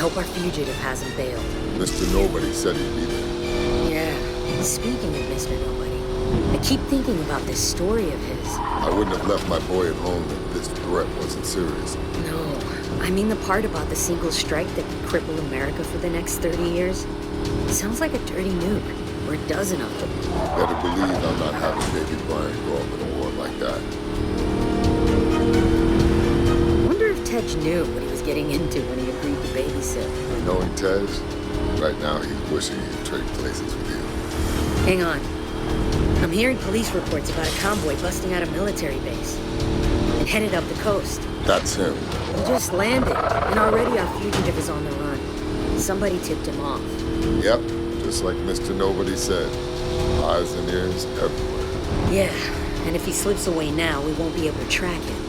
hope our fugitive hasn't bailed. Mr. Nobody said he'd be there. Yeah. Speaking of Mr. Nobody, I keep thinking about this story of his. I wouldn't have left my boy at home if this threat wasn't serious. No. I mean the part about the single strike that could cripple America for the next 30 years. Sounds like a dirty nuke, or a dozen of them. Better believe I'm not having baby Brian grow up in a war like that. Wonder if Tej knew what he was getting into when he agreed to babysit. Knowing Tej, right now he's wishing he'd trade places with you. Hang on. I'm hearing police reports about a convoy busting out a military base and headed up the coast. That's him. He just landed, and already our fugitive is on the run. Somebody tipped him off. Yep, just like Mr. Nobody said. Eyes and ears everywhere. Yeah, and if he slips away now, we won't be able to track him.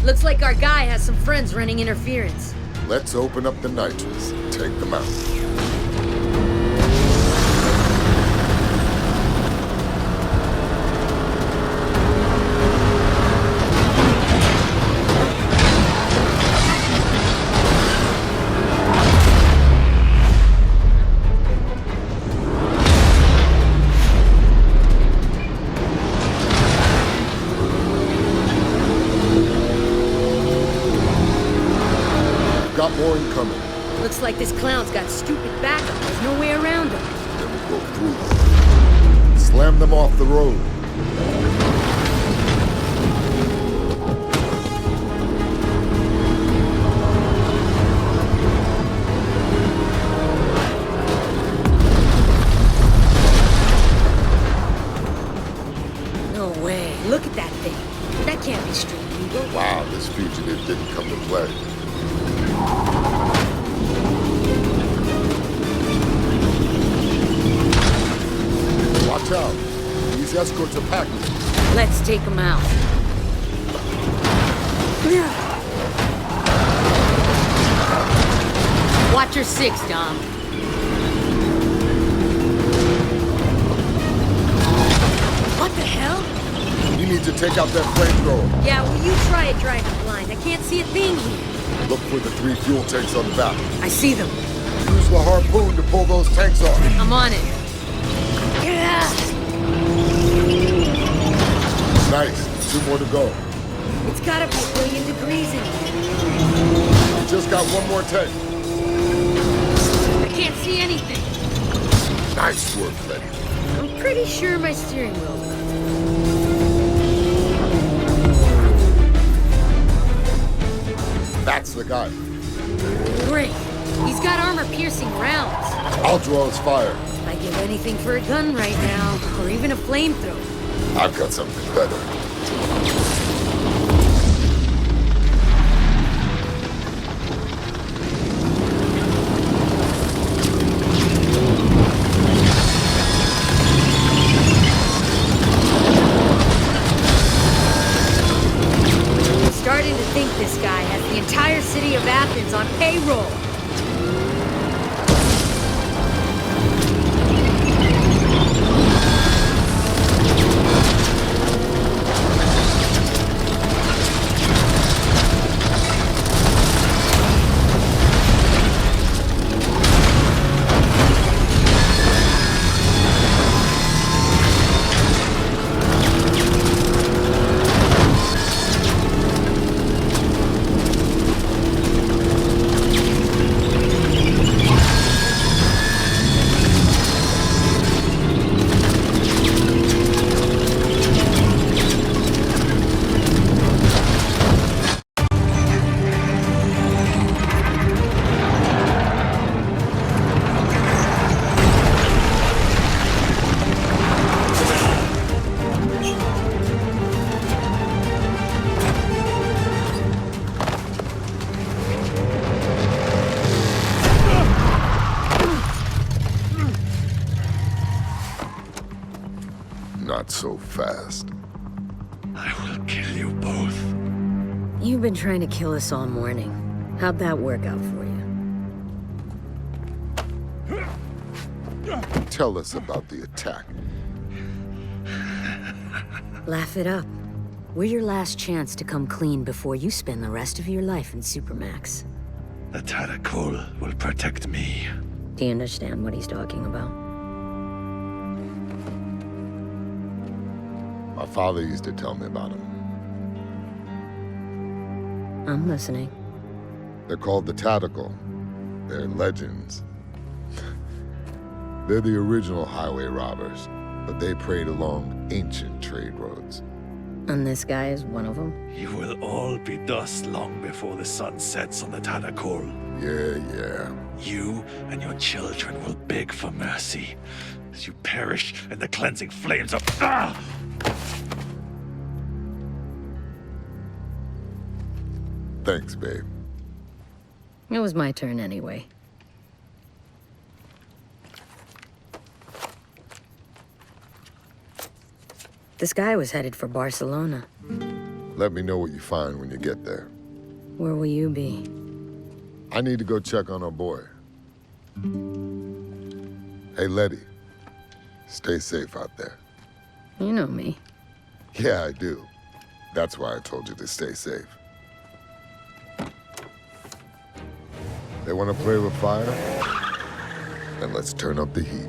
Looks like our guy has some friends running interference. Let's open up the nitrous and take them out. Got more incoming. Looks like this clown's got stupid backup. There's no way around him. Then we go through them. Slam them off the road. No way. Look at that thing. That can't be street legal. Wow, this fugitive didn't come to play. Watch out. These escorts are packed. Let's take them out. Watch your six, Dom. What the hell? You need to take out that flamethrower. Yeah, well, you try it driving blind. I can't see a thing here. Look for the 3 fuel tanks on the back. I see them. Use the harpoon to pull those tanks off. I'm on it. Yeah. Nice. 2 more to go. It's gotta be a billion degrees in here. You just got 1 more tank. I can't see anything. Nice work, Letty. I'm pretty sure my steering wheel. That's the guy. Great. He's got armor-piercing rounds. I'll draw his fire. I'd give anything for a gun right now, or even a flamethrower. I've got something better. I'm starting to think this guy has the entire city of Athens on payroll. Not so fast. I will kill you both. You've been trying to kill us all morning. How'd that work out for you? Tell us about the attack. Laugh it up. We're your last chance to come clean before you spend the rest of your life in Supermax. The Tadakul will protect me. Do you understand what he's talking about? My father used to tell me about him. I'm listening. They're called the Tactical. They're legends. They're the original highway robbers, but they preyed along ancient trade roads. And this guy is one of them? You will all be dust long before the sun sets on the Tadakul. Yeah. You and your children will beg for mercy as you perish in the cleansing flames of... Ah! Thanks, babe. It was my turn anyway. This guy was headed for Barcelona. Let me know what you find when you get there. Where will you be? I need to go check on our boy. Hey, Letty. Stay safe out there. You know me. Yeah, I do. That's why I told you to stay safe. They want to play with fire? Then let's turn up the heat.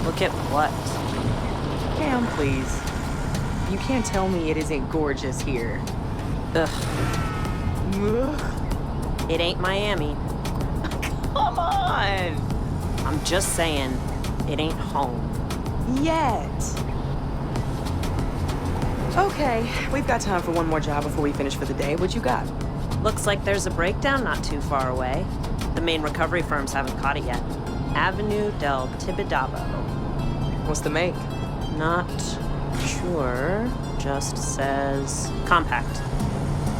Look at what? Cam, please. You can't tell me it isn't gorgeous here. Ugh. Ugh. It ain't Miami. Come on! I'm just saying, it ain't home. Yet. Okay, we've got time for one more job before we finish for the day. What you got? Looks like there's a breakdown not too far away. The main recovery firms haven't caught it yet. Avenue del Tibidabo. What's the make? Not sure. Just says compact.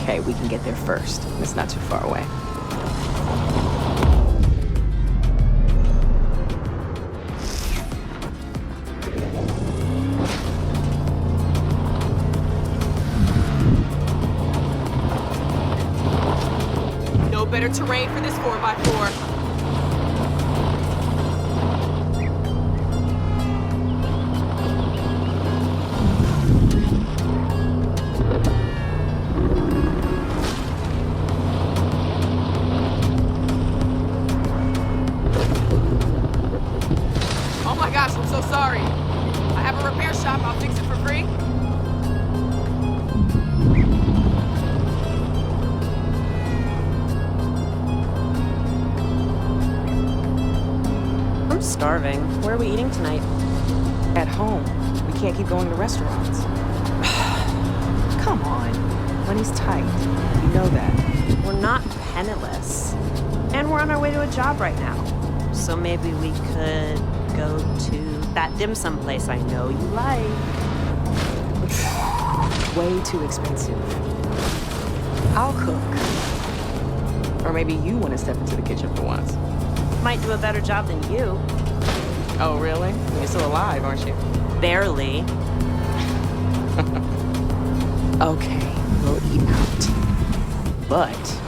Okay, we can get there first. It's not too far away. No better terrain for this 4x4. Oh my gosh, I'm so sorry. I have a repair shop. I'll fix it for free. I'm starving. Where are we eating tonight? At home. We can't keep going to restaurants. Come on. Money's tight. You know that. We're not penniless. And we're on our way to a job right now. So maybe we could go to that dim sum place I know you like. Way too expensive. I'll cook. Or maybe you want to step into the kitchen for once. Might do a better job than you. Oh, really? You're still alive, aren't you? Barely. Okay, we'll eat out. But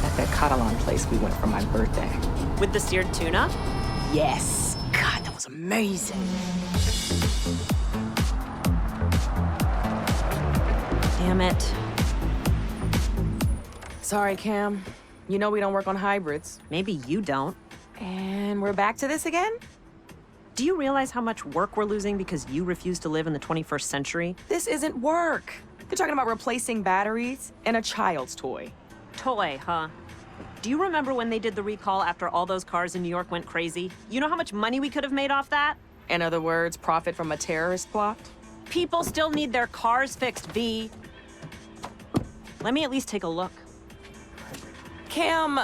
at that Catalan place we went for my birthday. With the seared tuna? Yes. God, that was amazing. Damn it. Sorry, Cam. You know we don't work on hybrids. Maybe you don't. And we're back to this again? Do you realize how much work we're losing because you refuse to live in the 21st century? This isn't work. You're talking about replacing batteries and a child's toy. Toy, huh? Do you remember when they did the recall after all those cars in New York went crazy? You know how much money we could have made off that? In other words, profit from a terrorist plot? People still need their cars fixed, V. Let me at least take a look. Cam...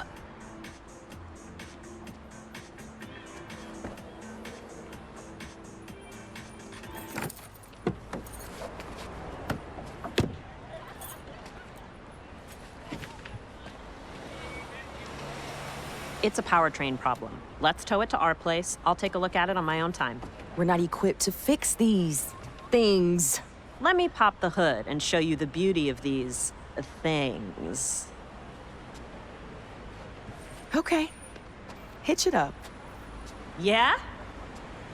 It's a powertrain problem. Let's tow it to our place. I'll take a look at it on my own time. We're not equipped to fix these things. Let me pop the hood and show you the beauty of these things. Okay. Hitch it up. Yeah?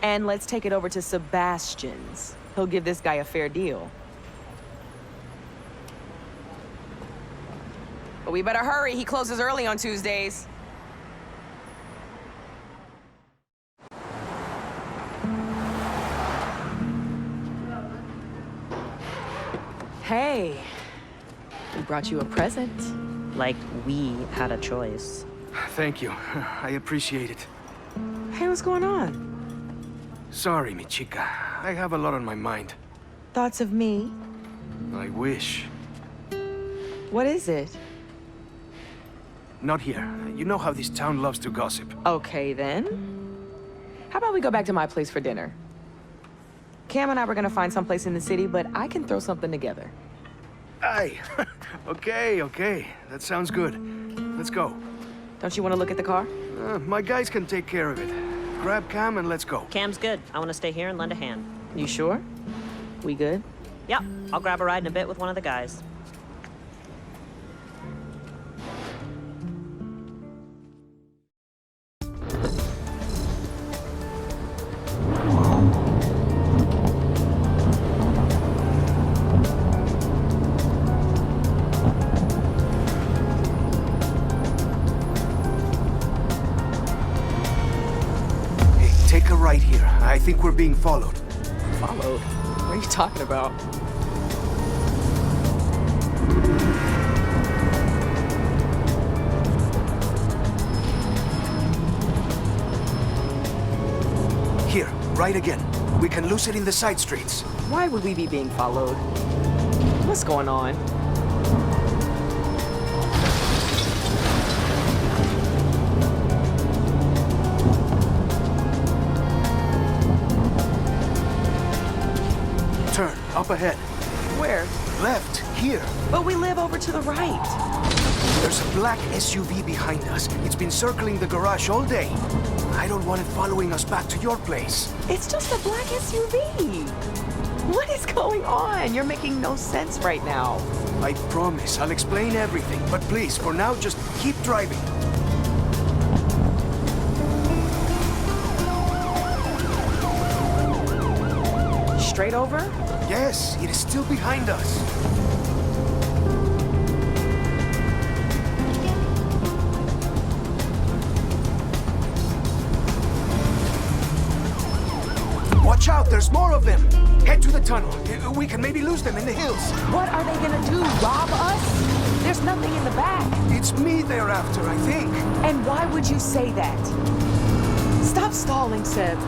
And let's take it over to Sebastian's. He'll give this guy a fair deal. But we better hurry. He closes early on Tuesdays. Hey, we brought you a present. Like we had a choice. Thank you. I appreciate it. Hey, what's going on? Sorry, mi chica. I have a lot on my mind. Thoughts of me? I wish. What is it? Not here. You know how this town loves to gossip. Okay, then. How about we go back to my place for dinner? Cam and I were gonna find someplace in the city, but I can throw something together. Aye. Okay. That sounds good. Let's go. Don't you want to look at the car? My guys can take care of it. Grab Cam and let's go. Cam's good. I want to stay here and lend a hand. You sure? We good? Yep, I'll grab a ride in a bit with one of the guys. Take a right here. I think we're being followed. Followed? What are you talking about? Here, right again. We can lose it in the side streets. Why would we be being followed? What's going on? up ahead. Where? Left, here. But we live over to the right. There's a black SUV behind us. It's been circling the garage all day. I don't want it following us back to your place. It's just a black SUV. What is going on? You're making no sense right now. I promise I'll explain everything, but please, for now, just keep driving. Straight over? Yes, it is still behind us. Watch out, there's more of them! Head to the tunnel. We can maybe lose them in the hills. What are they gonna do, rob us? There's nothing in the back. It's me they're after, I think. And why would you say that? Stop stalling, Seb.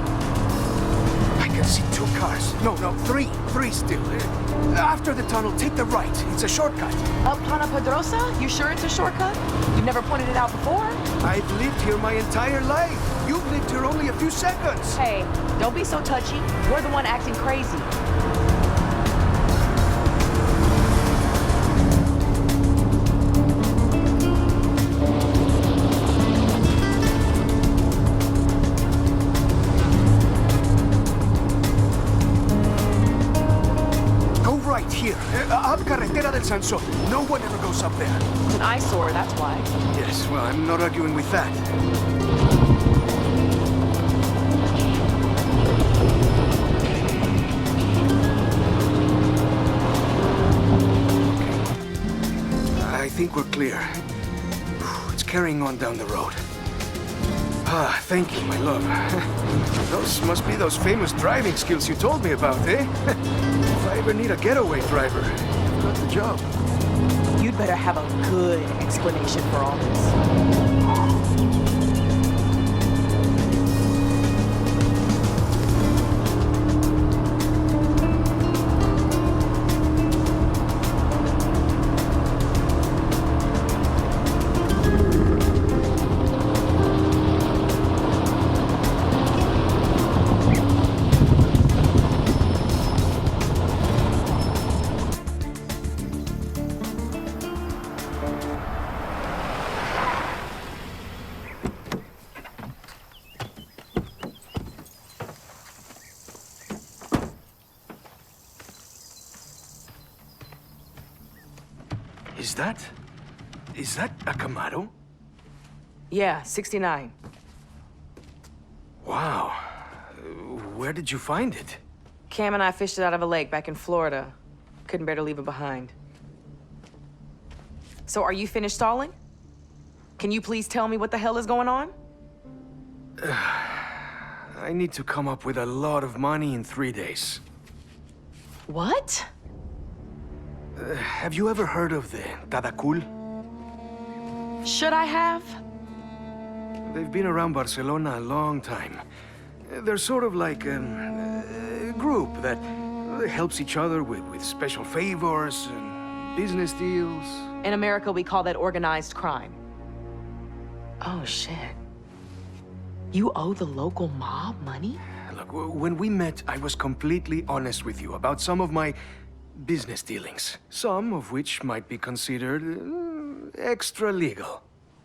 I can see 2 cars. No, three. 3 still. After the tunnel, take the right. It's a shortcut. Up Pana Pedrosa? You sure it's a shortcut? You've never pointed it out before? I've lived here my entire life. You've lived here only a few seconds. Hey, don't be so touchy. You're the one acting crazy. Go right here. Up Carretera del Sansón. No one ever goes up there. It's an eyesore, that's why. Yes, well, I'm not arguing with that. I think we're clear. It's carrying on down the road. Ah, thank you, my love. Those must be those famous driving skills you told me about, eh? If I ever need a getaway driver, you've got the job. You'd better have a good explanation for all this. Is that a Camaro? Yeah, 69. Wow. Where did you find it? Cam and I fished it out of a lake back in Florida. Couldn't bear to leave it behind. So are you finished stalling? Can you please tell me what the hell is going on? I need to come up with a lot of money in 3 days. What? Have you ever heard of the Tadakul? Should I have? They've been around Barcelona a long time. They're sort of like a group that helps each other with special favors and business deals. In America, we call that organized crime. Oh, shit. You owe the local mob money? Look, when we met, I was completely honest with you about some of my business dealings. Some of which might be considered extra legal.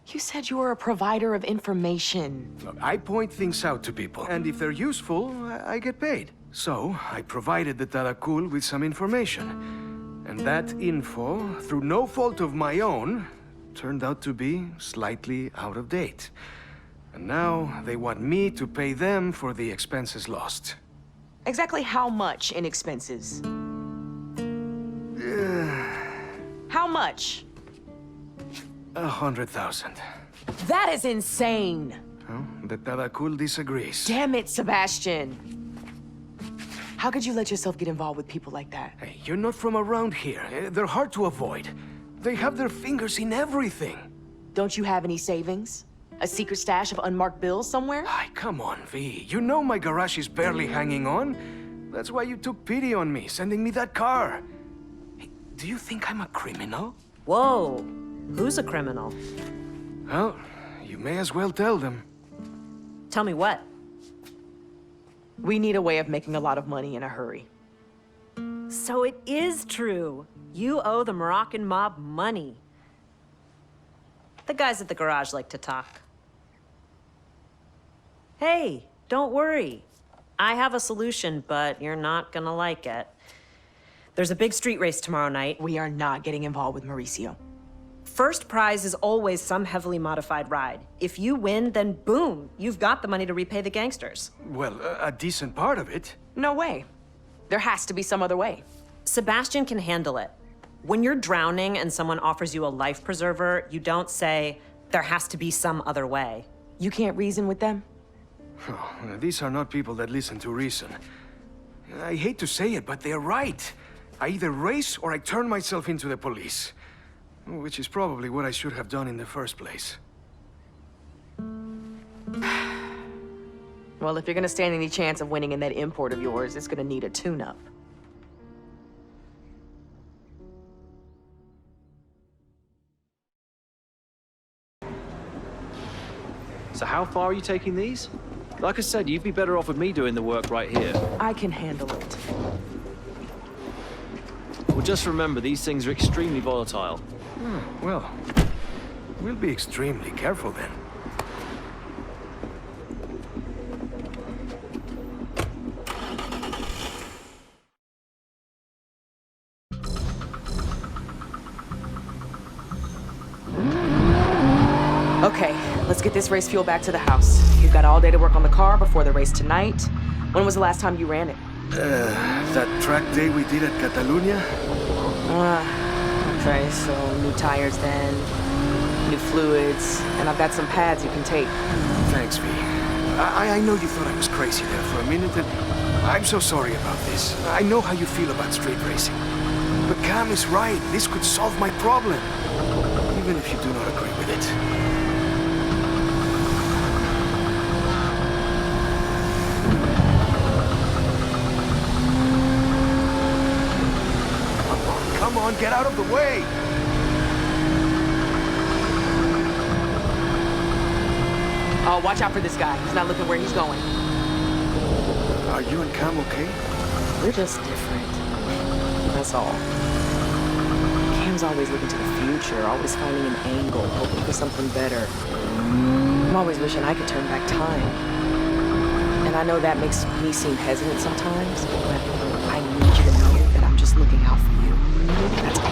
You said you were a provider of information. Look, I point things out to people, and if they're useful, I get paid. So, I provided the Tadakul with some information. And that info, through no fault of my own, turned out to be slightly out of date. And now they want me to pay them for the expenses lost. Exactly how much in expenses? How much? 100,000. That is insane! Well, the Tadakul disagrees. Damn it, Sebastian! How could you let yourself get involved with people like that? Hey, you're not from around here. They're hard to avoid. They have their fingers in everything. Don't you have any savings? A secret stash of unmarked bills somewhere? Ay, come on, V. You know my garage is barely hanging on. That's why you took pity on me, sending me that car. Hey, do you think I'm a criminal? Whoa. Who's a criminal? Well, you may as well tell them. Tell me what? We need a way of making a lot of money in a hurry. So it is true. You owe the Moroccan mob money. The guys at the garage like to talk. Hey, don't worry. I have a solution, but you're not gonna like it. There's a big street race tomorrow night. We are not getting involved with Mauricio. First prize is always some heavily modified ride. If you win, then boom, you've got the money to repay the gangsters. Well, a decent part of it. No way. There has to be some other way. Sebastian can handle it. When you're drowning and someone offers you a life preserver, you don't say, there has to be some other way. You can't reason with them? Oh, these are not people that listen to reason. I hate to say it, but they're right. I either race or I turn myself into the police. Which is probably what I should have done in the first place. Well, if you're gonna stand any chance of winning in that import of yours, it's gonna need a tune-up. So how far are you taking these? Like I said, you'd be better off with me doing the work right here. I can handle it. Well, just remember, these things are extremely volatile. Well, we'll be extremely careful then. Okay, let's get this race fuel back to the house. You've got all day to work on the car before the race tonight. When was the last time you ran it? That track day we did at Catalunya? Okay, so new tires then, new fluids, and I've got some pads you can take. Thanks, V. I know you thought I was crazy there for a minute, and I'm so sorry about this. I know how you feel about street racing. But Cam is right. This could solve my problem. Even if you do not agree with it. Come on, get out of the way! Oh, watch out for this guy. He's not looking where he's going. Are you and Cam okay? We're just different. That's all. Cam's always looking to the future, always finding an angle, hoping for something better. I'm always wishing I could turn back time. And I know that makes me seem hesitant sometimes, but I need you to know that I'm just looking out for you. That's all.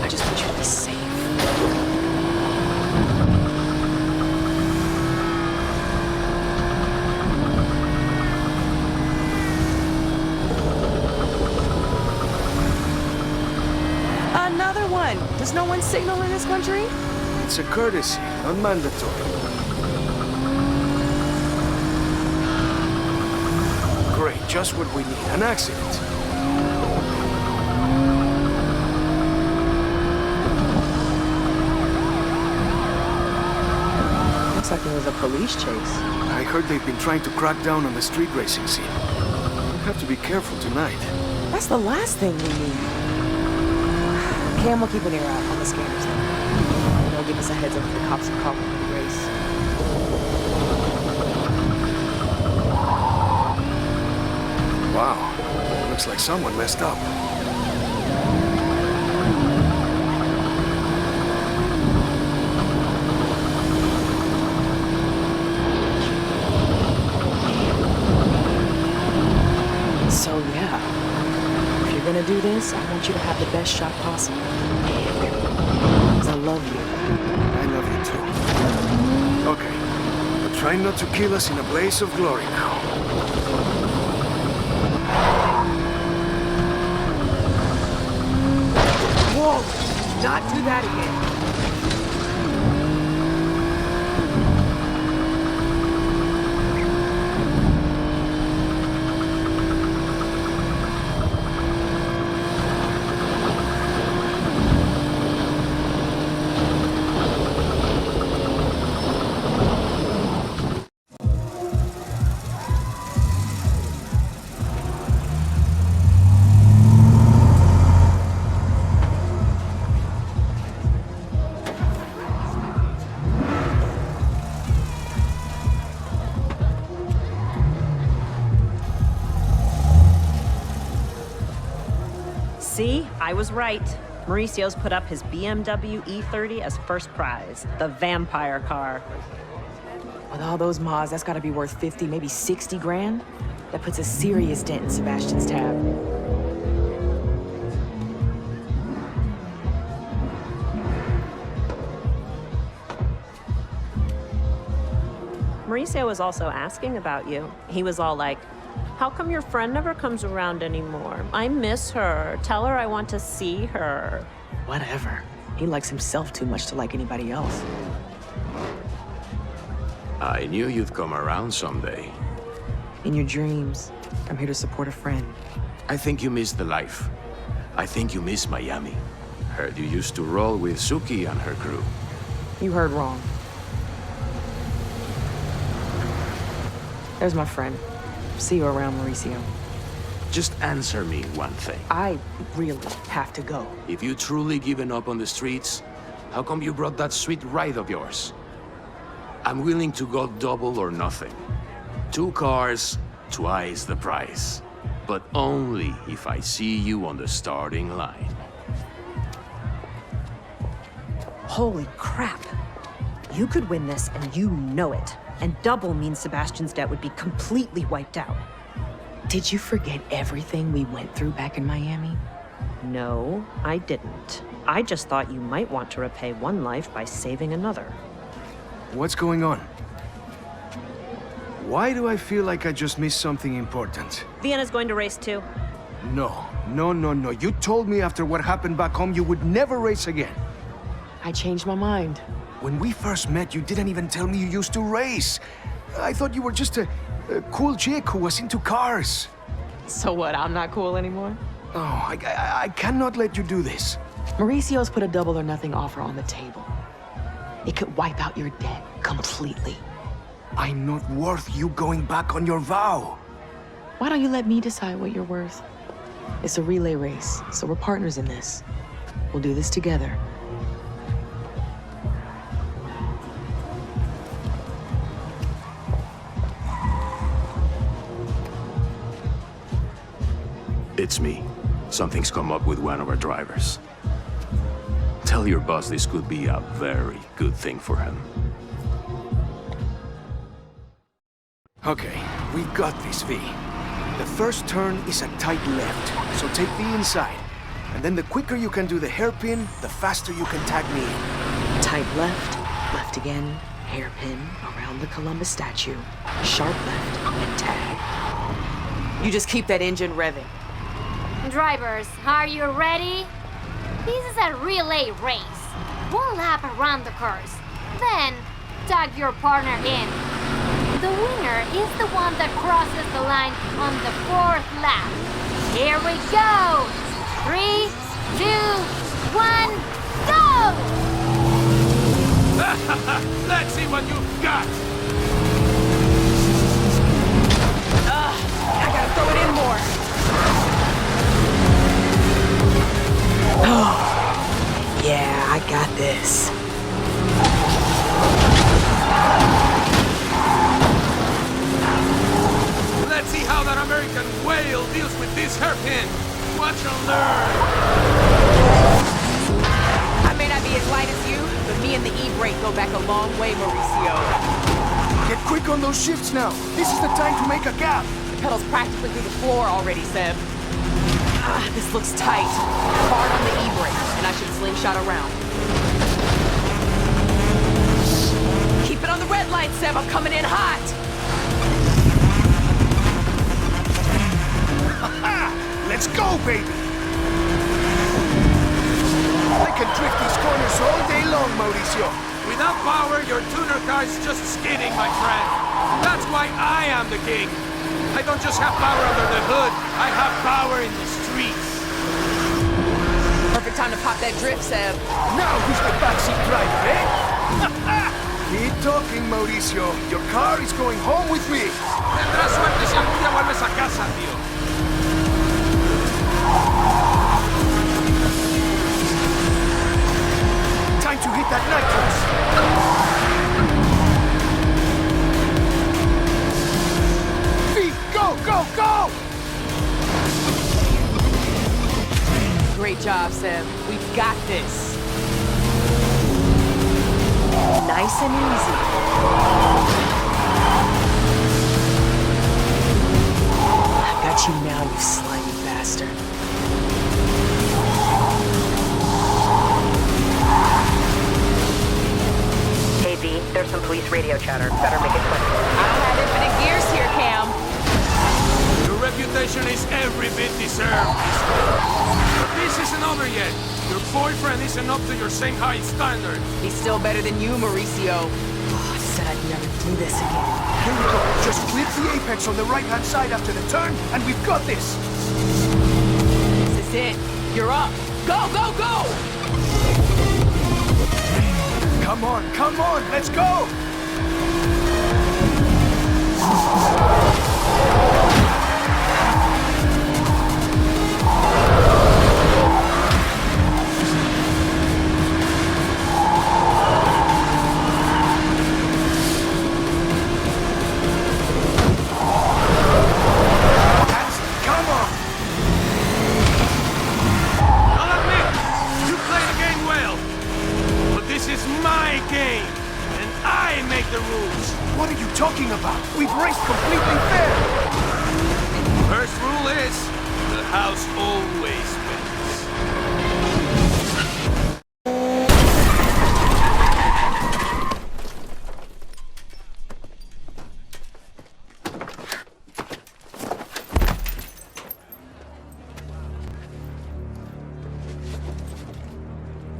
I just want you to be safe. Another one! Does no one signal in this country? It's a courtesy, not mandatory. Great, just what we need. An accident. Looks like it was a police chase. I heard they've been trying to crack down on the street racing scene. We'll have to be careful tonight. That's the last thing we need. Cam will keep an ear out on the scanners then. They'll give us a heads up if the cops are calling for the race. Wow, looks like someone messed up. So yeah, if you're gonna do this, I want you to have the best shot possible. 'Cause I love you. I love you too. Okay, but try not to kill us in a blaze of glory now. Whoa! Not do that again. See? I was right. Mauricio's put up his BMW E30 as first prize, the vampire car. With all those mods, that's gotta be worth 50, maybe 60 grand. That puts a serious dent in Sebastian's tab. Mauricio was also asking about you. He was all like, how come your friend never comes around anymore? I miss her. Tell her I want to see her. Whatever. He likes himself too much to like anybody else. I knew you'd come around someday. In your dreams, I'm here to support a friend. I think you miss the life. I think you miss Miami. Heard you used to roll with Suki and her crew. You heard wrong. There's my friend. See you around, Mauricio. Just answer me one thing. I really have to go. If you truly given up on the streets, how come you brought that sweet ride of yours? I'm willing to go double or nothing. 2 cars, twice the price. But only if I see you on the starting line. Holy crap. You could win this, and you know it. And double means Sebastian's debt would be completely wiped out. Did you forget everything we went through back in Miami? No, I didn't. I just thought you might want to repay one life by saving another. What's going on? Why do I feel like I just missed something important? Vienna's going to race too. No. You told me after what happened back home you would never race again. I changed my mind. When we first met, you didn't even tell me you used to race. I thought you were just a cool chick who was into cars. So what, I'm not cool anymore? Oh, I cannot let you do this. Mauricio's put a double or nothing offer on the table. It could wipe out your debt completely. I'm not worth you going back on your vow. Why don't you let me decide what you're worth? It's a relay race, so we're partners in this. We'll do this together. It's me. Something's come up with one of our drivers. Tell your boss this could be a very good thing for him. Okay, we got this, V. The first turn is a tight left, so take V inside. And then the quicker you can do the hairpin, the faster you can tag me in. Tight left, left again, hairpin around the Columbus statue, sharp left, and tag. You just keep that engine revving. Drivers, are you ready? This is a relay race. 1 lap around the course. Then, tag your partner in. The winner is the one that crosses the line on the 4th lap. Here we go! 3, 2, 1, go! Let's see what you've got! I gotta throw it in more. Oh, yeah, I got this. Let's see how that American whale deals with this hairpin. Watch and learn. I may not be as light as you, but me and the E-brake go back a long way, Mauricio. Get quick on those shifts now. This is the time to make a gap. The pedal's practically through the floor already, Seb. This looks tight. Hard on the E-brake, and I should slingshot around. Keep it on the red light, Seb. I'm coming in hot. Let's go, baby! I can drift these corners all day long, Mauricio. Without power, your tuner car's just skidding, my friend. That's why I am the king. I don't just have power under the hood. I have power in the streets. Perfect time to pop that drip, Seb. Now who's the backseat driver, eh? Keep talking, Mauricio. Your car is going home with me. Tendrás suerte si algún día vuelves a casa, tío. Time to hit that nitrous. V, go, go, go! Great job, Sam. We've got this. Nice and easy. I've got you now, you slimy bastard. Hey, V, there's some police radio chatter. Better make it quick. I don't have infinite gears here, Cam. Your reputation is every bit deserved. But this isn't over yet. Your boyfriend isn't up to your same high standard. He's still better than you, Mauricio. Oh, I said I'd never do this again. Here we go. Just flip the apex on the right-hand side after the turn, and we've got this. This is it. You're up. Go, go, go! Come on, let's go! What are you talking about? We've raced completely fair! First rule is, the house always wins.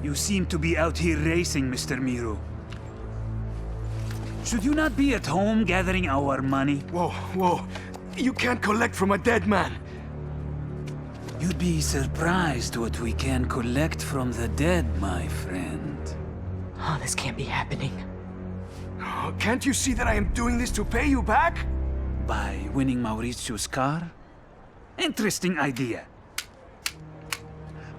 You seem to be out here racing, Mr. Miro. Should you not be at home gathering our money? Whoa. You can't collect from a dead man. You'd be surprised what we can collect from the dead, my friend. Oh, this can't be happening. Oh, can't you see that I am doing this to pay you back? By winning Mauricio's car? Interesting idea.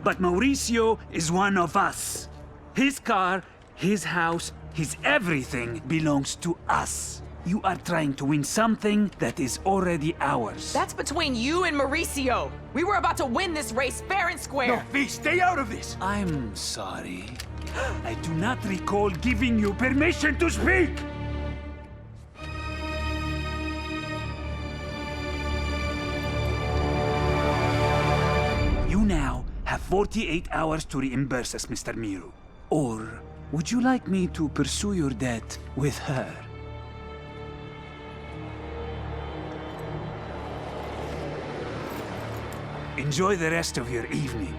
But Mauricio is one of us. His car, his house, his everything belongs to us. You are trying to win something that is already ours. That's between you and Mauricio. We were about to win this race fair and square. No, V, stay out of this! I'm sorry. I do not recall giving you permission to speak! You now have 48 hours to reimburse us, Mr. Miro. Or would you like me to pursue your debt with her? Enjoy the rest of your evening.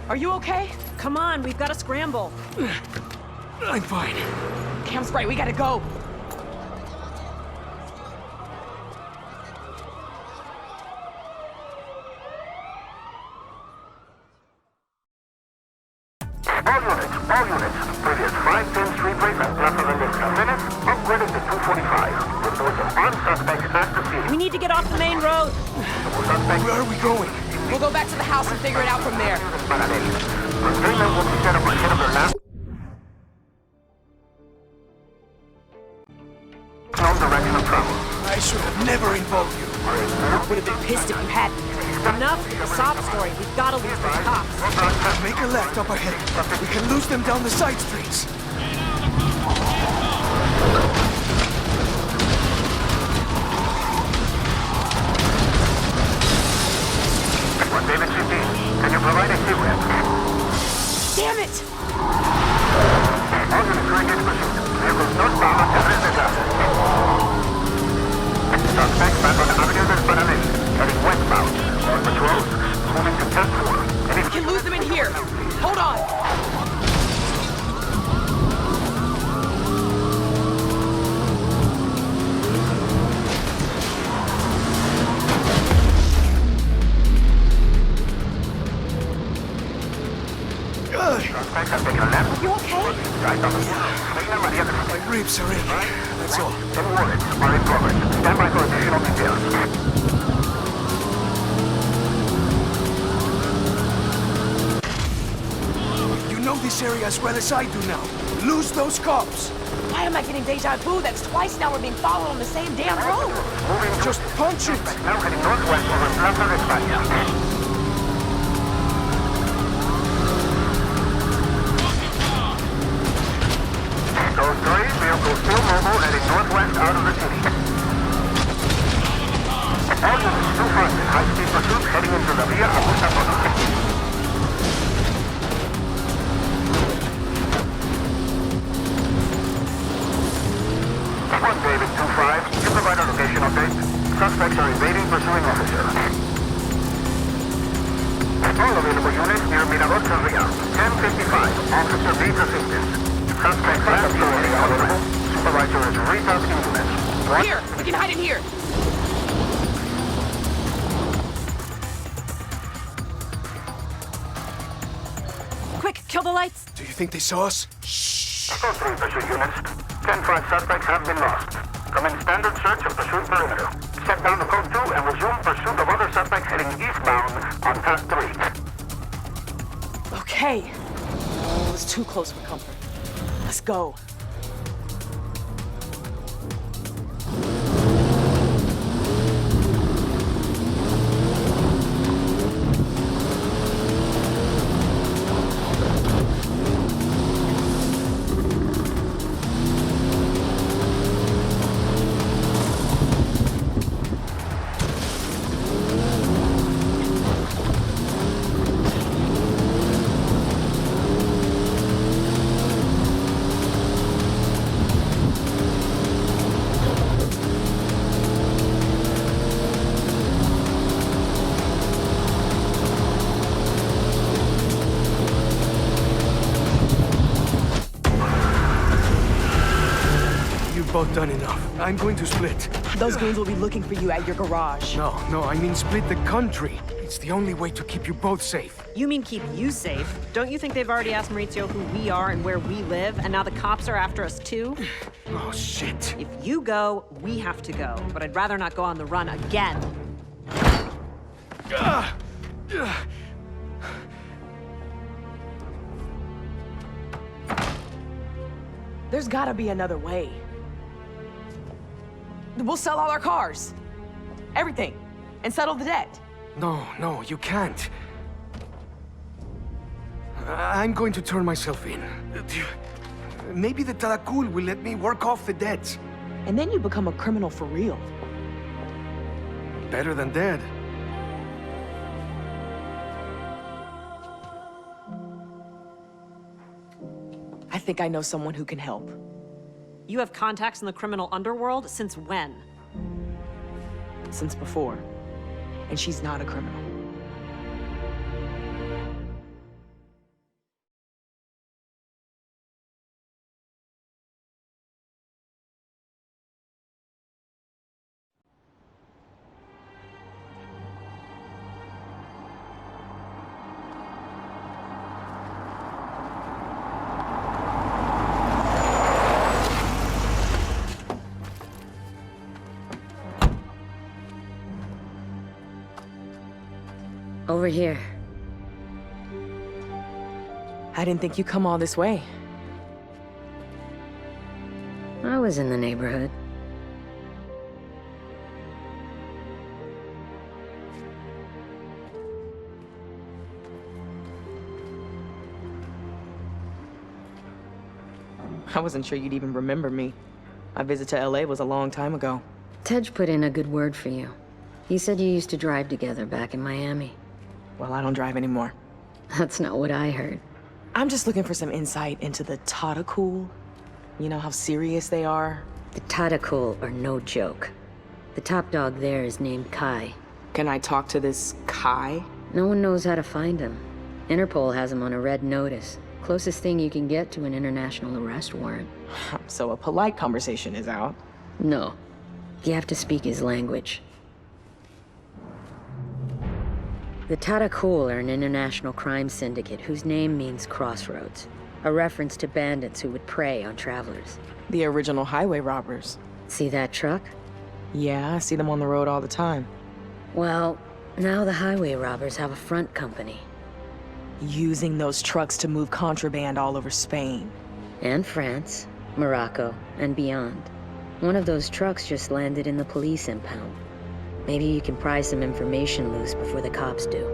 Are you okay? Come on, we've got to scramble. I'm fine. Cam's right, we gotta go. All units. Previous 5-10 street race and plus in this minutes, upgraded to 245. Reports of armed suspects at the scene. We need to get off the main road. Where are we going? We'll go back to the house and figure it out from there. Containment will be set up ahead of their last. No direction of travel. I should have never involved you. Would have been pissed if you hadn't. Enough with the sob story. We've got to lose those cops. Make a left up ahead. We can lose them down the side streets. David 15, can you provide a sequence? Damn it! All units ready to pursuit. Vehicles northbound on business assets. Suspect back on Avenue del Panamá, heading westbound. On patrols, moving to 10-4. We can lose them in here. Hold on. Suspect has taken a left. You okay? Right on the corner. My ribs are aching. That's all. 10 warrants are in progress. Stand by for additional details. You know this area as well as I do now. Lose those cops. Why am I getting deja vu? That's twice now we're being followed on the same damn road. Just punch it! Now heading northwest over Plaza de España. Those three vehicles still mobile heading northwest out of the city. All units too front in high-speed pursuit heading into the Via Augusta Zona. One David 2-5, you provide a location update. Suspects are evading pursuing officer. All available units near Mirador Real. 1055, officer needs assistance. Suspect last unit available. Supervisor is retasking units. Here! We can hide in here! Quick, kill the lights! Do you think they saw us? Code 3 pursuit units. 10-5 suspects have been lost. Commence standard search of pursuit perimeter. Step down to code 2 and resume pursuit of other suspects heading eastbound on path 3. Okay. It was too close for comfort. Let's go. Both done enough. I'm going to split. Those goons will be looking for you at your garage. No, I mean split the country. It's the only way to keep you both safe. You mean keep you safe? Don't you think they've already asked Maurizio who we are and where we live, and now the cops are after us too? Oh, shit. If you go, we have to go. But I'd rather not go on the run again. There's gotta be another way. We'll sell all our cars. Everything. And settle the debt. No, you can't. I'm going to turn myself in. Maybe the Taracul will let me work off the debts. And then you become a criminal for real. Better than dead. I think I know someone who can help. You have contacts in the criminal underworld? Since when? Since before. And she's not a criminal. Over here. I didn't think you'd come all this way. I was in the neighborhood. I wasn't sure you'd even remember me. My visit to LA was a long time ago. Tej put in a good word for you. He said you used to drive together back in Miami. Well, I don't drive anymore. That's not what I heard. I'm just looking for some insight into the Taracul. You know how serious they are? The Taracul are no joke. The top dog there is named Kai. Can I talk to this Kai? No one knows how to find him. Interpol has him on a red notice. Closest thing you can get to an international arrest warrant. So a polite conversation is out? No. You have to speak his language. The Taracul are an international crime syndicate whose name means crossroads, a reference to bandits who would prey on travelers. The original highway robbers. See that truck? Yeah, I see them on the road all the time. Well, now the highway robbers have a front company. Using those trucks to move contraband all over Spain. And France. Morocco, and beyond. One of those trucks just landed in the police impound. Maybe you can pry some information loose before the cops do.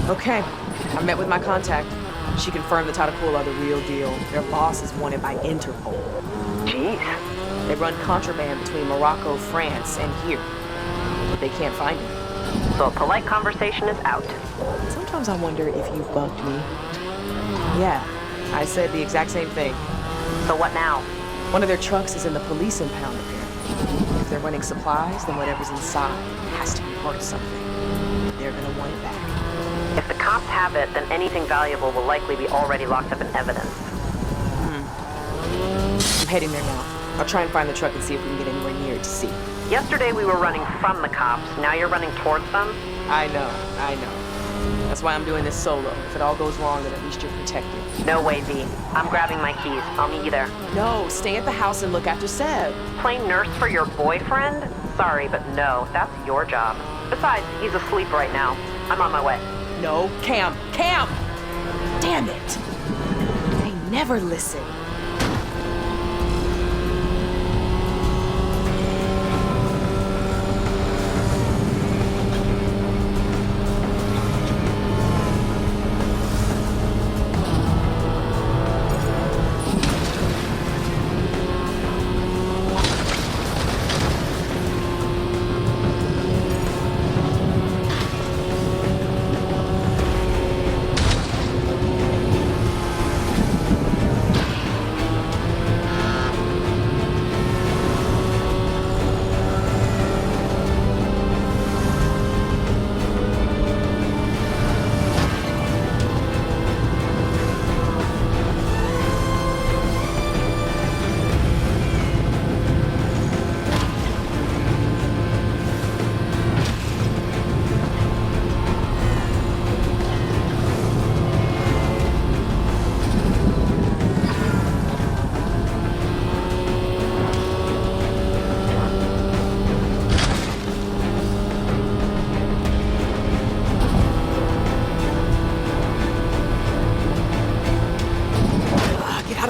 Okay, I met with my contact. She confirmed the Tadakul are the real deal. Their boss is wanted by Interpol. Jeez. They run contraband between Morocco, France, and here. But they can't find him. So a polite conversation is out. Sometimes I wonder if you've bugged me. Yeah, I said the exact same thing. So what now? One of their trucks is in the police impound, apparently. If they're running supplies, then whatever's inside has to be worth something. They're gonna want it back. If the cops have it, then anything valuable will likely be already locked up in evidence. I'm heading there now. I'll try and find the truck and see if we can get anywhere near it to see. Yesterday we were running from the cops. Now you're running towards them? I know. That's why I'm doing this solo. If it all goes wrong, then at least you're protected. No way, V. I'm grabbing my keys. I'll meet you there. No, stay at the house and look after Seb. Play nurse for your boyfriend? Sorry, but no, that's your job. Besides, he's asleep right now. I'm on my way. No, Cam! Damn it! They never listen.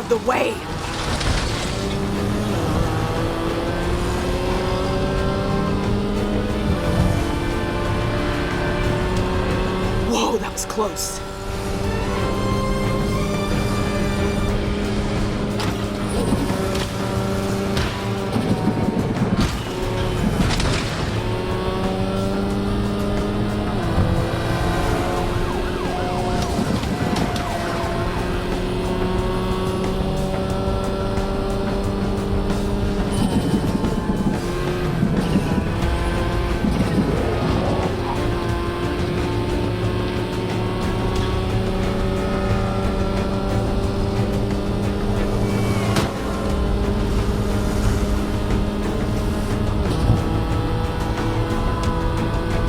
The way. Whoa, that was close.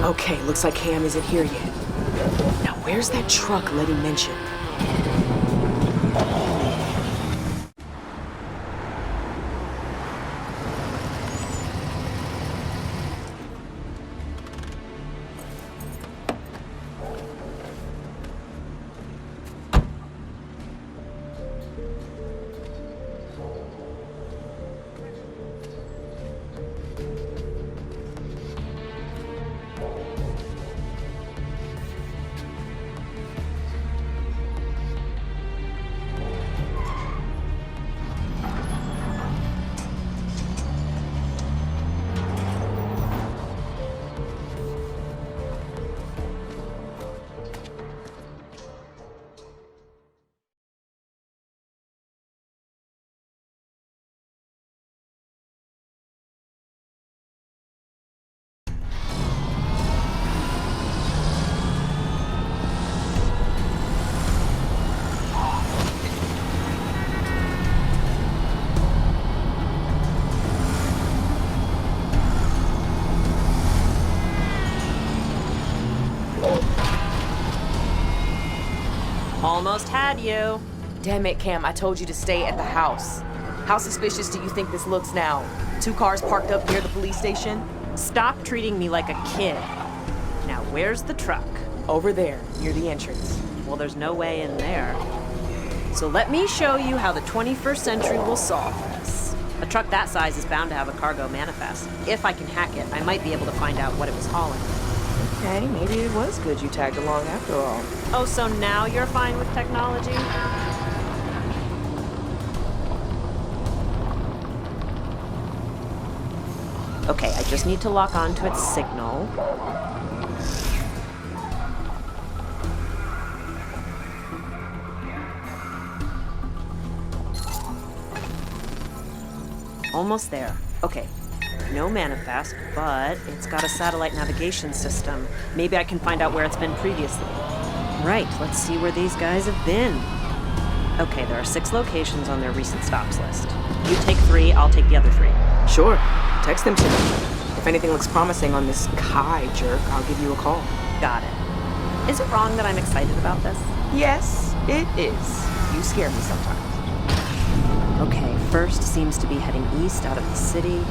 Okay, looks like Cam isn't here yet. Now where's that truck Letty mentioned? Almost had you. Damn it, Cam, I told you to stay at the house. How suspicious do you think this looks now? 2 cars parked up near the police station? Stop treating me like a kid. Now, where's the truck? Over there, near the entrance. Well, there's no way in there. So let me show you how the 21st century will solve this. A truck that size is bound to have a cargo manifest. If I can hack it, I might be able to find out what it was hauling. Okay, maybe it was good you tagged along after all. Oh, so now you're fine with technology? Okay, I just need to lock on to its signal. Almost there. Okay. No manifest, but it's got a satellite navigation system. Maybe I can find out where it's been previously. Right, let's see where these guys have been. Okay, there are 6 locations on their recent stops list. You take 3, I'll take the other 3. Sure. Text them to me. If anything looks promising on this Kai jerk, I'll give you a call. Got it. Is it wrong that I'm excited about this? Yes, it is. You scare me sometimes. Okay, first seems to be heading east out of the city.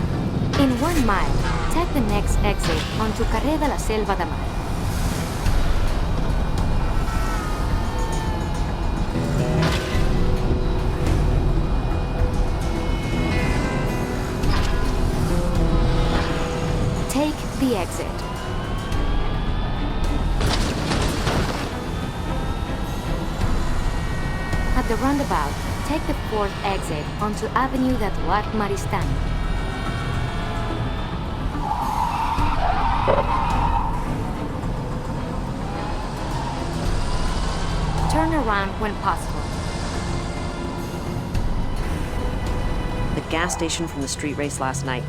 In 1 mile, take the next exit onto Carré de la Selva de Mar. Take the exit. At the roundabout, take the 4th exit onto Avenue d'Eduard Maristan. Turn around when possible. The gas station from the street race last night.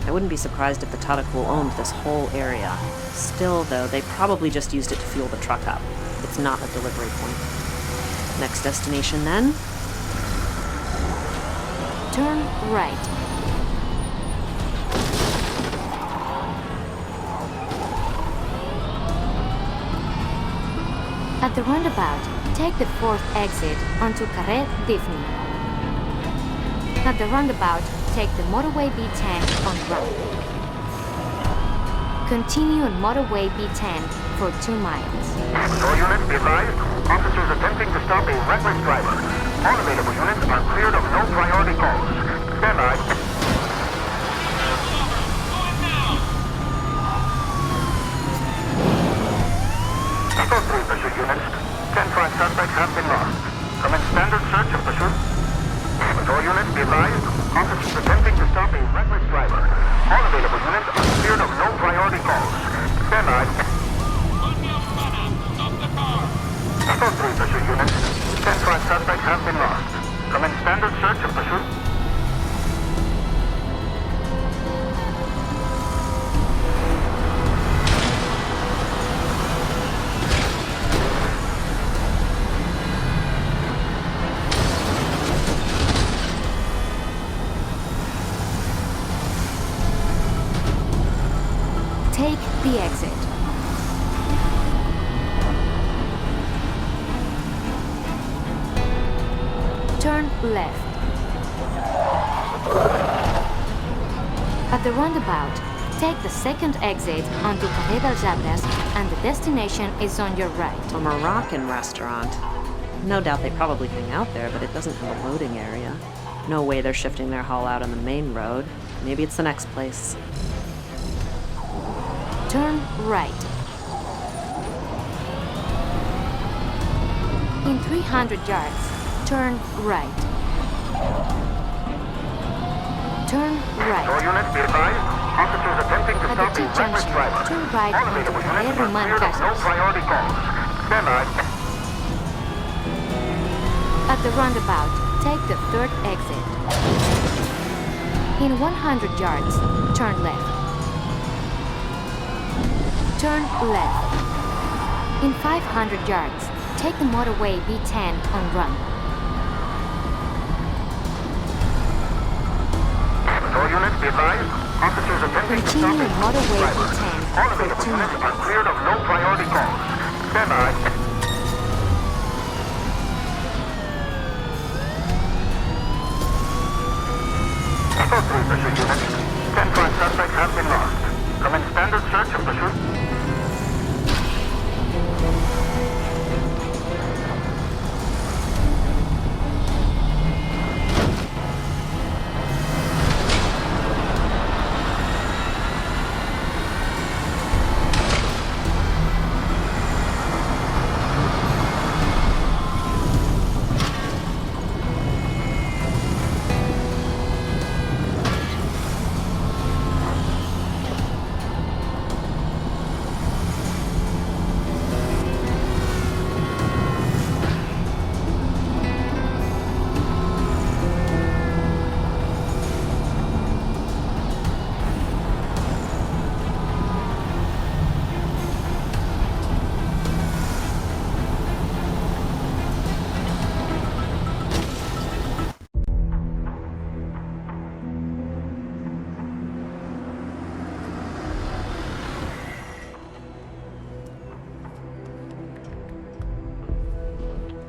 I wouldn't be surprised if the Tadakul owned this whole area. Still, though, they probably just used it to fuel the truck up. It's not a delivery point. Next destination, then? Turn right. At the roundabout, take the 4th exit onto Carré d'Ifni. At the roundabout, take the motorway B10 on run. Continue on motorway B10 for 2 miles. All units be advised, officers attempting to stop a reckless driver. All available units are cleared of no priority calls. Stand by. Echo 3 pursuit units. 10-5 suspects have been lost. Commence standard search of pursuit. All units be advised, officers attempting to stop a reckless driver. All available units are cleared of no priority calls. Stand by. Echo 3 pursuit units. 10-5 suspects have been lost. Commence standard search of pursuit. Take the exit. Turn left. At the roundabout, take the 2nd exit onto Carré del Zabras and the destination is on your right. A Moroccan restaurant. No doubt they probably hang out there, but it doesn't have a loading area. No way they're shifting their haul out on the main road. Maybe it's the next place. Turn right. In 300 yards, turn right. Turn right. All units be advised, officers attempting to At stop the a reckless T-junction, driver. turn right All onto available Carré units are Roman cleared of no Casas. priority calls. Stand by. At the roundabout, take the 3rd exit. In 100 yards, turn left. Turn left. In 500 yards, take the motorway B10 on run. All units be advised, officers attempting to stop Continue a on motorway driver. B10 All for available 2 units are miles. cleared of no priority calls. Stand by.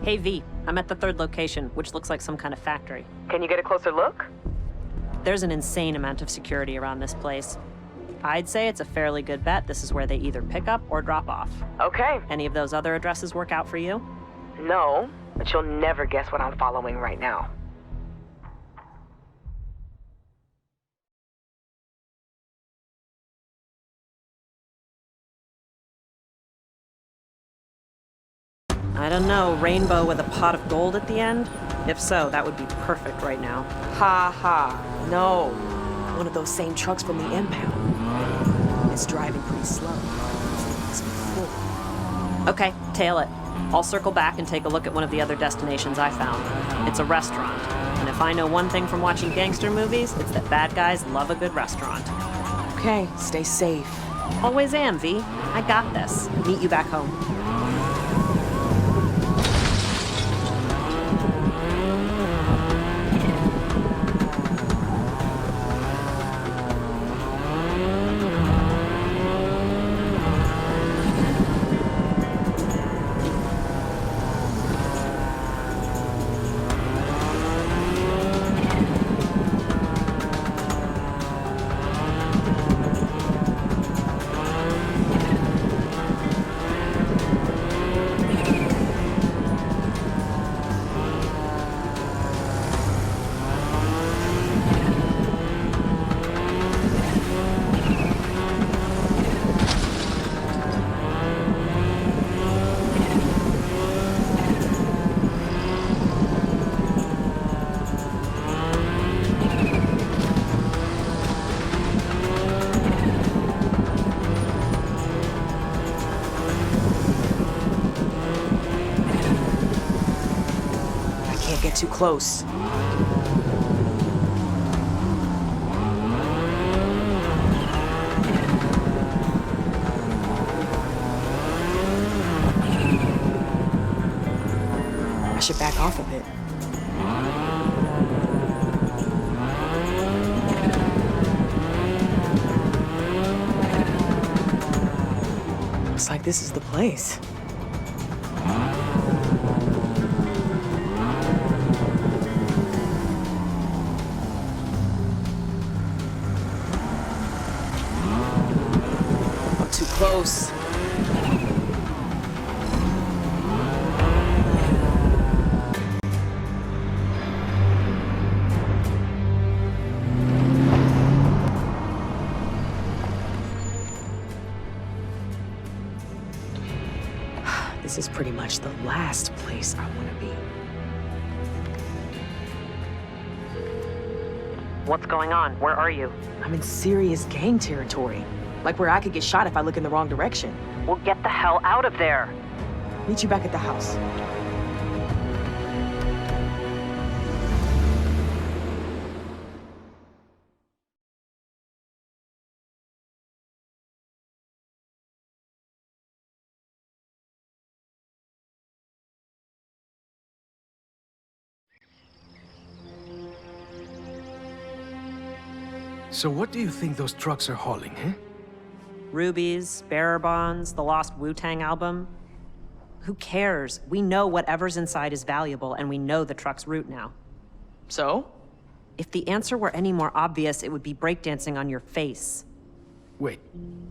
Hey V, I'm at the third location, which looks like some kind of factory. Can you get a closer look? There's an insane amount of security around this place. I'd say it's a fairly good bet this is where they either pick up or drop off. Okay. Any of those other addresses work out for you? No, but you'll never guess what I'm following right now. I don't know, rainbow with a pot of gold at the end? If so, that would be perfect right now. Ha ha. No. One of those same trucks from the impound. It's driving pretty slow. It's full. Okay, tail it. I'll circle back and take a look at one of the other destinations I found. It's a restaurant. And if I know one thing from watching gangster movies, it's that bad guys love a good restaurant. Okay, stay safe. Always am, V. I got this. Meet you back home. Too close. I should back off a bit. Looks like this is the place. Close. This is pretty much the last place I want to be. What's going on? Where are you? I'm in serious gang territory. Like where I could get shot if I look in the wrong direction. Well, get the hell out of there! Meet you back at the house. So what do you think those trucks are hauling, eh? Rubies, bearer bonds, the lost Wu-Tang album. Who cares? We know whatever's inside is valuable, and we know the truck's route now. So? If the answer were any more obvious, it would be breakdancing on your face. Wait,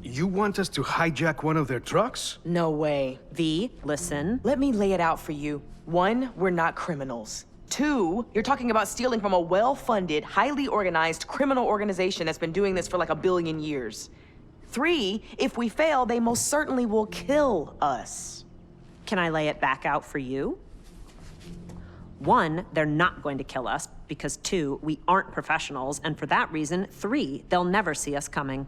you want us to hijack one of their trucks? No way. V, listen. Let me lay it out for you. 1, we're not criminals. 2, you're talking about stealing from a well-funded, highly organized criminal organization that's been doing this for like 1 billion years. 3, if we fail, they most certainly will kill us. Can I lay it back out for you? 1, they're not going to kill us, because 2, we aren't professionals, and for that reason, 3, they'll never see us coming.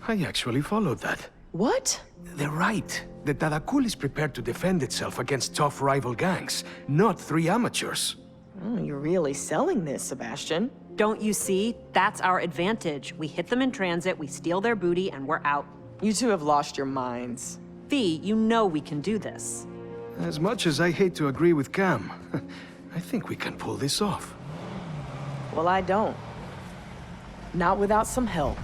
I actually followed that. What? They're right. The Tadakul is prepared to defend itself against tough rival gangs, not 3 amateurs. Oh, you're really selling this, Sebastian. Don't you see? That's our advantage. We hit them in transit, we steal their booty, and we're out. You two have lost your minds. V, you know we can do this. As much as I hate to agree with Cam, I think we can pull this off. Well, I don't. Not without some help.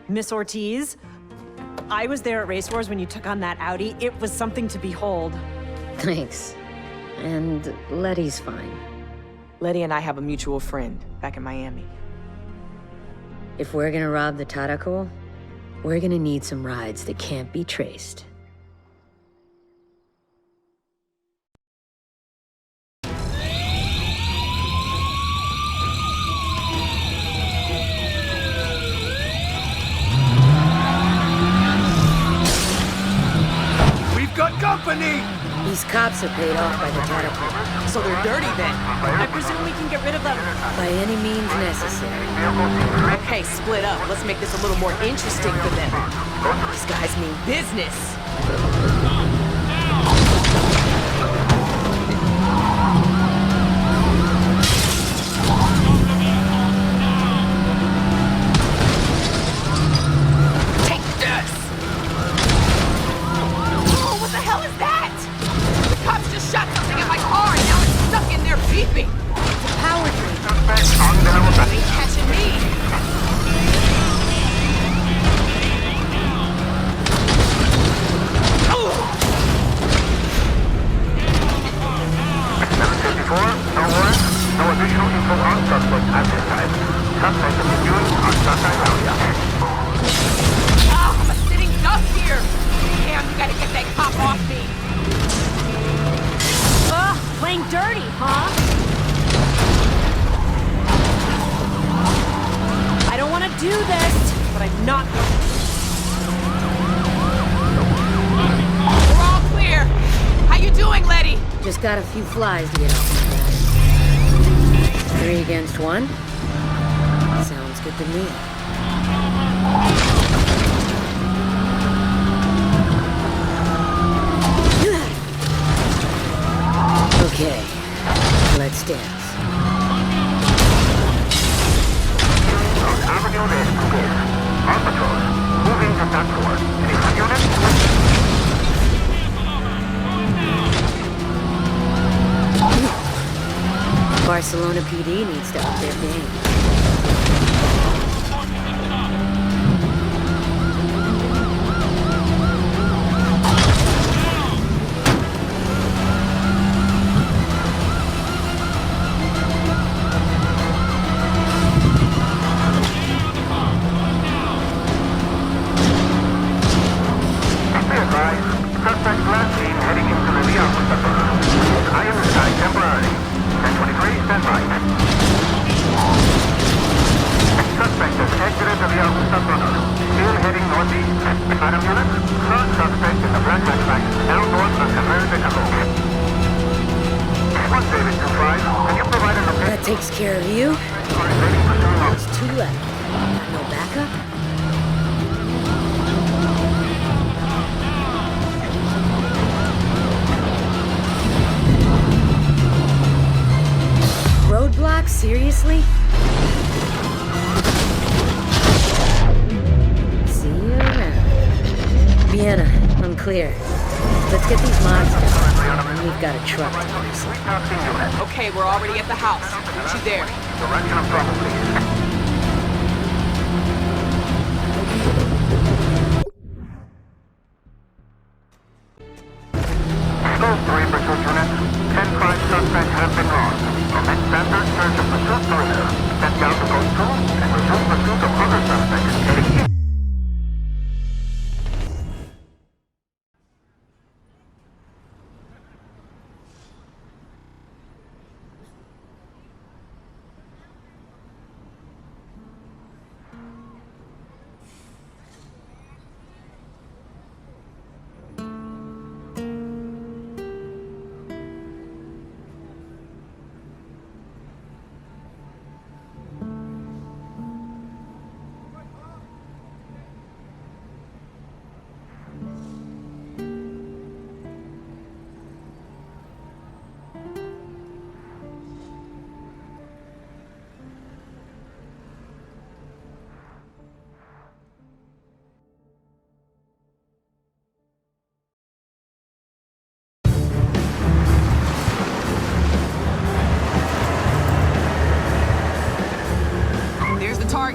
Miss Ortiz, I was there at Race Wars when you took on that Audi. It was something to behold. Thanks. And Letty's fine. Letty and I have a mutual friend back in Miami. If we're gonna rob the Tadako, we're gonna need some rides that can't be traced. We've got company! These cops are paid off by the Tadako. So they're dirty then. I presume we can get rid of them. By any means necessary. Okay, split up. Let's make this a little more interesting for them. These guys mean business. Take this! Oh, what the hell is that? The cops just shot something at my car and now it's stuck in there beeping. It's a power tree. They ain't catching me. No warrant, no additional info on suspect at this time. Suspect is reviewing on Sunday area. Ah, I'm a sitting duck here. Damn, you gotta get that cop off me. Ugh, playing dirty, huh? I don't want to do this, but I'm not. We're all clear. How you doing, Letty? Just got a few flies to get off my back. 3 against 1? Sounds good to me. Okay, let's dance. Avenue is clear. On patrol. Moving to that door. Any units? Barcelona PD needs to up their game. Be advised, suspect last seen heading into the Leon Mustafa. I am inside temporarily. 1023, stand by. Suspect has exited the Leon Mustafa. Still heading northeast. Adam unit, current suspect in the black hatchback, now north on Cabrera de Cabo. 1 David 25, can you provide an update? That takes care of you. There's 2 left. Got no backup? Roadblock? Seriously? See you around. Vienna, I'm clear. Let's get these logs down. And we've got a truck to use. Okay, we're already at the house. Meet you there. Direction of trouble, please. Scope 3 pursuit units. 10 crime suspects have been lost. Commit standard search of pursuit perimeter. Step down to Code 2 and resume pursuit of other suspects heading east.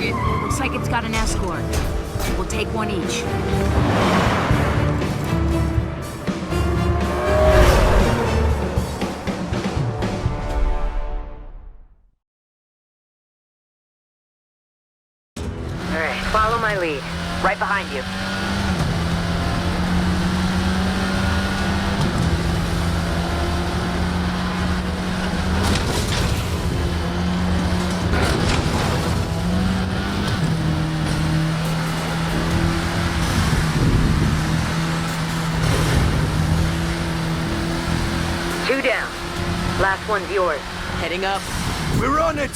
Looks like it's got an escort. We'll take one each. All right, follow my lead. Right behind you. Two down. Last one's yours. Heading up. We're on it!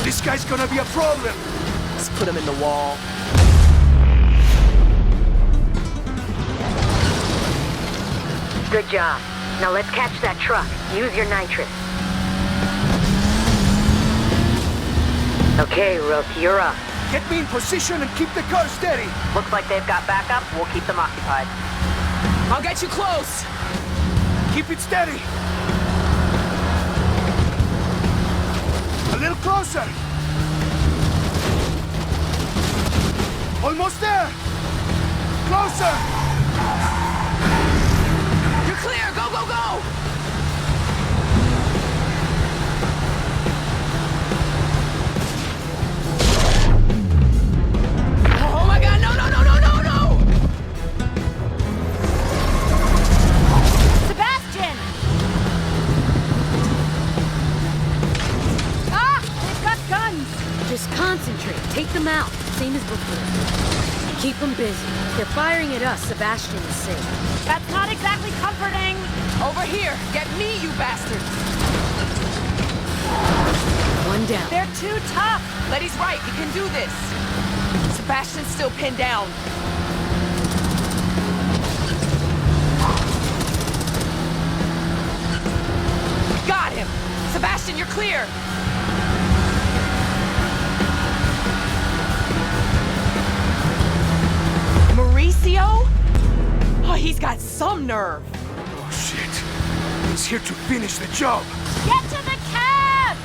This guy's gonna be a problem! Let's put him in the wall. Good job. Now let's catch that truck. Use your nitrous. Okay, Rook, you're up. Get me in position and keep the car steady! Looks like they've got backup. We'll keep them occupied. I'll get you close. Keep it steady! A little closer! Almost there! Closer! You're clear. Go, go, go! Oh my God! No, no, no, no, no, no! Sebastian! Ah! They've got guns! Just concentrate. Take them out. Same as before. Keep them busy. If they're firing at us, Sebastian is safe. That's not exactly comforting! Over here! Get me, you bastards! One down. They're too tough! Letty's right. You can do this. Sebastian's still pinned down. Got him! Sebastian, you're clear! Mauricio? Oh, he's got some nerve. Oh shit. He's here to finish the job. Get to the cab!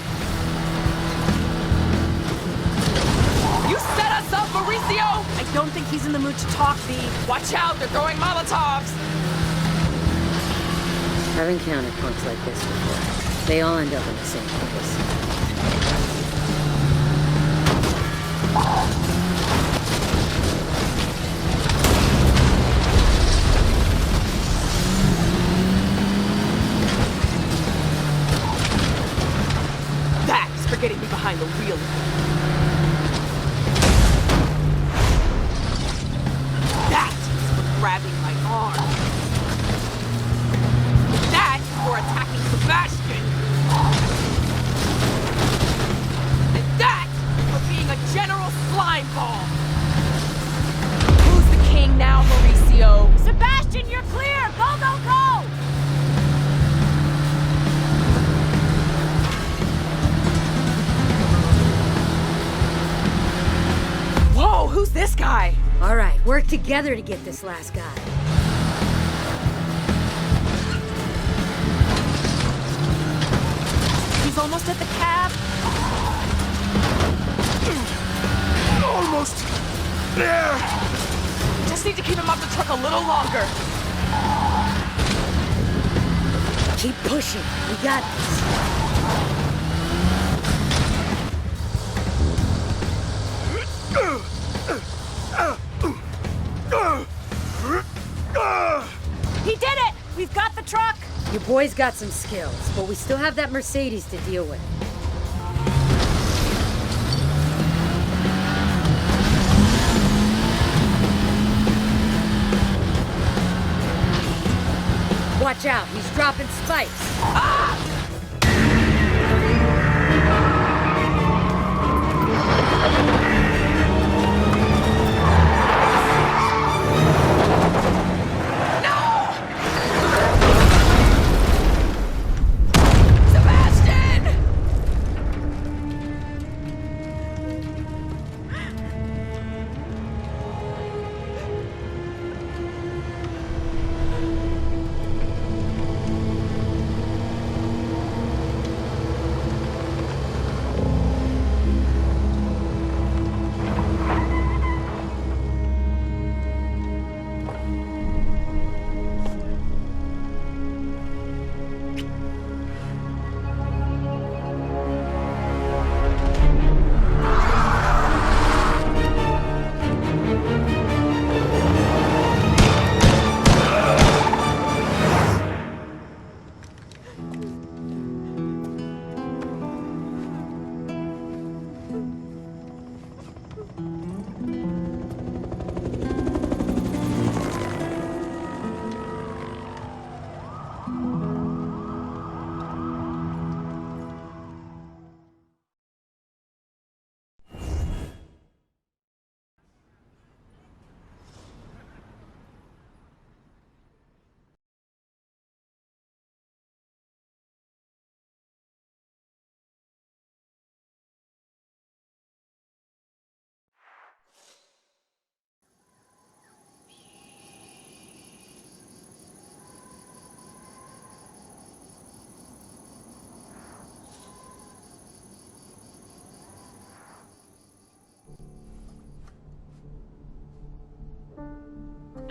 You set us up, Mauricio! I don't think he's in the mood to talk, V. Watch out, they're throwing Molotovs! I've encountered punks like this before. They all end up in the same place. That is for getting me behind the wheel. That is for grabbing my arm. That is for attacking Sebastian. And that for being a general slime ball. Who's the king now, Mauricio? Sebastian, you're clear! Go, go, go! Whoa, who's this guy? All right, work together to get this last guy. He's almost at the cab. Almost there! Just need to keep him off the truck a little longer. Keep pushing. We got this. He did it! We've got the truck! Your boy's got some skills, but we still have that Mercedes to deal with. Watch out, he's dropping spikes. Ah!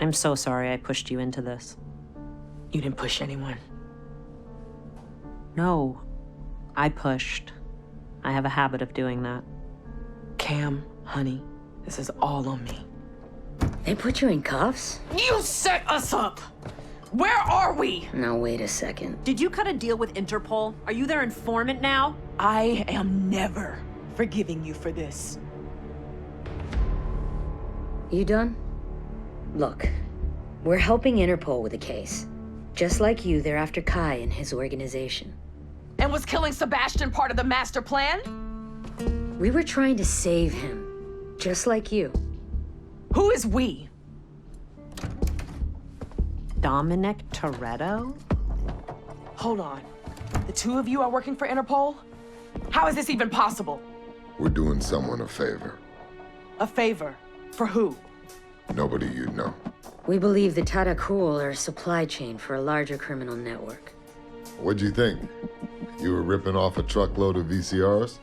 I'm so sorry I pushed you into this. You didn't push anyone. No, I pushed. I have a habit of doing that. Cam, honey, this is all on me. They put you in cuffs? You set us up! Where are we? Now, wait a second. Did you cut a deal with Interpol? Are you their informant now? I am never forgiving you for this. You done? Look, we're helping Interpol with the case. Just like you, they're after Kai and his organization. And was killing Sebastian part of the master plan? We were trying to save him, just like you. Who is we? Dominic Toretto? Hold on. The two of you are working for Interpol? How is this even possible? We're doing someone a favor. A favor? For who? Nobody you know. We believe the Tarakul are a supply chain for a larger criminal network. What'd you think? You were ripping off a truckload of VCRs?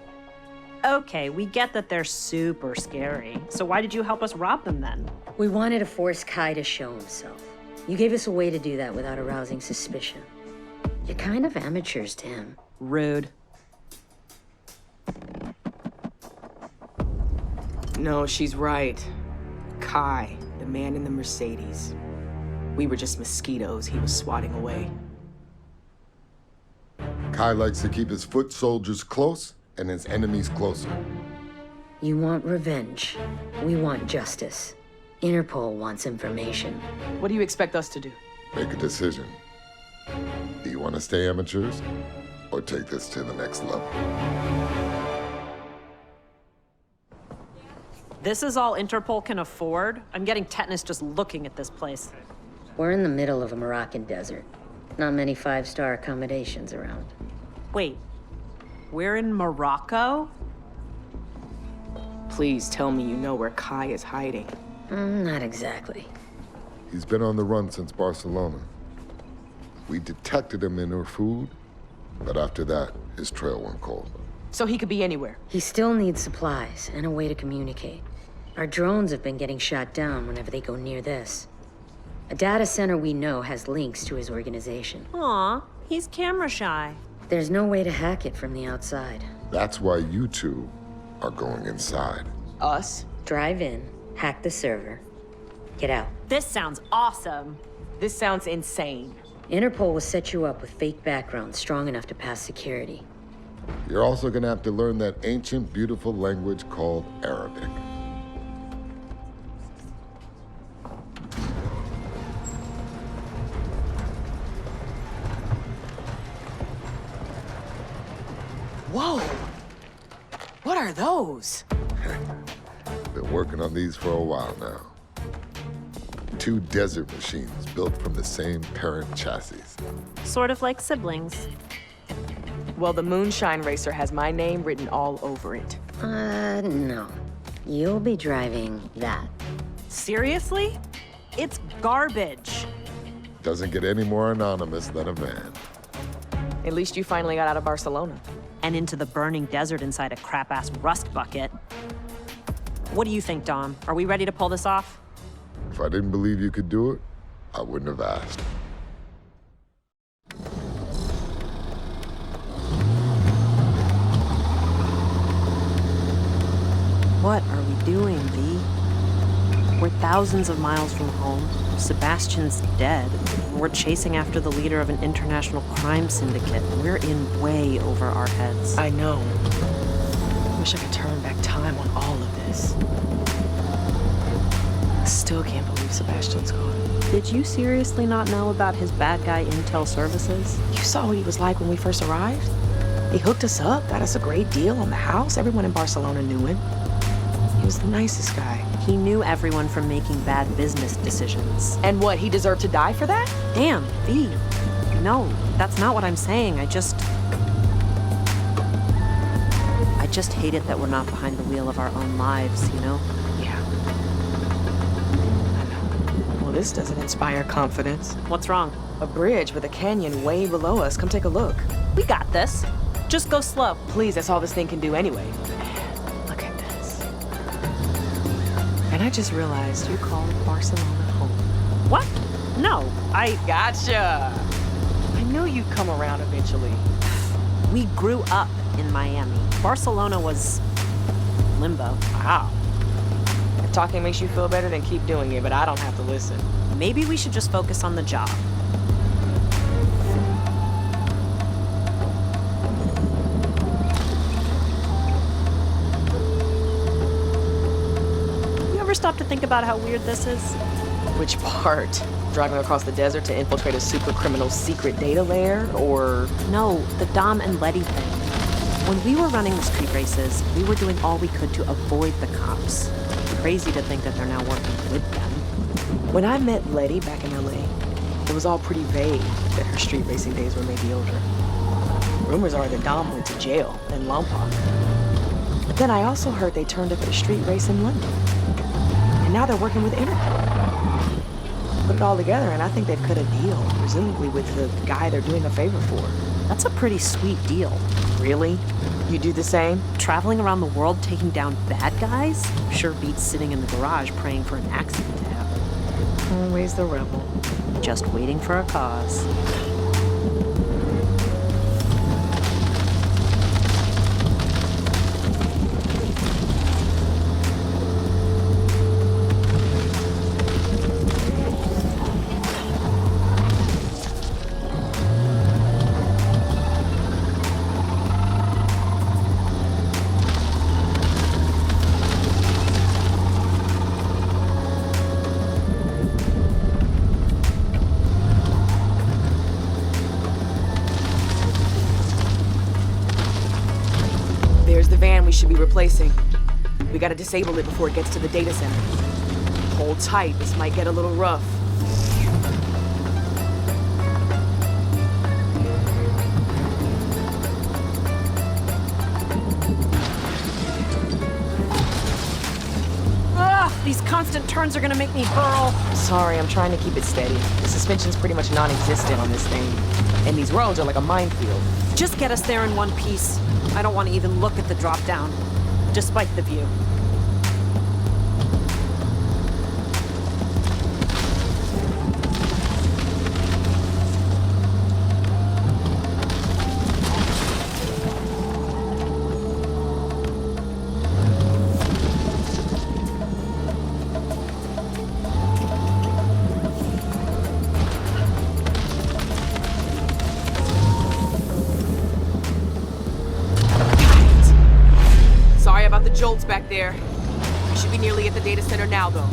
Okay, we get that they're super scary. So why did you help us rob them then? We wanted to force Kai to show himself. You gave us a way to do that without arousing suspicion. You're kind of amateurs to him. Rude. No, she's right. Kai, the man in the Mercedes. We were just mosquitoes he was swatting away. Kai likes to keep his foot soldiers close and his enemies closer. You want revenge. We want justice. Interpol wants information. What do you expect us to do? Make a decision. Do you want to stay amateurs or take this to the next level? This is all Interpol can afford? I'm getting tetanus just looking at this place. We're in the middle of a Moroccan desert. Not many five-star accommodations around. Wait, we're in Morocco? Please tell me you know where Kai is hiding. Not exactly. He's been on the run since Barcelona. We detected him in her food, but after that, his trail went cold. So he could be anywhere? He still needs supplies and a way to communicate. Our drones have been getting shot down whenever they go near this. A data center we know has links to his organization. Aw, he's camera shy. There's no way to hack it from the outside. That's why you two are going inside. Us? Drive in, hack the server, get out. This sounds awesome. This sounds insane. Interpol will set you up with fake backgrounds strong enough to pass security. You're also gonna have to learn that ancient, beautiful language called Arabic. Whoa! What are those? Been working on these for a while now. 2 desert machines built from the same parent chassis. Sort of like siblings. Well, the Moonshine Racer has my name written all over it. No. You'll be driving that. Seriously? It's garbage. Doesn't get any more anonymous than a van. At least you finally got out of Barcelona. And into the burning desert inside a crap-ass rust bucket. What do you think, Dom? Are we ready to pull this off? If I didn't believe you could do it, I wouldn't have asked. What are we doing, V? We're thousands of miles from home. Sebastian's dead. We're chasing after the leader of an international crime syndicate. We're in way over our heads. I know. Wish I could turn back time on all of this. I still can't believe Sebastian's gone. Did you seriously not know about his bad guy intel services? You saw what he was like when we first arrived? He hooked us up, got us a great deal on the house. Everyone in Barcelona knew him. He was the nicest guy. He knew everyone from making bad business decisions. And what, he deserved to die for that? Damn, V. No, that's not what I'm saying. I just hate it that we're not behind the wheel of our own lives, you know? Yeah. I know. Well, this doesn't inspire confidence. What's wrong? A bridge with a canyon way below us. Come take a look. We got this. Just go slow. Please, that's all this thing can do anyway. Look at this. And I just realized you call Barcelona home. What? No, I... Gotcha! I knew you'd come around eventually. We grew up in Miami. Barcelona was... limbo. Wow. If talking makes you feel better, then keep doing it, but I don't have to listen. Maybe we should just focus on the job. You ever stop to think about how weird this is? Which part? Driving across the desert to infiltrate a super criminal's secret data lair, or... No, the Dom and Letty thing. When we were running the street races, we were doing all we could to avoid the cops. Crazy to think that they're now working with them. When I met Letty back in LA, it was all pretty vague that her street racing days were maybe over. Rumors are that Dom went to jail in Lompoc. But then I also heard they turned up at a street race in London. And now they're working with Interrogation. Put it all together, and I think they've cut a deal, presumably with the guy they're doing a favor for. That's a pretty sweet deal. Really? You do the same? Traveling around the world taking down bad guys? Sure beats sitting in the garage praying for an accident to happen. Always the rebel. Just waiting for a cause. There's the van we should be replacing. We gotta disable it before it gets to the data center. Hold tight, this might get a little rough. These constant turns are gonna make me hurl. Sorry, I'm trying to keep it steady. The suspension's pretty much non-existent on this thing. And these roads are like a minefield. Just get us there in one piece. I don't want to even look at the drop down, despite the view. About the jolts back there. We should be nearly at the data center now, though.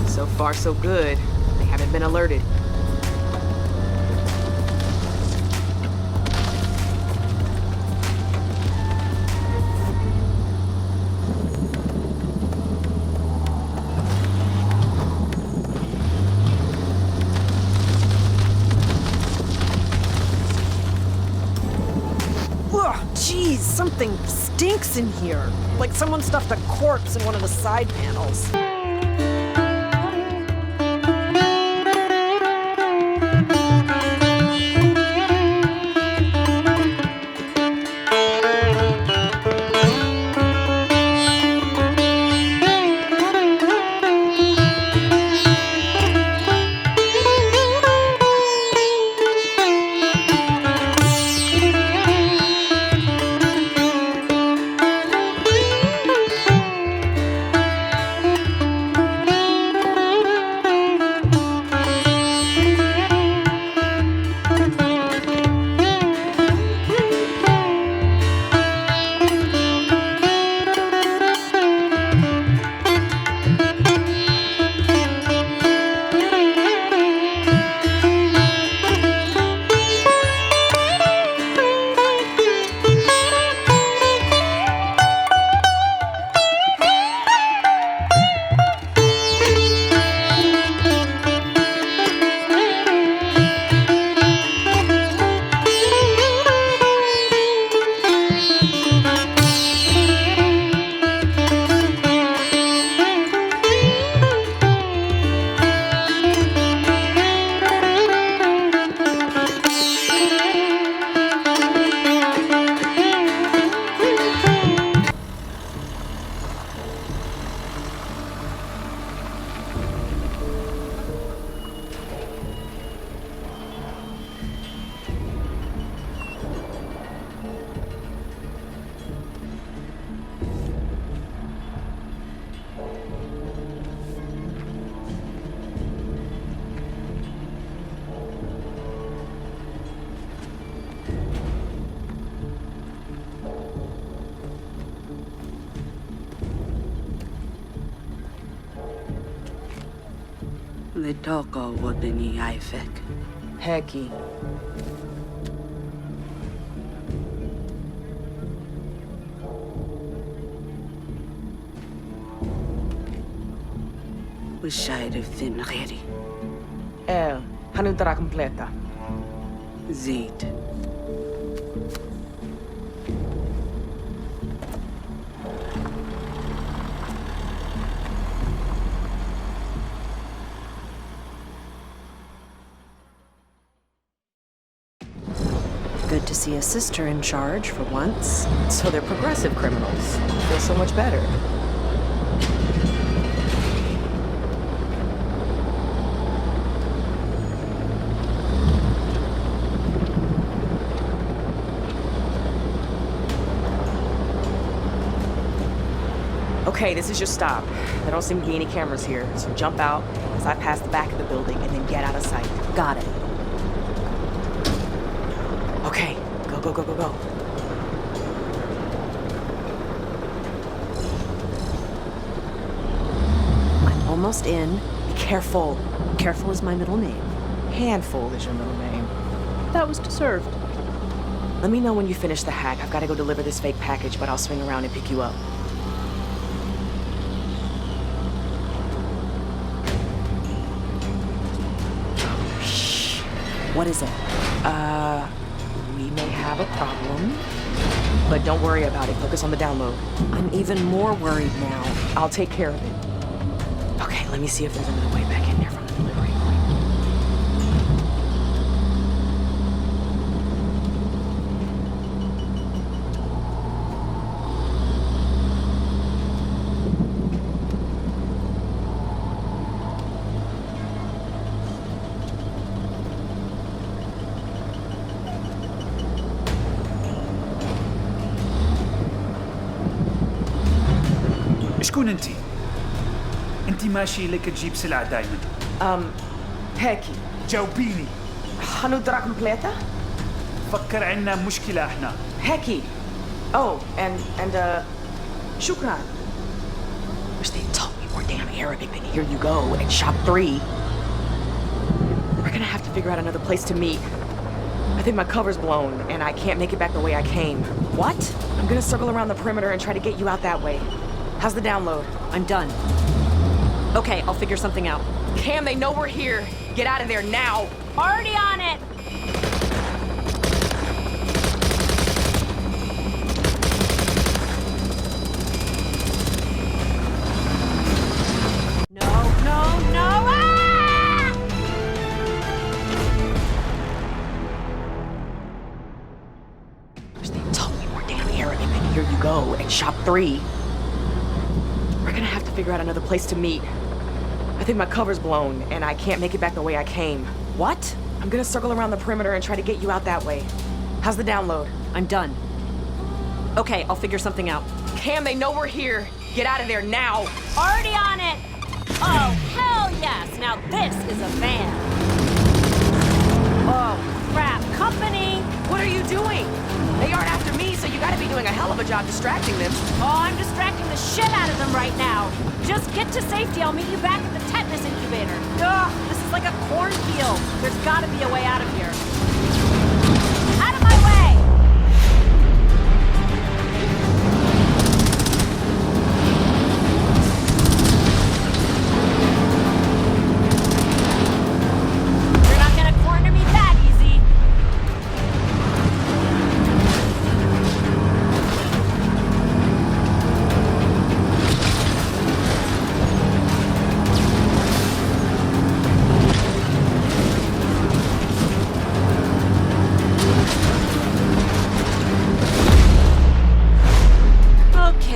So far, so good. They haven't been alerted. Jeez, something stinks in here. Like someone stuffed a corpse in one of the side panels. Metoko wodeni Ifek. Hecky. Wishayre fin reri. Hanudra completa. Zid. Good to see a sister in charge for once. So they're progressive criminals. Feels so much better. Okay, this is your stop. There don't seem to be any cameras here, so jump out as I pass the back of the building and then get out of sight. Got it. Okay, go, go, go, go, go. I'm almost in. Be careful. Careful is my middle name. Handful is your middle name. That was deserved. Let me know when you finish the hack. I've got to go deliver this fake package, but I'll swing around and pick you up. What is it? We may have a problem, but don't worry about it. Focus on the download. I'm even more worried now. I'll take care of it. Okay, let me see if there's another way back in there from the delivery point. شكون انتي؟ انتي ماشي لك تجيب سلعة دايما. هيكي. جاوبيني. هنودرا كومبليتا؟ فكر عنا مشكلة احنا. هيكي. Oh, and شكرا. Wish they taught me more damn Arabic than here you go and shop 3. We're gonna have to figure out another place to meet. I think my cover's blown and I can't make it back the way I came. What? I'm gonna circle around the perimeter and try to get you out that way. How's the download? I'm done. Okay, I'll figure something out. Cam, they know we're here. Get out of there now. Already on it! No, no, no! Ah! Wish they taught me more damn Arabic than here you go and shop 3. We're gonna have to figure out another place to meet. I think my cover's blown and I can't make it back the way I came. What? I'm gonna circle around the perimeter and try to get you out that way. How's the download? I'm done. Okay, I'll figure something out. Cam, they know we're here. Get out of there now. Already on it! Oh, hell yes! Now this is a van! Oh, crap. Company! What are you doing? They aren't after me, so you gotta be doing a hell of a job distracting them. Oh, I'm distracting the shit out of them right now. Just get to safety. I'll meet you back at the tetanus incubator. Ugh, this is like a cornfield. There's gotta be a way out of here. Out of my way! You're not gonna corner me that easy.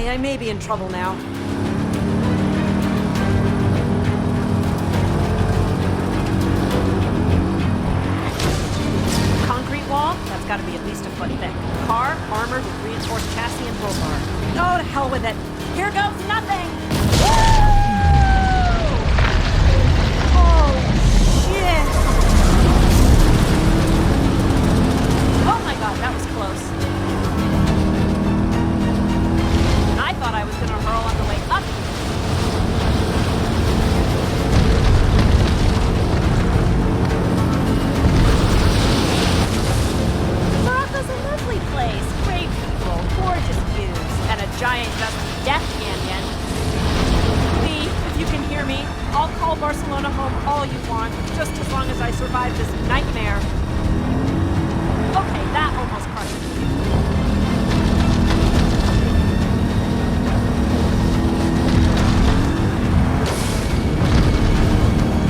I may be in trouble now. Concrete wall? That's gotta be at least a foot thick. Car, armored with reinforced chassis and roll bar. Oh, to hell with it. Here goes nothing! Oh, shit! Oh my god, that was close. I thought I was gonna hurl on the way up. me. I'll call Barcelona home all you want, just as long as I survive this nightmare. Okay, that almost crushed me.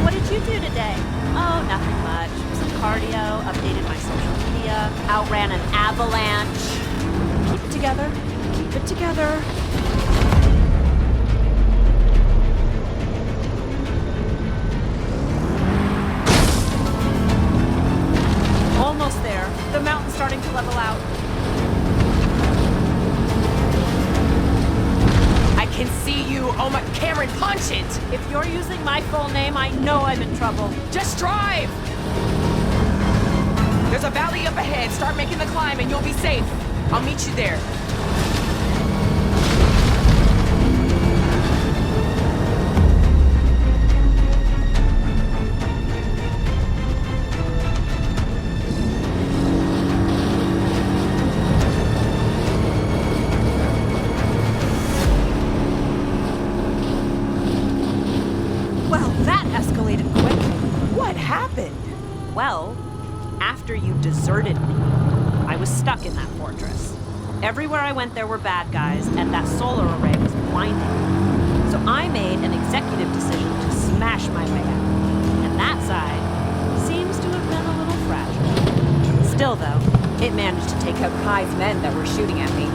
What did you do today? Oh, nothing much. Some cardio, updated my social media, outran an avalanche. Keep it together. Keep it together. Almost there. The mountain's starting to level out. I can see you. Oh my, Cameron, punch it! If you're using my full name, I know I'm in trouble. Just drive! There's a valley up ahead. Start making the climb and you'll be safe. I'll meet you there. Well, after you deserted me, I was stuck in that fortress. Everywhere I went there were bad guys, and that solar array was blinding me. So I made an executive decision to smash my way out. And that side seems to have been a little fragile. Still, though, it managed to take out Kai's men that were shooting at me.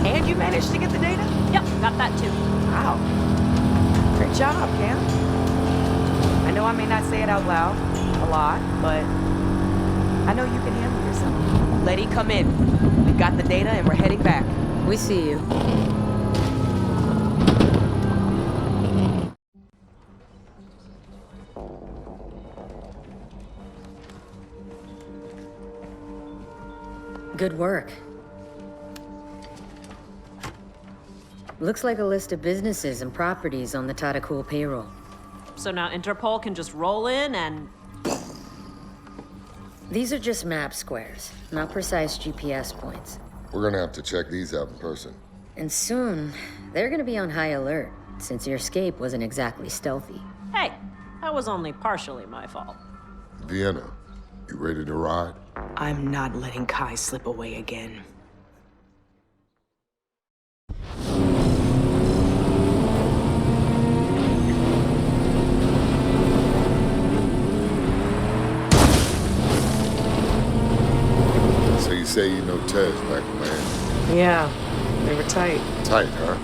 And you managed to get the data? Yep, got that too. Wow. Great job, Cam. I know I may not say it out loud a lot, but I know you can handle yourself. Letty, come in. We got the data and we're heading back. We see you. Good work. Looks like a list of businesses and properties on the Tadakul payroll. So now Interpol can just roll in and... These are just map squares, not precise GPS points. We're gonna have to check these out in person. And soon, they're gonna be on high alert, since your escape wasn't exactly stealthy. Hey, that was only partially my fault. Vienna, you ready to ride? I'm not letting Kai slip away again. So you say you know Tej back in Miami? Yeah, they were tight. Tight, huh?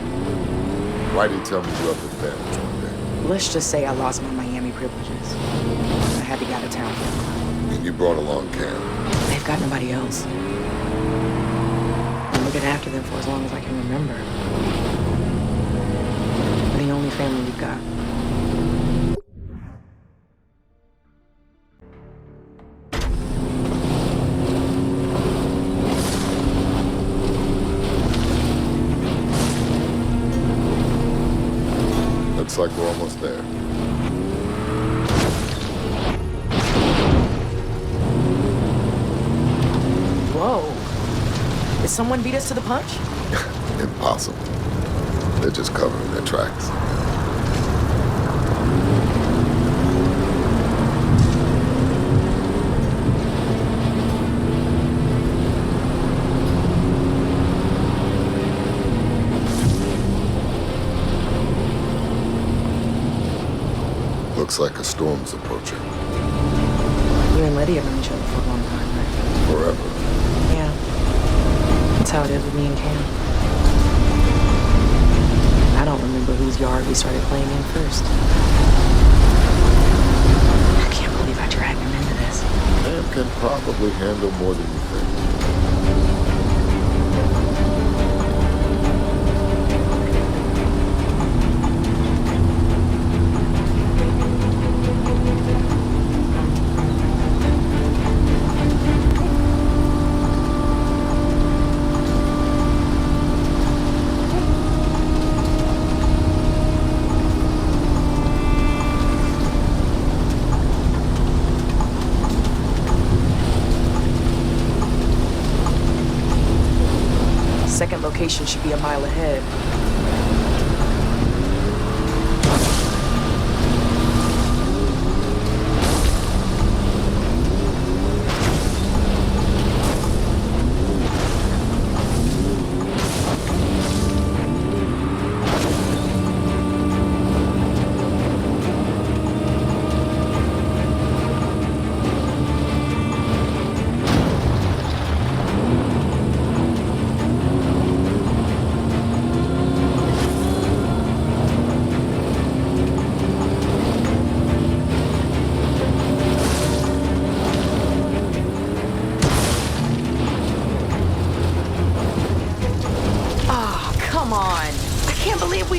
Why did you tell me you up with bandits one day? Let's just say I lost my Miami privileges. I had to get out of town. And you brought along Cam. They've got nobody else. I'm looking after them for as long as I can remember. They're the only family we've got. Looks like we're almost there. Whoa. Did someone beat us to the punch? Impossible. They're just covering their tracks. Looks like a storm's approaching. You and Letty have known each other for a long time, right? Forever. Yeah. That's how it is with me and Cam. I don't remember whose yard we started playing in first. I can't believe I dragged him into this. Cam can probably handle more than you think. Second location should be a mile ahead.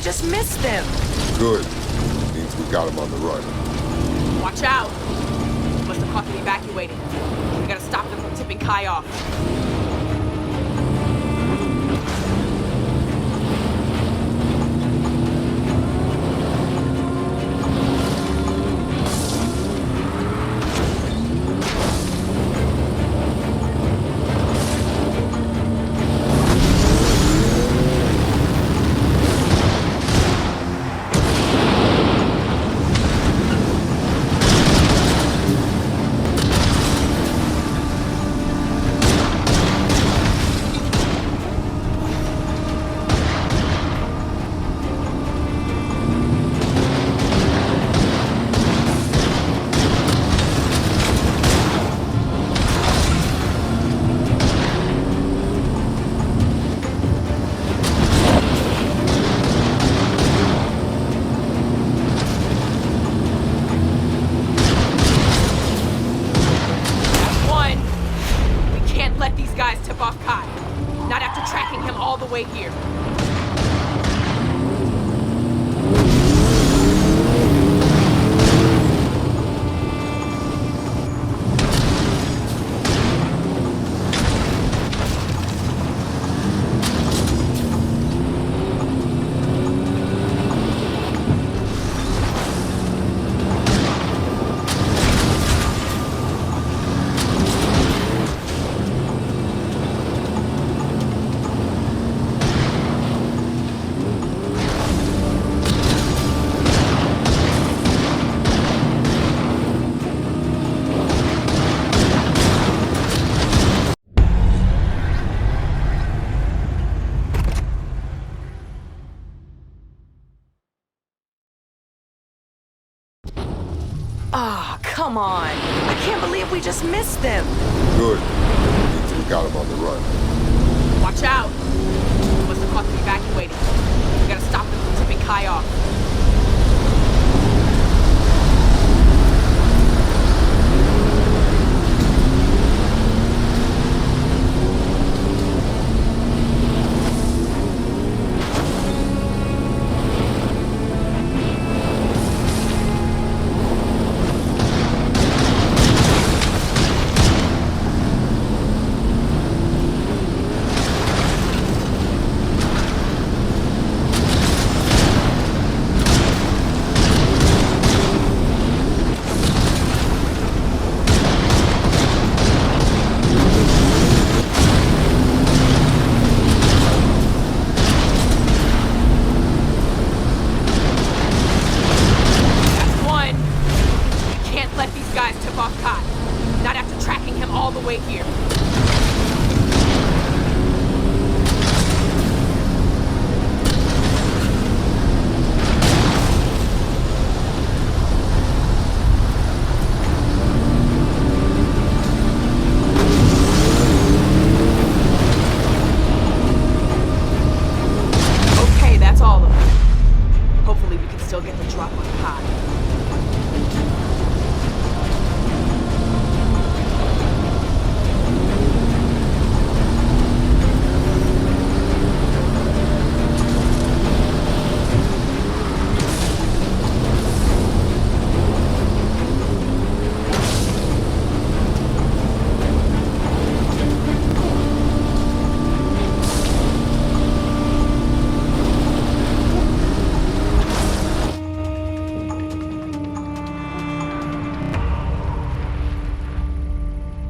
just missed them? Good. Means we got him on the run. Watch out! Must have caught them evacuating. We gotta stop them from tipping Kai off. Here. Ah, come on. I can't believe we just missed them. Good. Means we got him on the run. Watch out. Must have caught them evacuating. We gotta stop them from tipping Kai off.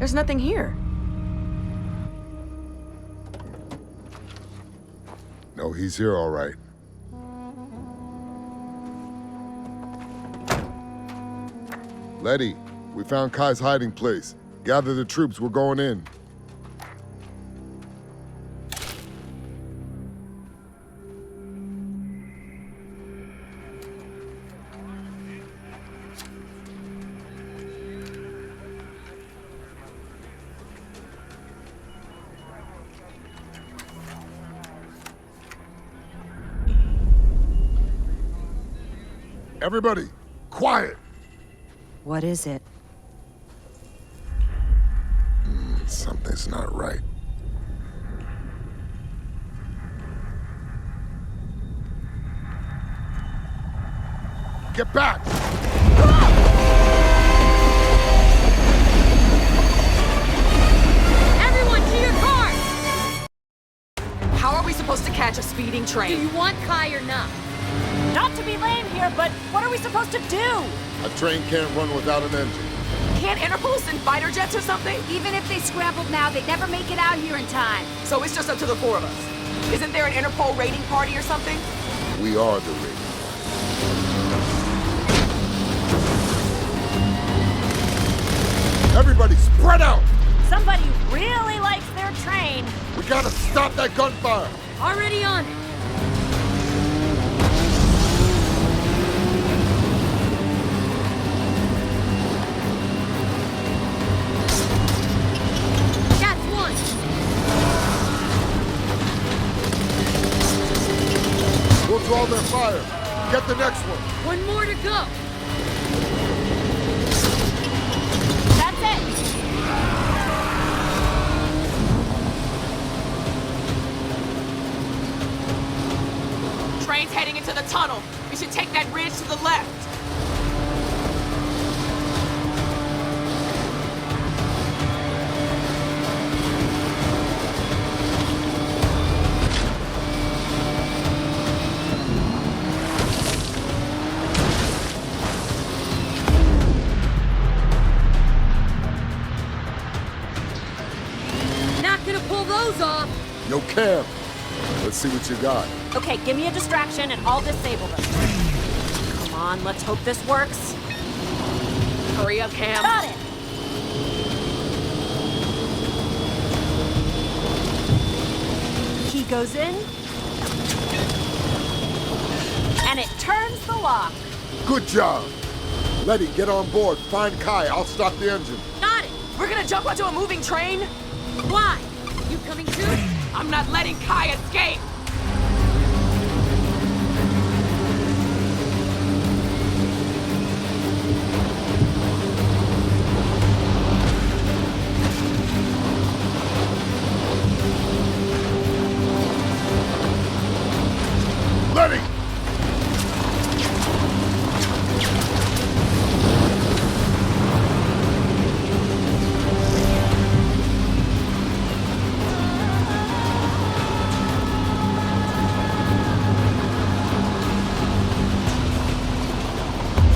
There's nothing here. No, he's here all right. Letty, we found Kai's hiding place. Gather the troops, we're going in. Everybody, quiet! What is it? Something's not right. get back! Everyone to your cars! How are we supposed to catch a speeding Do train? you want Kai or not? Not to be lame here, but what are we supposed to do? A train can't run without an engine. Can't Interpol send fighter jets or something? Even if they scrambled now, they'd never make it out here in time. So it's just up to the four of us. Isn't there an Interpol raiding party or something? We are the raiding. Everybody spread out! Somebody really likes their train. We gotta stop that gunfire! Already on it. That's one. We'll draw their fire. Get the next one. One more to go. That's it. Train's heading into the tunnel. We should take that ridge to the left. Not gonna pull those off. Yo, Cam. Let's see what you got. Okay, give me a distraction and I'll disable them. Come on, let's hope this works. Hurry up, Cam. Got it. Key goes in. And it turns the lock. Good job. Letty, get on board. Find Kai. I'll stop the engine. Got it. We're gonna jump onto a moving train? Why? You coming too? I'm not letting Kai escape! Letty!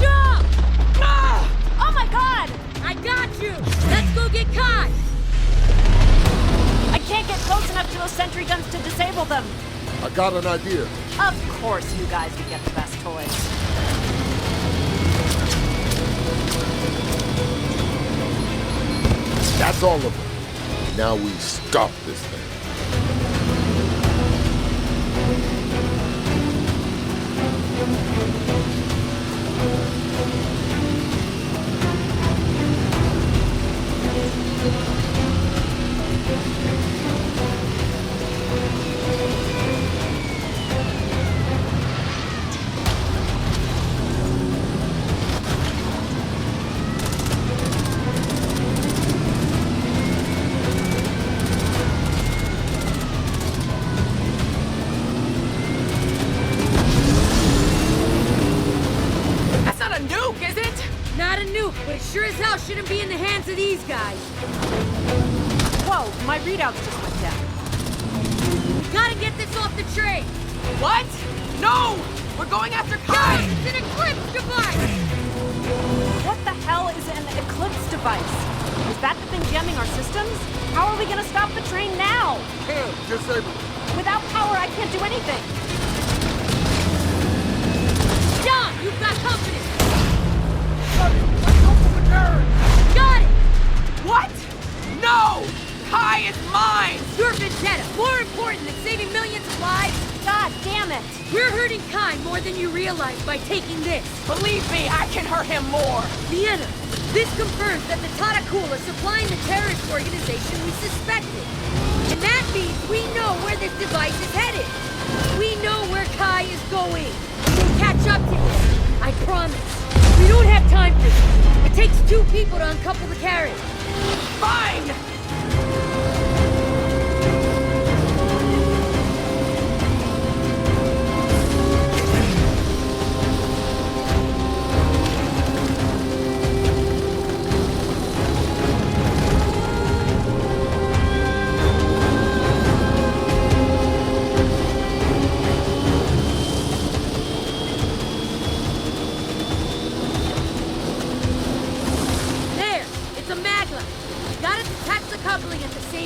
Jump! Oh my god! I got you. Let's go get Kai. I can't get close enough to those sentry guns to disable them. I got an idea. Of course you guys would get the best toys. That's all of them. Now we stop this thing. That's not a nuke, is it? Not a nuke, but it sure as hell shouldn't be in the hands of these guys. Whoa, my readouts just went down. Gotta get this off the train. What? No! We're going after Guys, Kai! it's an eclipse device. What the hell is an eclipse device? Is that the thing jamming our systems? How are we gonna stop the train now? Cam, disable. Without power, I can't do anything. John, you've got company. Let's go for the carriage! Got it. What? No! Kai is mine! Your vendetta, more important than saving millions of lives. God damn it! We're hurting Kai more than you realize by taking this. Believe me, I can hurt him more! Vienna, this confirms that the Tarakul are supplying the terrorist organization we suspected. And that means we know where this device is headed. We know where Kai is going. We'll catch up to him. I promise. We don't have time for this. It takes two people to uncouple the carriage. Fine!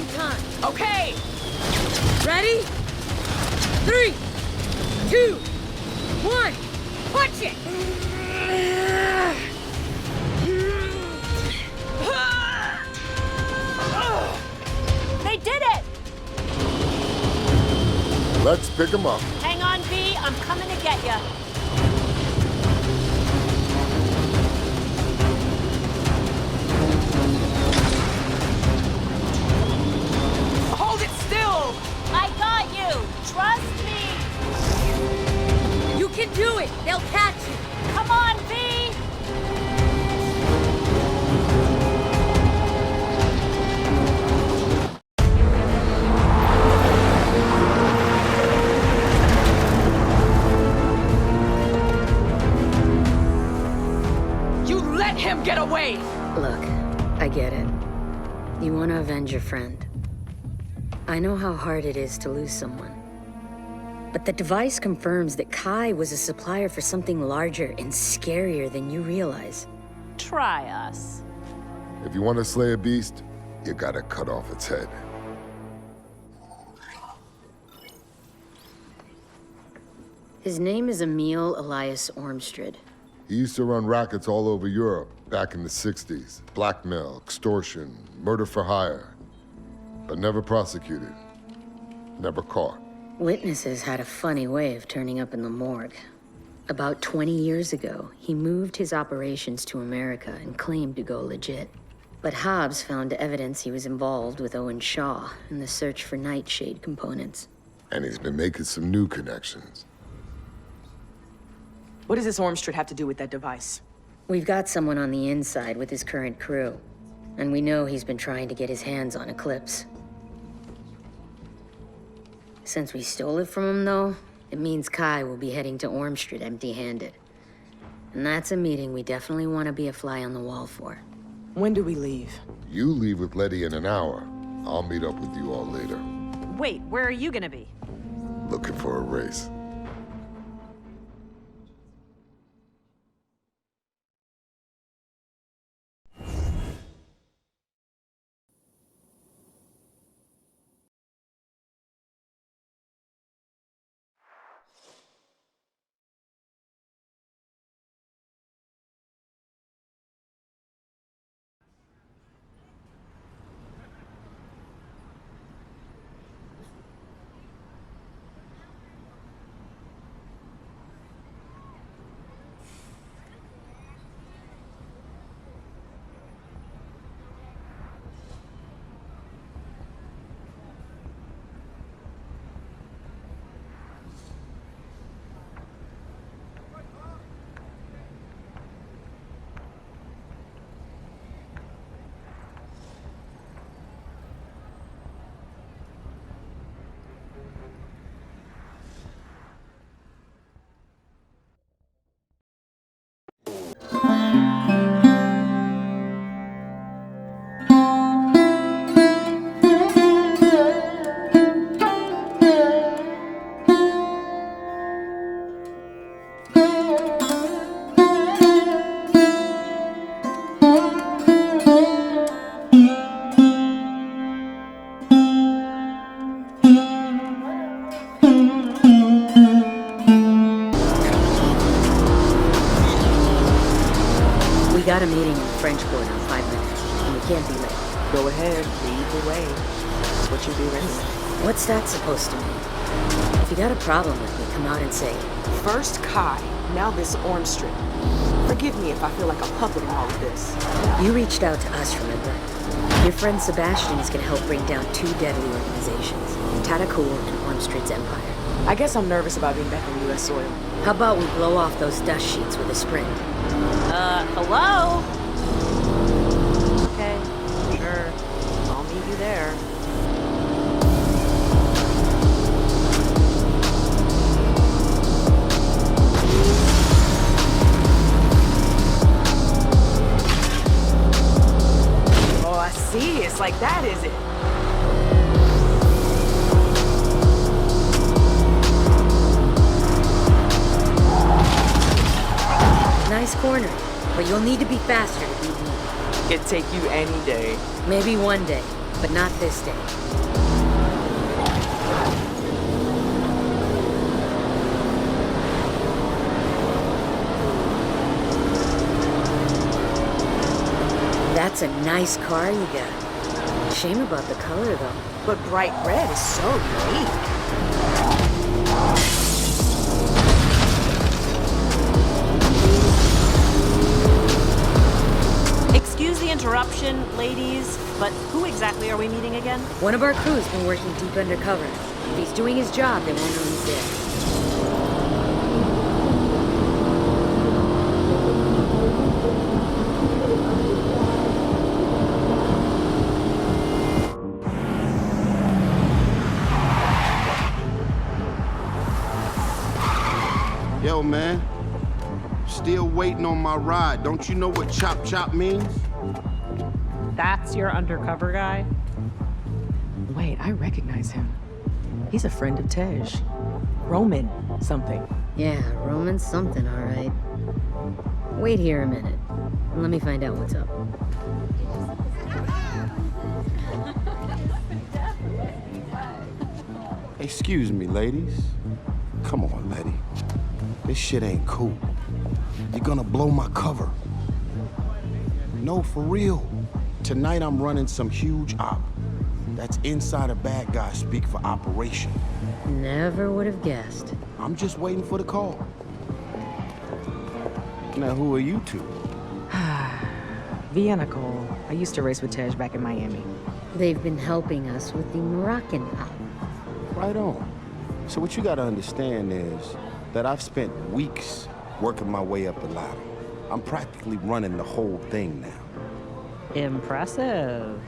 same time. Okay! Ready? 3, 2, 1, punch it! They did it! Let's pick him up. Hang on, V. I'm coming to get ya. Hold it still! I got you! Trust me! You can do it! They'll catch you! Come on, V! You let him get away! Look, I get it. You want to avenge your friend. I know how hard it is to lose someone. But the device confirms that Kai was a supplier for something larger and scarier than you realize. Try us. If you want to slay a beast, you gotta cut off its head. His name is Emil Elias Ormstrad. He used to run rackets all over Europe back in the 60s. Blackmail, extortion, murder for hire. But never prosecuted. Never caught. Witnesses had a funny way of turning up in the morgue. About 20 years ago, he moved his operations to America and claimed to go legit. But Hobbs found evidence he was involved with Owen Shaw in the search for Nightshade components. And he's been making some new connections. What does this Ormstrad have to do with that device? We've got someone on the inside with his current crew. And we know he's been trying to get his hands on Eclipse. Since we stole it from him, though, it means Kai will be heading to Ormstrad empty-handed. And that's a meeting we definitely want to be a fly on the wall for. When do we leave? You leave with Letty in an hour. I'll meet up with you all later. Wait, where are you gonna be? Looking for a race. Got a meeting in the French Quarter in 5 minutes, and we can't be late. Go ahead, lead the way. What you be ready? What's that supposed to mean? If you got a problem with me, come out and say it. First Kai, now this Ormstrad. Forgive me if I feel like a puppet in all of this. You reached out to us, remember? Your friend Sebastian is gonna help bring down 2 deadly organizations, Tadakul and Ormstrad's empire. I guess I'm nervous about being back on US soil. How about we blow off those dust sheets with a sprint? Hello? Okay, sure. I'll meet you there. Oh, I see. It's like that, is it? Nice corner, but you'll need to be faster to beat me. It'd take you any day. Maybe one day. but not this day. That's a nice car you got. Shame about the color, though. But bright red is so unique. Excuse the interruption, ladies, but who exactly are we meeting again? One of our crew's been working deep undercover. If he's doing his job, they won't know he's there. Yo, man. Still waiting on my ride. Don't you know what chop chop means? That's your undercover guy? Wait, I recognize him. He's a friend of Tej. Roman something. Yeah, Roman something, all right. Wait here a minute. Let me find out what's up. Excuse me, ladies. Come on, Letty. This shit ain't cool. You're gonna blow my cover. No, for real. Tonight I'm running some huge op. That's insider bad guys speak for operation. Never would have guessed. I'm just waiting for the call. Now, who are you two? Via Nicole. I used to race with Tej back in Miami. They've been helping us with the Moroccan op. Right on. So what you gotta understand is that I've spent weeks working my way up the ladder. I'm practically running the whole thing now. Impressive.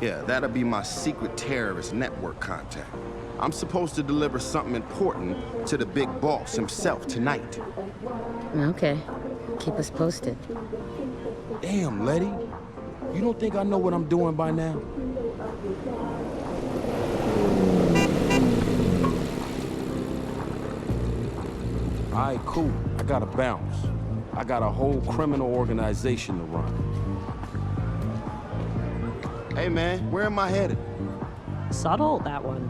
Yeah, that'll be my secret terrorist network contact. I'm supposed to deliver something important to the big boss himself tonight. Okay. Keep us posted. Damn, Letty. You don't think I know what I'm doing by now? All right, cool. I gotta bounce. I got a whole criminal organization to run. Hey, man, where am I headed? Subtle, that one.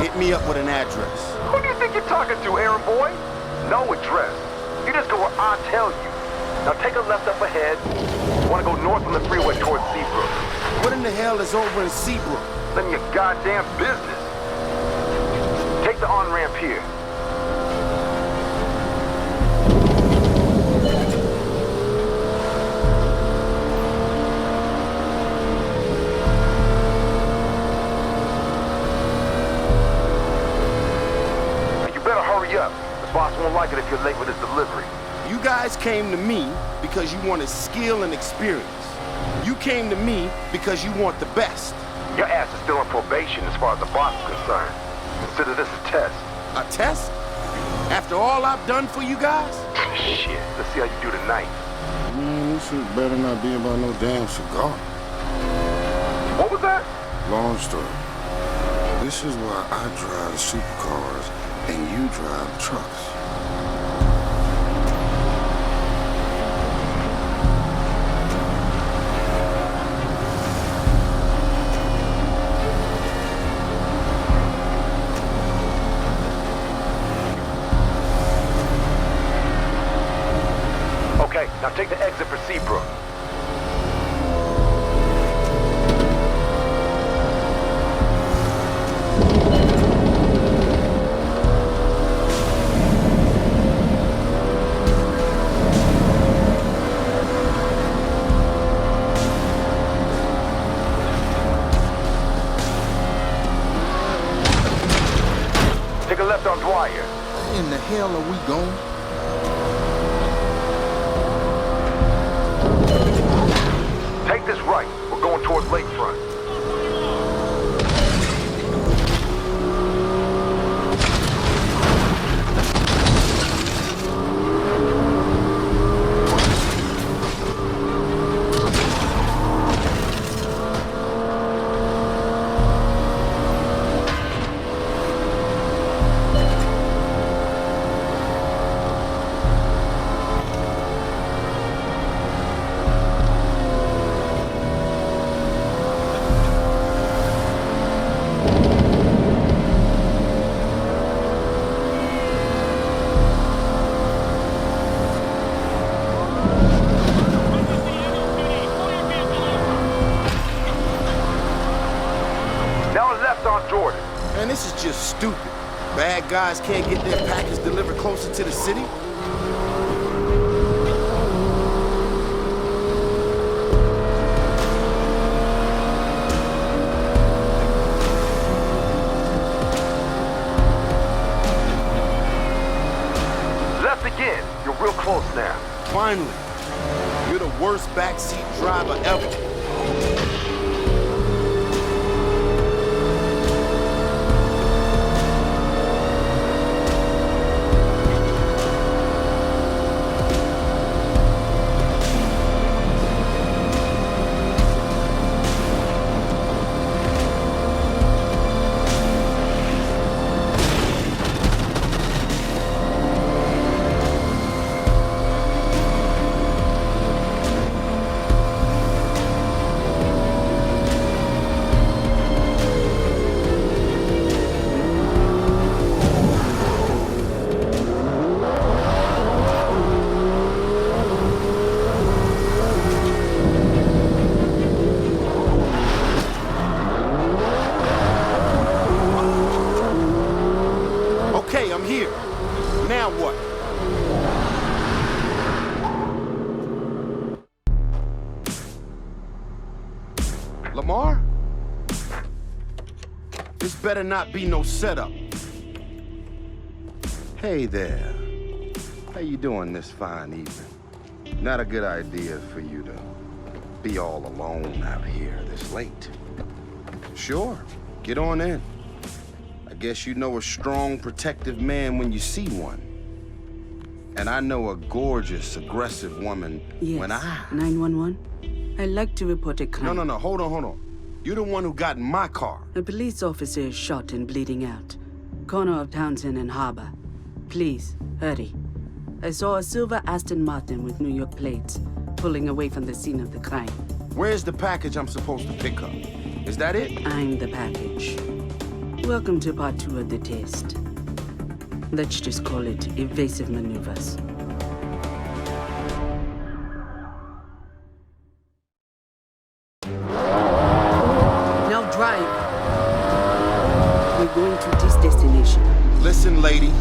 Hit me up with an address. Who do you think you're talking to, errand boy? No address. You just go where I tell you. Now take a left up ahead. You want to go north on the freeway towards Seabrook. What in the hell is over in Seabrook? None of your goddamn business. Take the on-ramp here. And you better hurry up. The boss won't like it if you're late with his delivery. You guys came to me because you wanted skill and experience. You came to me because you want the best. Your ass is still on probation as far as the boss is concerned. Consider this a test. A test? After all I've done for you guys? Shit, let's see how you do tonight. Man, this shit better not be about no damn cigar. What was that? Long story. This is why I drive supercars and you drive trucks. Okay, now take the exit for Seabrook. Take a left on Dwyer. Where in the hell are we going? Take this right. We're going towards Lakefront. Jordan. Man, this is just stupid. Bad guys can't get their package delivered closer to the city? Left again. You're real close now. Finally. You're the worst backseat driver ever. Okay, I'm here. Now what? Lamar? This better not be no setup. Hey there. How you doing this fine evening? Not a good idea for you to be all alone out here this late. Sure, get on in. I guess you know a strong, protective man when you see one. And I know a gorgeous, aggressive woman when I... 911? I'd like to report a crime. No, hold on. You're the one who got in my car. A police officer is shot and bleeding out. Corner of Townsend and Harbor. Please, hurry. I saw a silver Aston Martin with New York plates, pulling away from the scene of the crime. Where's the package I'm supposed to pick up? Is that it? I'm the package. Welcome to part 2 of the test. Let's just call it evasive maneuvers. Now drive. We're going to this destination. Listen, lady.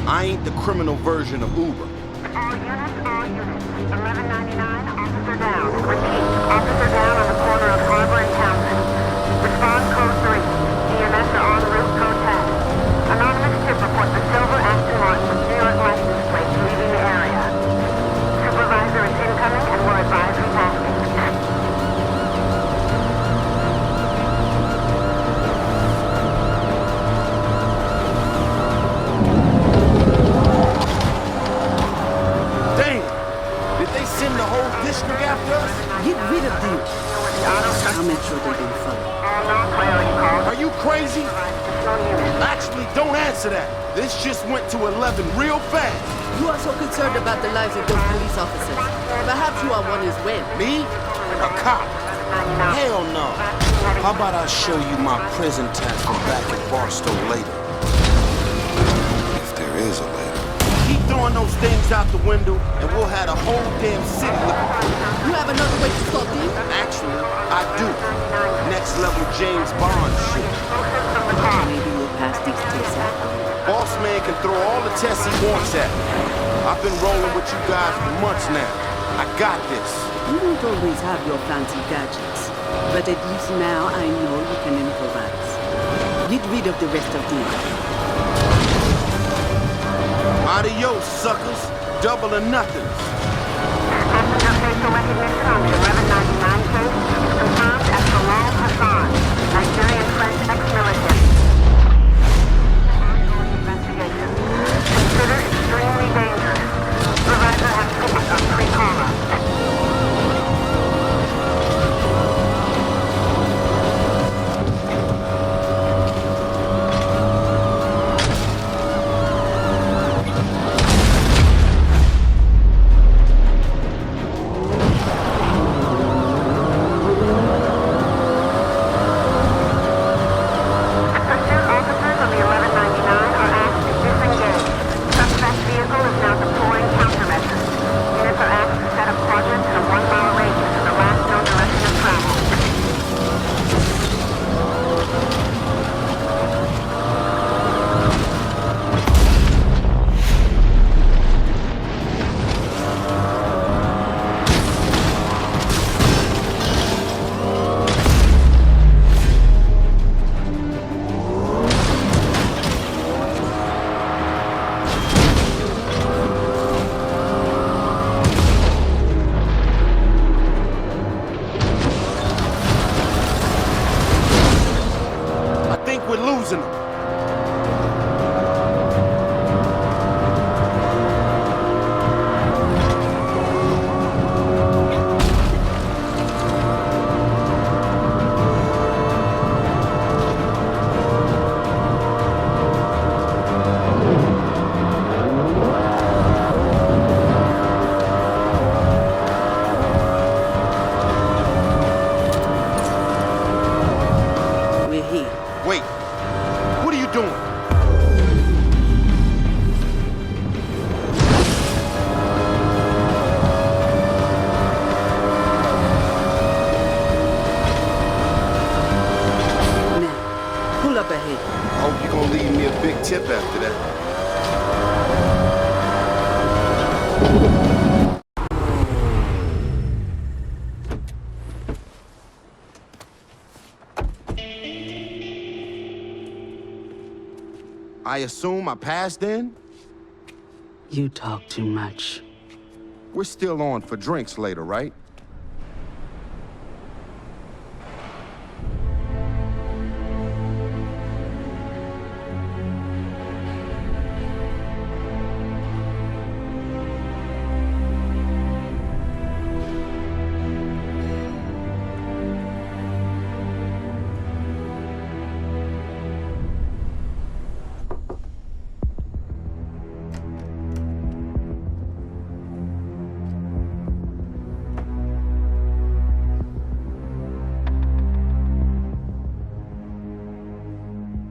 I ain't the criminal version of Uber. All units. 1199, officer down. Repeat, officer down on the corner of Harbor and Townsend. Respond code 3. EMS are en route code 10. Anonymous tip reports a silver Aston Martin with New York license plate leaving the area. Supervisor is incoming and we're advising passing. Send the whole district after us? Get rid of them. I'll make sure they don't follow. Are you crazy? Actually, don't answer that. This just went to 11 real fast. You are so concerned about the lives of those police officers. Perhaps you are one as well. Me? A cop? Hell no. How about I show you my prison time from back in Barstow later? If there is a later. Keep throwing those things out the window, and we'll have the whole damn city looking for you. You have another way to stop them? Actually, I do. Next level James Bond shit. Maybe we'll pass these tests out. Boss man can throw all the tests he wants at me. I've been rolling with you guys for months now. I got this. You don't always have your fancy gadgets, but at least now I know you can improvise. Get rid of the rest of them. Adios, suckers. Double or nothing. Passenger facial recognition on the 1199 case is confirmed as Prologue Hassan, Nigerian French ex-military. Ongoing investigation. Consider extremely dangerous. Supervisor has tickets on pre-caller. losing them. Wait, what are you doing? Now, pull up ahead. I hope you're gonna leave me a big tip after that. I assume I passed in? You talk too much. We're still on for drinks later, right?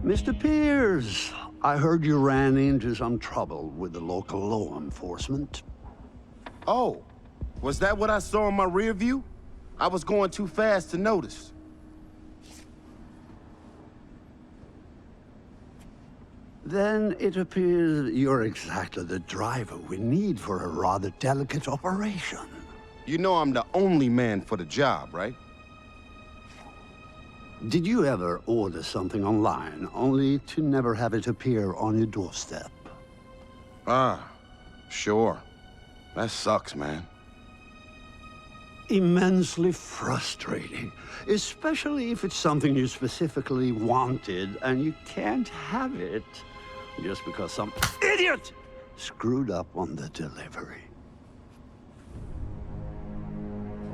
Mr. Pierce, I heard you ran into some trouble with the local law enforcement. Oh, was that what I saw in my rear view? I was going too fast to notice. Then it appears you're exactly the driver we need for a rather delicate operation. You know I'm the only man for the job, right? Did you ever order something online, only to never have it appear on your doorstep? Ah, sure. That sucks, man. Immensely frustrating, especially if it's something you specifically wanted and you can't have it just because some idiot screwed up on the delivery.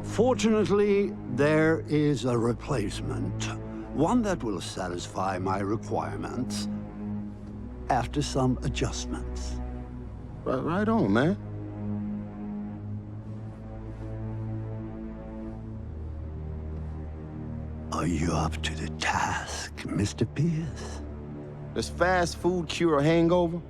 Fortunately, there is a replacement, one that will satisfy my requirements after some adjustments. Right on, man. Are you up to the task, Mr. Pierce? Does fast food cure a hangover?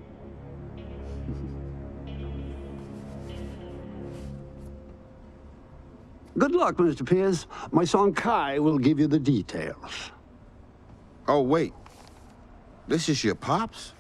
Good luck, Mr. Pierce. My son Kai will give you the details. Oh, wait. This is your pops?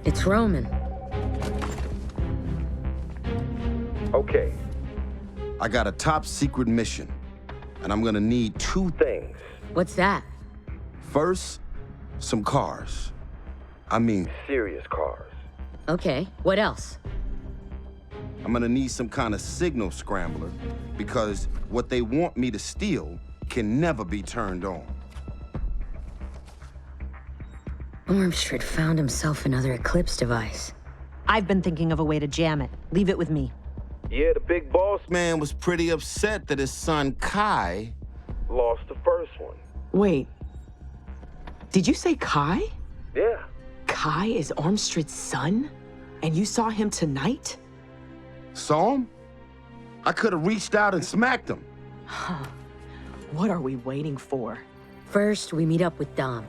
It's Roman. Okay. I got a top secret mission, and I'm gonna need two things. What's that? First, some cars. I mean serious cars. Okay, what else? I'm gonna need some kind of signal scrambler, because what they want me to steal can never be turned on. Ormstrad found himself another Eclipse device. I've been thinking of a way to jam it. Leave it with me. Yeah, the big boss man was pretty upset that his son Kai lost the first one. Wait. Did you say Kai? Yeah. Kai is Ormstrad's son? And you saw him tonight? Saw him? I could have reached out and smacked him. Huh. What are we waiting for? First, we meet up with Dom.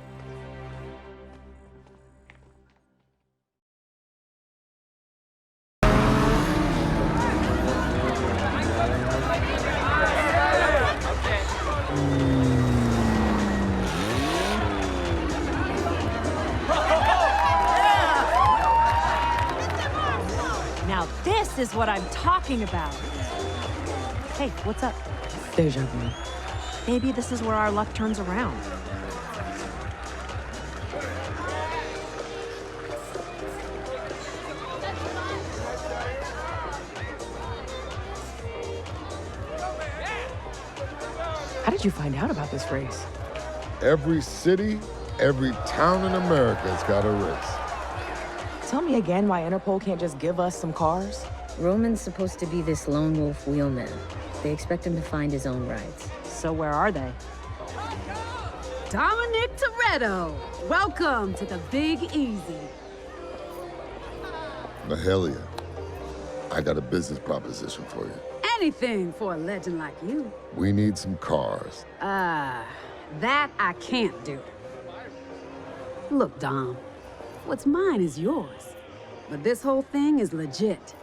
is what I'm talking about. Hey, what's up? Deja vu. Maybe this is where our luck turns around. How did you find out about this race? Every city, every town in America's got a race. Tell me again why Interpol can't just give us some cars? Roman's supposed to be this lone wolf wheelman. They expect him to find his own rides. So where are they? Dominic Toretto, welcome to the Big Easy. Mahalia, I got a business proposition for you. Anything for a legend like you. We need some cars. That I can't do. Look, Dom, what's mine is yours. But this whole thing is legit.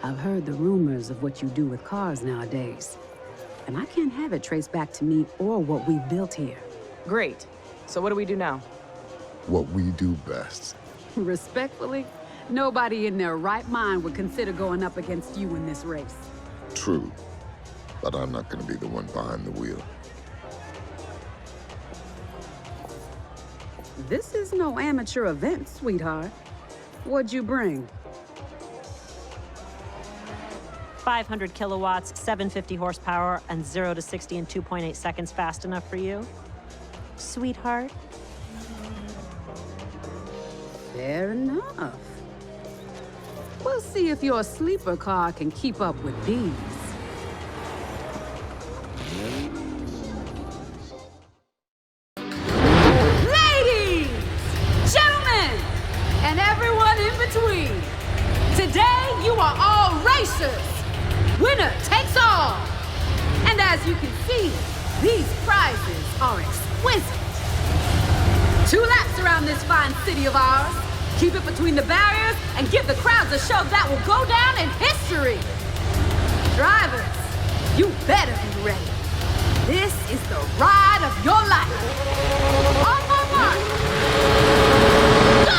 I've heard the rumors of what you do with cars nowadays. And I can't have it traced back to me or what we've built here. Great. So what do we do now? What we do best. Respectfully, nobody in their right mind would consider going up against you in this race. True. But I'm not gonna be the one behind the wheel. This is no amateur event, sweetheart. What'd you bring? 500 kilowatts, 750 horsepower, and 0 to 60 in 2.8 seconds fast enough for you? Sweetheart? Fair enough. We'll see if your sleeper car can keep up with these. Ladies, gentlemen, and everyone in between, today you are all racers. Winner takes all. And as you can see, these prizes are exquisite. 2 laps around this fine city of ours. Keep it between the barriers and give the crowds a show that will go down in history. Drivers, you better be ready. This is the ride of your life. On my mark. Go!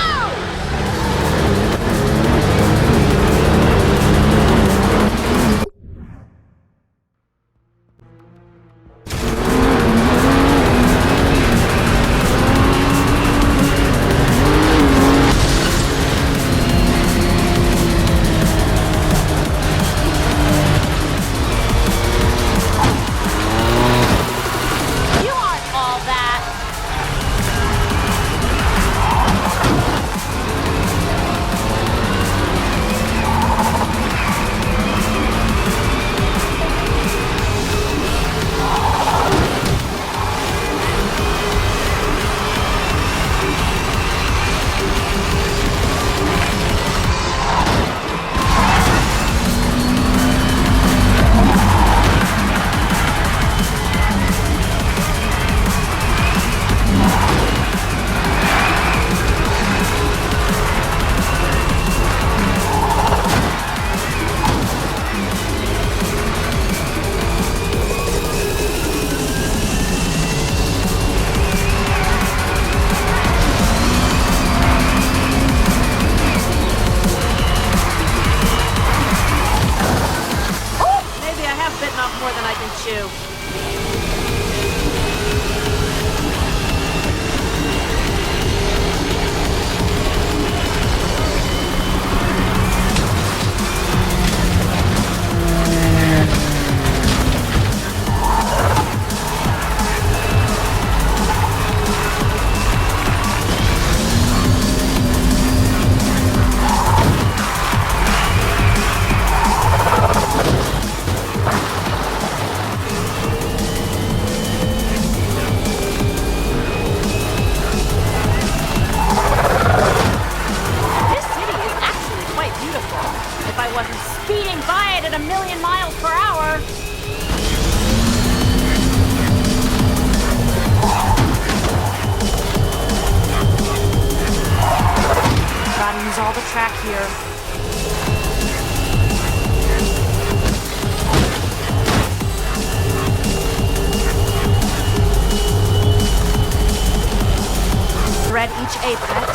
Thread each apex.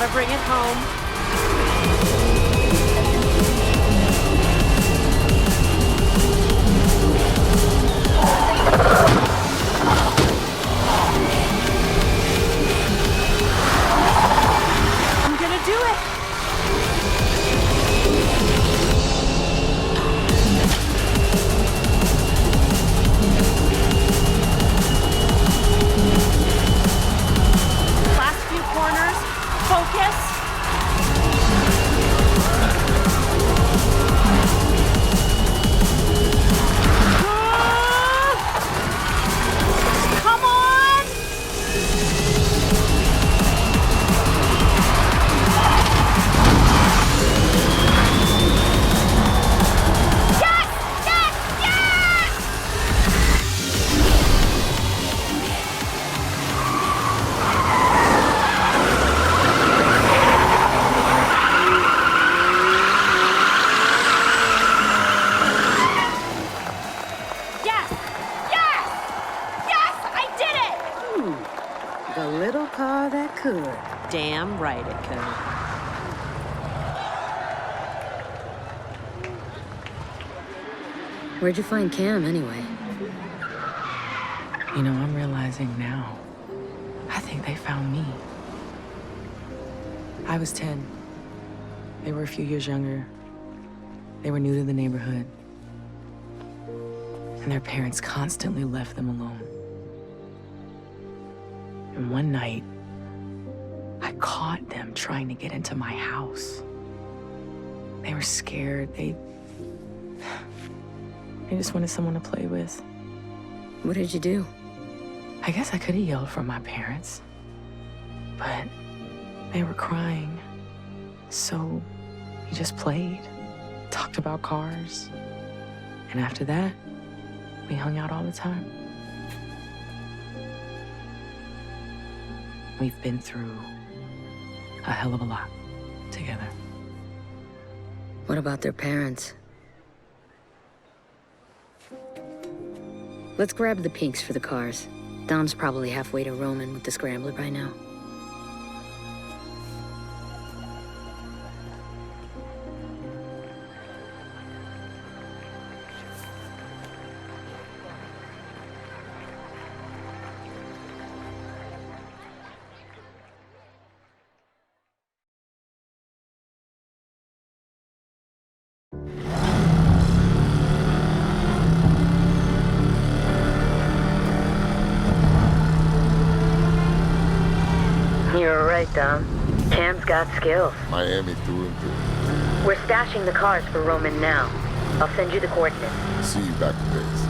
Gotta bring it home. I'm gonna do it! Last few corners. Focus. Come on! Yes! Yes! Yes! Yes! Yes! Yes! I did it! The little car that could. Damn right it could. Where'd you find Cam, anyway? You know, I'm realizing now. I think they found me. I was 10. They were a few years younger. They were new to the neighborhood. And their parents constantly left them alone. And one night, I caught them trying to get into my house. They were scared. They just wanted someone to play with. What did you do? I guess I could have yelled for my parents, but they were crying. So we just played, talked about cars. And after that, we hung out all the time. We've been through a hell of a lot together. What about their parents? Let's grab the pinks for the cars. Dom's probably halfway to Roman with the scrambler by now. You're right, Dom. Cam's got skills. Miami through and through. We're stashing the cars for Roman now. I'll send you the coordinates. See you back to base.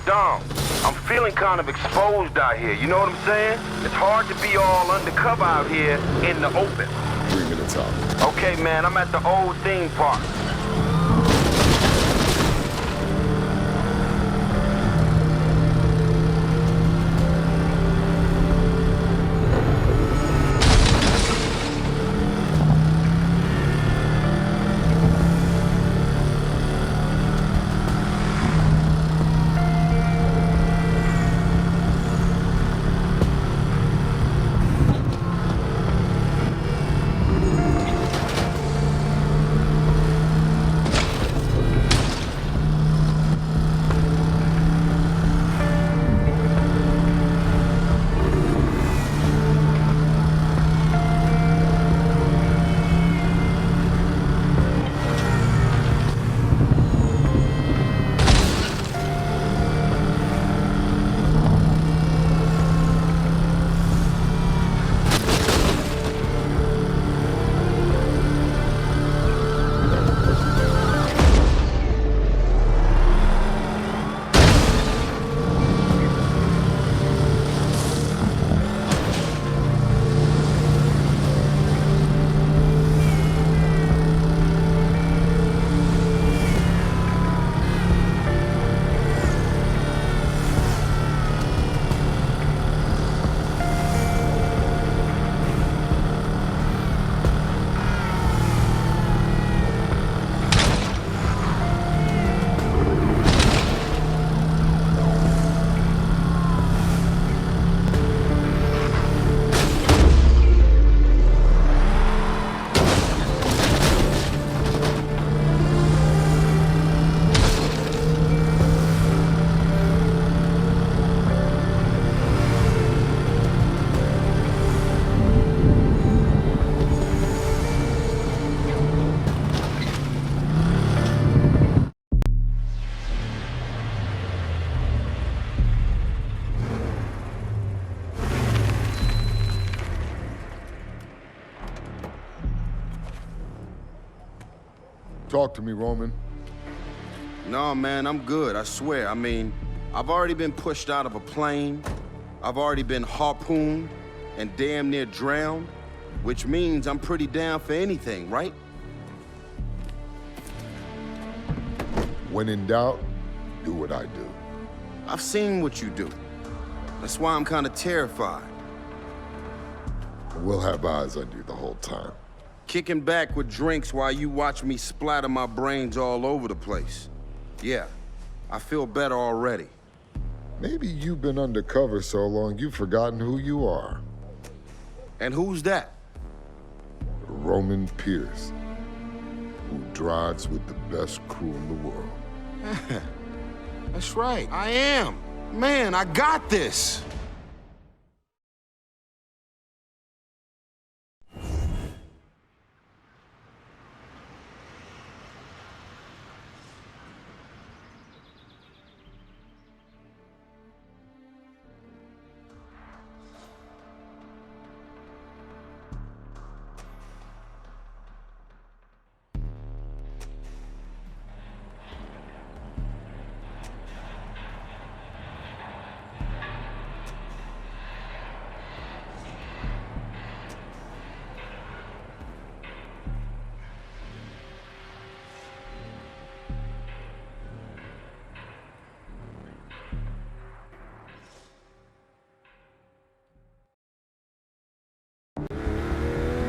Dom, I'm feeling kind of exposed out here, you know what I'm saying? It's hard to be all undercover out here in the open. 3 minutes out. Okay, man, I'm at the old theme park. Talk to me, Roman. No, man, I'm good, I swear. I mean, I've already been pushed out of a plane. I've already been harpooned and damn near drowned, which means I'm pretty down for anything, right? When in doubt, do what I do. I've seen what you do. That's why I'm kind of terrified. We'll have eyes on you the whole time. Kicking back with drinks while you watch me splatter my brains all over the place. Yeah, I feel better already. Maybe you've been undercover so long you've forgotten who you are. And who's that? Roman Pierce, who drives with the best crew in the world. That's right, I am. Man, I got this.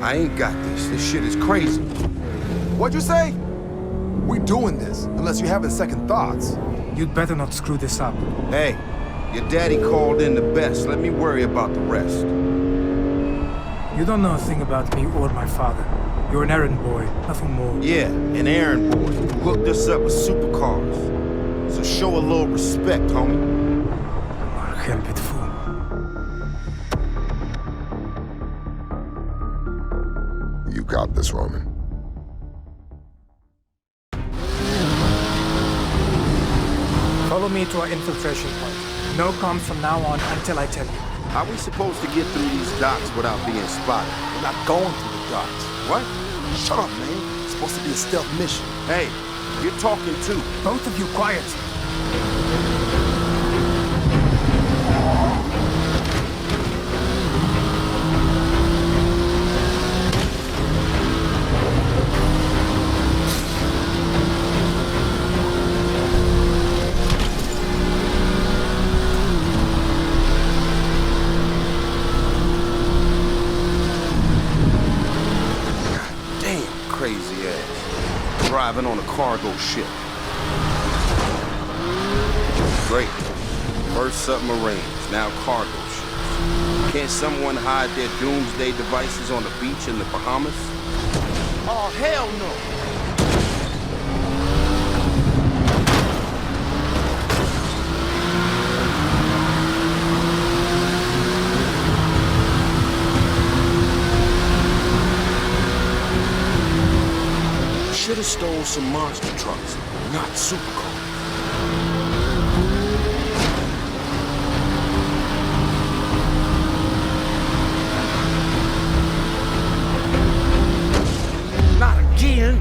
I ain't got this. This shit is crazy. What'd you say? We doing this, unless you're having second thoughts. You'd better not screw this up. Hey, your daddy called in the best. Let me worry about the rest. You don't know a thing about me or my father. You're an errand boy, nothing more. Yeah, an errand boy who hooked us up with supercars. So show a little respect, homie. You got this, Roman. Follow me to our infiltration point. No comms from now on until I tell you. How are we supposed to get through these docks without being spotted? We're not going through the docks. What? Shut up, man. It's supposed to be a stealth mission. Hey, you're talking too. Both of you quiet. Driving on a cargo ship. Great. First submarines, now cargo ships. Can't someone hide their doomsday devices on the beach in the Bahamas? Oh, hell no! Should have stole some monster trucks, not supercars. Not again!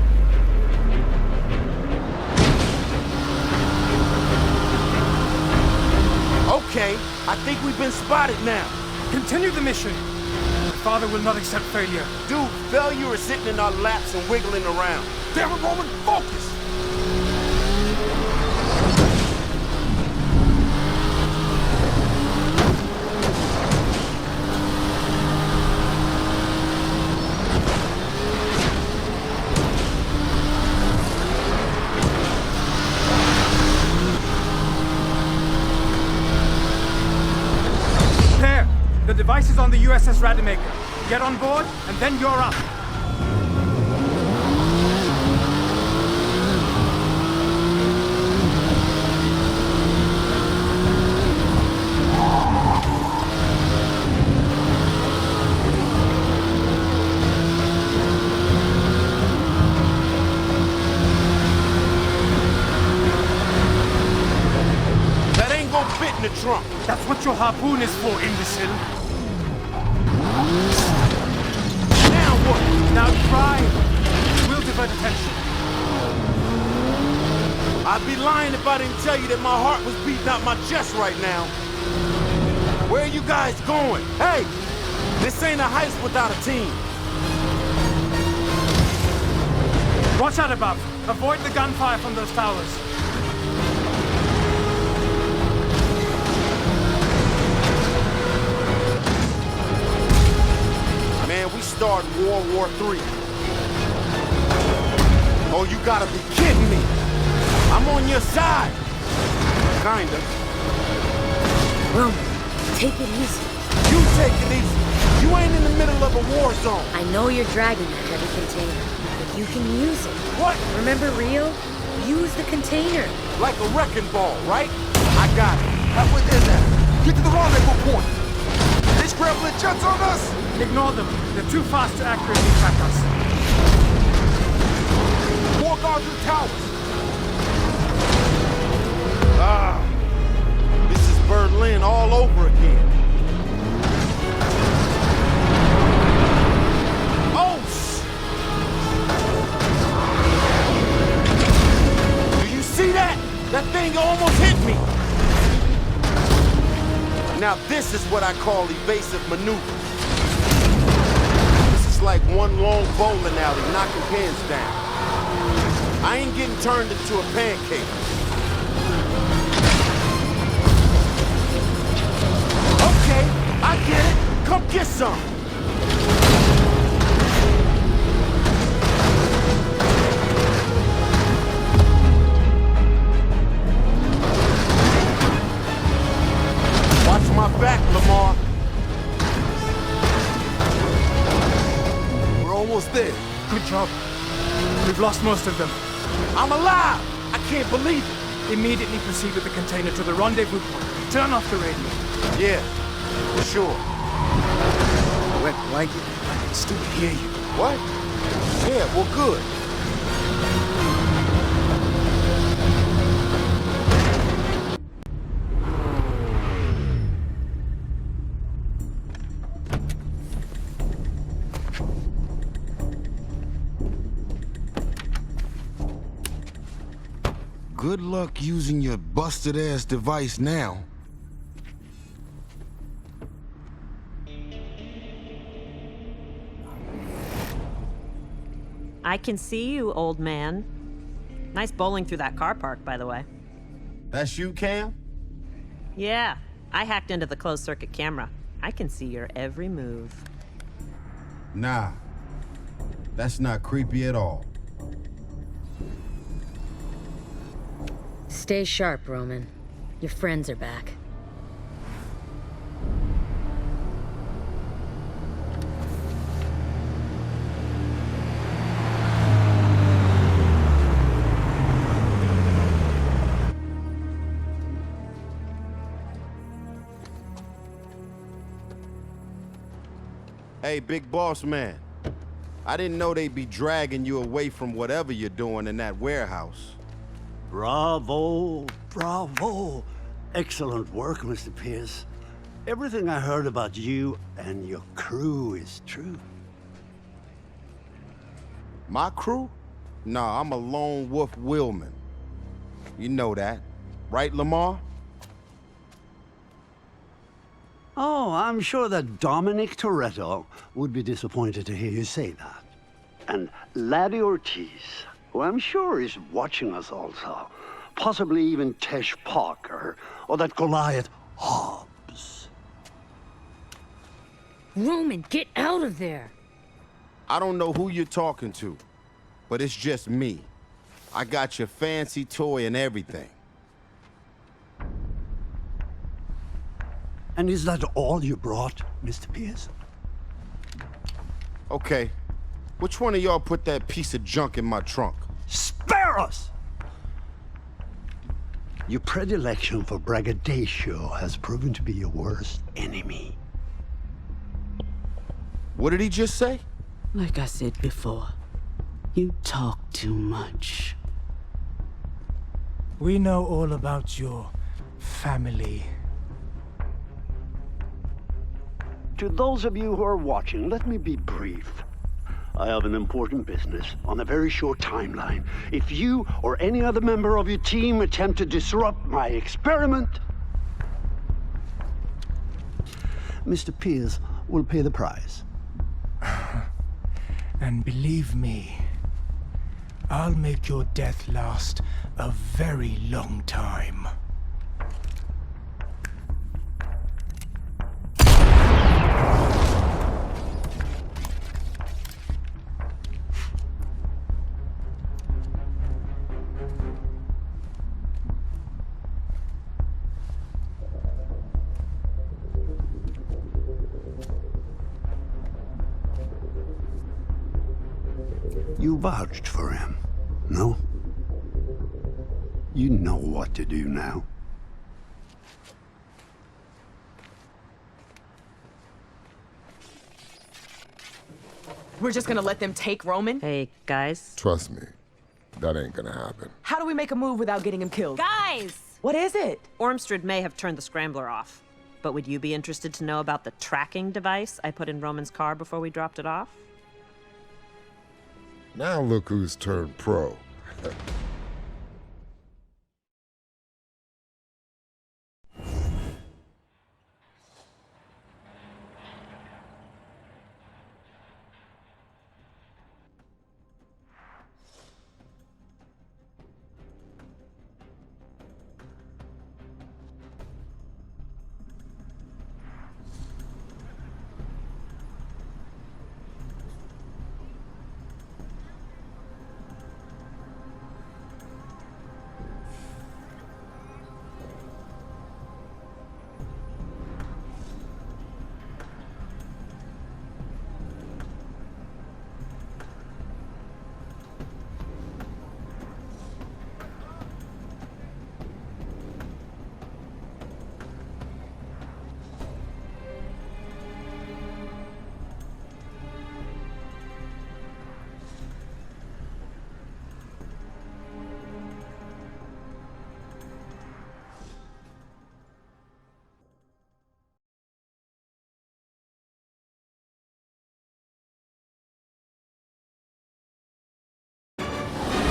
Okay, I think we've been spotted now. Continue the mission. Father will not accept failure. Dude, failure is sitting in our laps and wiggling around. Damn it, Roman, focus! There! The device is on the USS Rademacher. Get on board, and then you're up. That ain't gonna fit in the trunk. That's what your harpoon is for, imbecile. Now what? Now drive! We'll divert attention. I'd be lying if I didn't tell you that my heart was beating out my chest right now. Where are you guys going? Hey! This ain't a heist without a team. Watch out above. Avoid the gunfire from those towers. Man, we started World War III. Oh, you gotta be kidding me. I'm on your side. Kinda. Roman, take it easy. You take it easy. You ain't in the middle of a war zone. I know you're dragging that heavy container, but you can use it. What? Remember Rio? Use the container. Like a wrecking ball, right? I got it. What is that? Get to the rendezvous point. They scrambling jets on us? Ignore them. They're too fast to accurately track us. More guards in the towers. Ah. This is Berlin all over again. See that? That thing almost hit me. Now this is what I call evasive maneuver. This is like one long bowling alley knocking pins down. I ain't getting turned into a pancake. Okay, I get it. Come get some. Watch my back, Lamar. We're almost there. Good job. We've lost most of them. I'm alive! I can't believe it. Immediately proceed with the container to the rendezvous point. Turn off the radio. Yeah, for sure. Wet blanket. I can still hear you. What? Yeah, well, good. Good luck using your busted-ass device now. I can see you, old man. Nice bowling through that car park, by the way. That's you, Cam? Yeah, I hacked into the closed-circuit camera. I can see your every move. Nah, that's not creepy at all. Stay sharp, Roman. Your friends are back. Hey, big boss man. I didn't know they'd be dragging you away from whatever you're doing in that warehouse. Bravo, bravo. Excellent work, Mr. Pierce. Everything I heard about you and your crew is true. My crew? Nah, I'm a lone wolf Willman. You know that, right, Lamar? Oh, I'm sure that Dominic Toretto would be disappointed to hear you say that. And Laddie Ortiz, who I'm sure is watching us also. Possibly even Tesh Parker, or that Goliath Hobbs. Roman, get out of there! I don't know who you're talking to, but it's just me. I got your fancy toy and everything. And is that all you brought, Mr. Pierce? Okay. Which one of y'all put that piece of junk in my trunk? Spare us! Your predilection for braggadocio has proven to be your worst enemy. What did he just say? Like I said before, you talk too much. We know all about your family. To those of you who are watching, let me be brief. I have an important business on a very short timeline. If you or any other member of your team attempt to disrupt my experiment, Mr. Pierce will pay the price. And believe me, I'll make your death last a very long time. You vouched for him, no? You know what to do now. We're just gonna let them take Roman? Hey, guys. Trust me, that ain't gonna happen. How do we make a move without getting him killed? Guys! What is it? Ormstrad may have turned the scrambler off, but would you be interested to know about the tracking device I put in Roman's car before we dropped it off? Now look who's turned pro.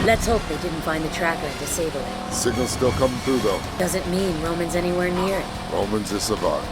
Let's hope they didn't find the tracker and disable it. Signal's still coming through, though. Doesn't mean Roman's anywhere near it. Roman's a savant.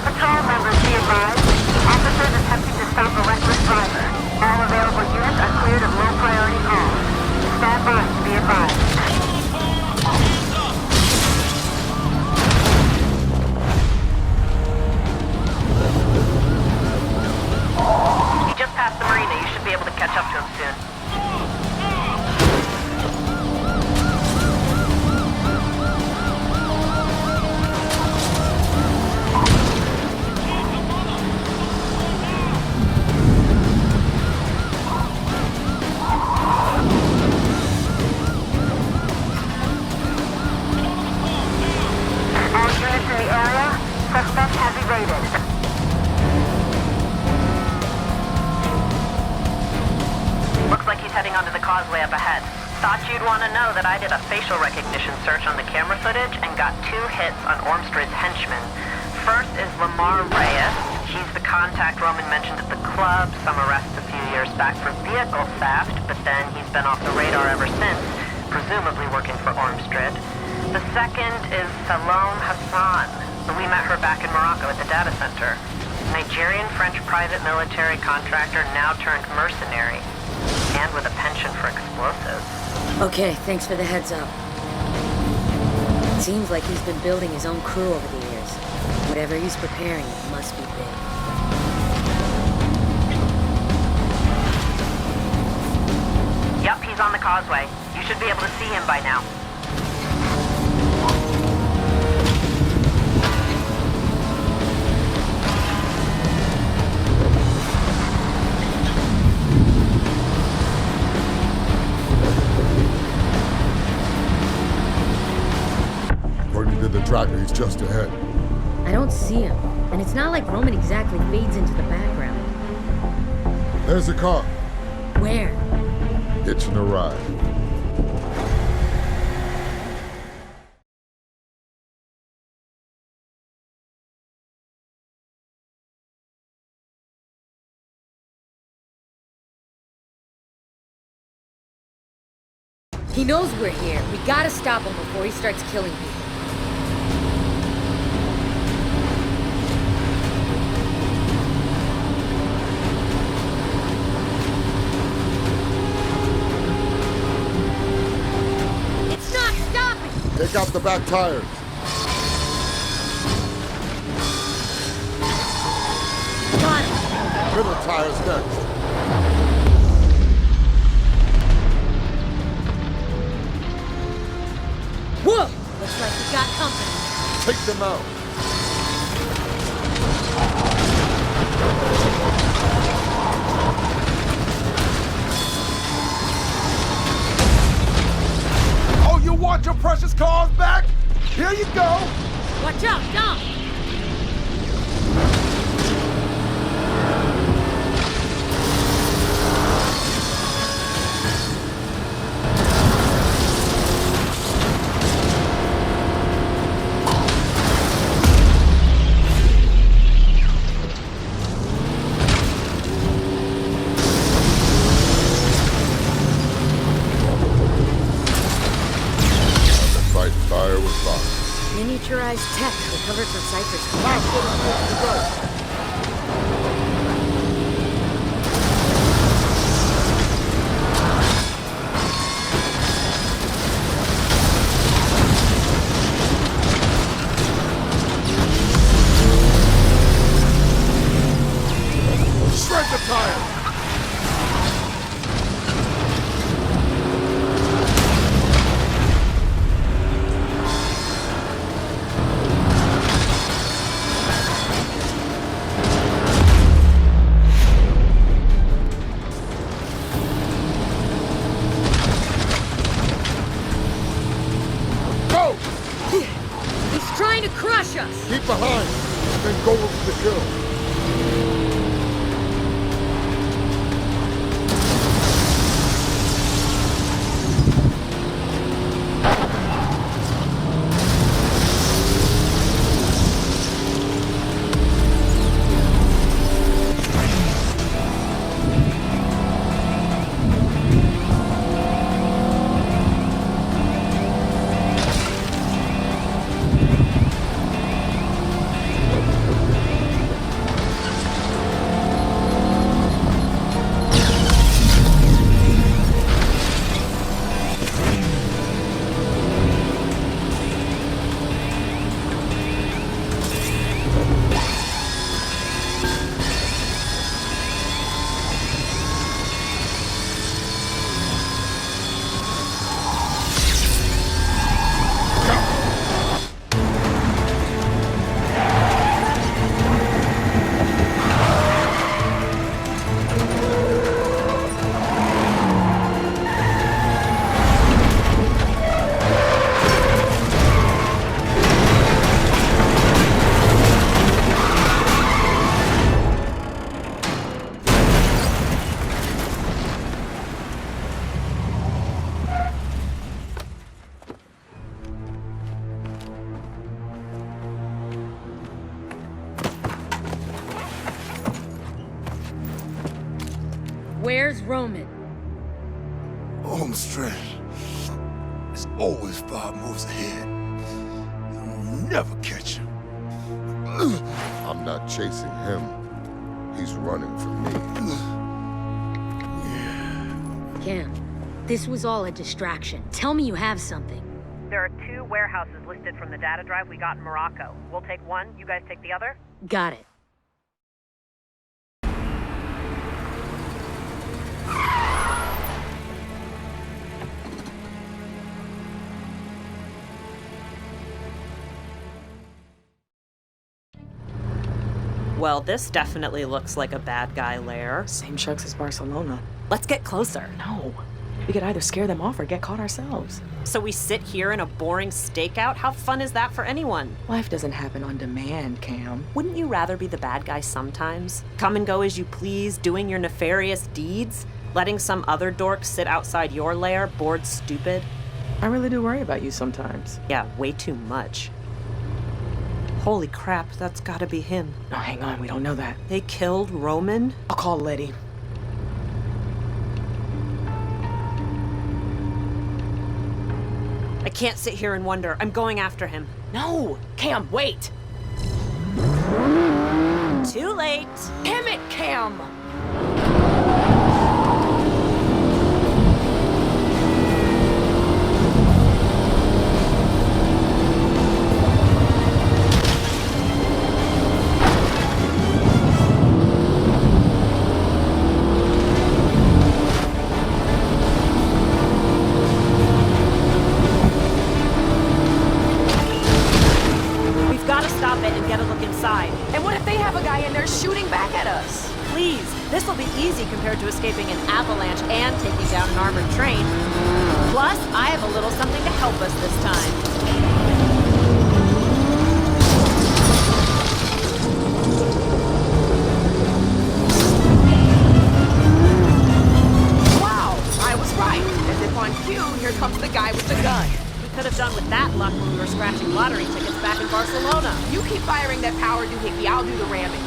Patrol members be advised. Officers attempting to stop a reckless driver. causeway up ahead. Thought you'd want to know that I did a facial recognition search on the camera footage and got 2 hits on Ormsted's henchmen. First is Lamar Reyes. He's the contact Roman mentioned at the club, some arrests a few years back for vehicle theft, but then he's been off the radar ever since, presumably working for Ormsted. The second is Salome Hassan. We met her back in Morocco at the data center. Nigerian-French private military contractor, now turned mercenary. And with a penchant for explosives. Okay, thanks for the heads up. Seems like he's been building his own crew over the years. Whatever he's preparing, it must be big. Yup, he's on the causeway. You should be able to see him by now. According to the tracker, he's just ahead. I don't see him, and it's not like Roman exactly fades into the background. There's a car. Where? Hitching a ride. He knows we're here. We gotta stop him before he starts killing people. It's not stopping! Take out the back tires. Got it! Middle tires next. Whoa! Looks like we got company. Take them out. Oh, you want your precious cars back? Here you go. Watch out, Dom! Miniaturized tech recovered from Cypress. Shred the tire! Keep behind, then go over the hill. Where's Roman? Home stretch is always 5 moves ahead. You'll never catch him. I'm not chasing him. He's running from me. Cam, this was all a distraction. Tell me you have something. There are 2 warehouses listed from the data drive we got in Morocco. We'll take one, you guys take the other? Got it. Well, this definitely looks like a bad guy lair. Same shucks as Barcelona. Let's get closer. No. We could either scare them off or get caught ourselves. So we sit here in a boring stakeout? How fun is that for anyone? Life doesn't happen on demand, Cam. Wouldn't you rather be the bad guy sometimes? Come and go as you please, doing your nefarious deeds? Letting some other dork sit outside your lair, bored stupid? I really do worry about you sometimes. Yeah, way too much. Holy crap, that's gotta be him. No, hang on, we don't know that. They killed Roman? I'll call Letty. I can't sit here and wonder. I'm going after him. No! Cam, wait! Too late! Damn it, Cam! Shooting back at us. Please, this will be easy compared to escaping an avalanche and taking down an armored train. Plus, I have a little something to help us this time. Wow, I was right. As if on cue, here comes the guy with the gun. We could have done with that luck when we were scratching lottery tickets back in Barcelona. You keep firing that power doohickey, I'll do the ramming.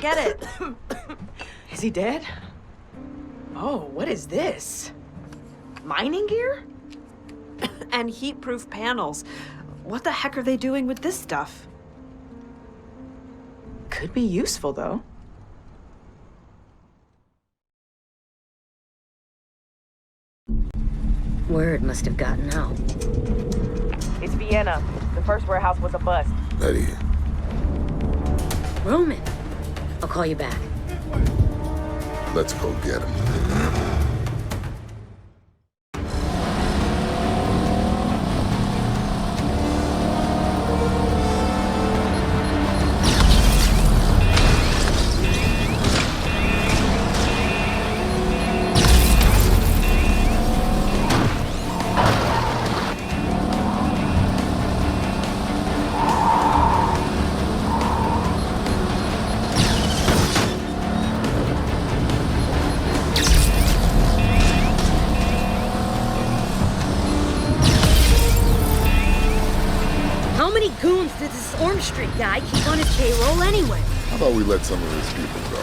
Get it. Is he dead? Oh, what is this? Mining gear? And heat-proof panels. What the heck are they doing with this stuff? Could be useful, though. Word must have gotten out. It's Vienna. The first warehouse was a bust. Letty. Roman. I'll call you back. Let's go get him. many goons did this Orm Street guy keep on his payroll anyway? How about we let some of his people go?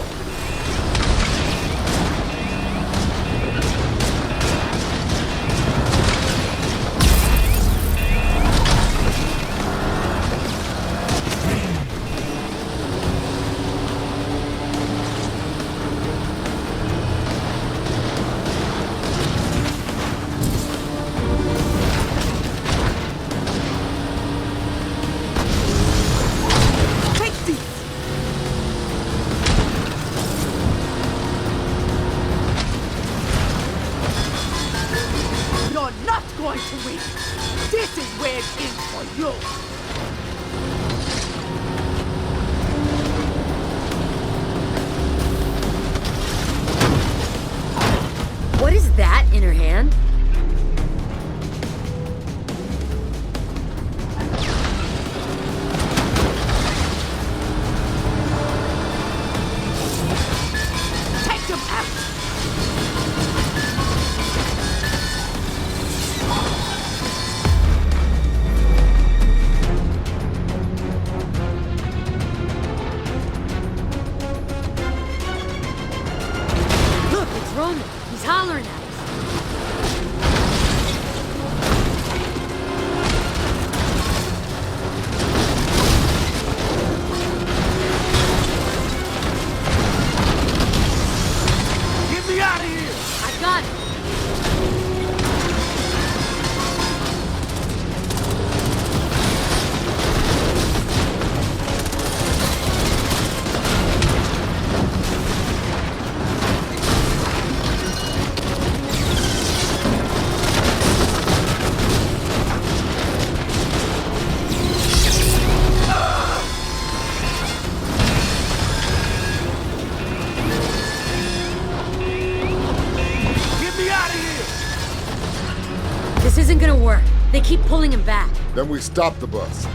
What is that in her hand? Take them out! Look, it's Roman. He's hollering at us. Get me out of here! I got it. Get me out of here! This isn't gonna work. They keep pulling him back. Then we stop the bus.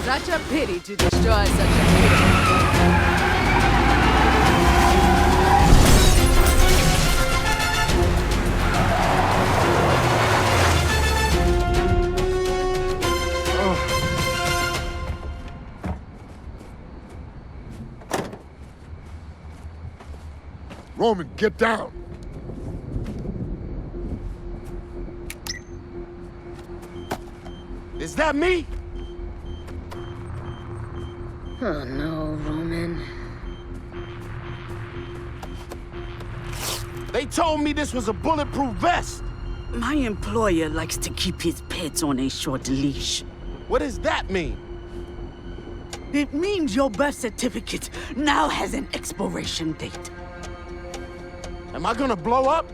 Such a pity to destroy such a hero. Roman, get down! Is that me? Oh no, Roman. They told me this was a bulletproof vest. My employer likes to keep his pets on a short leash. What does that mean? It means your birth certificate now has an expiration date. Am I gonna blow up?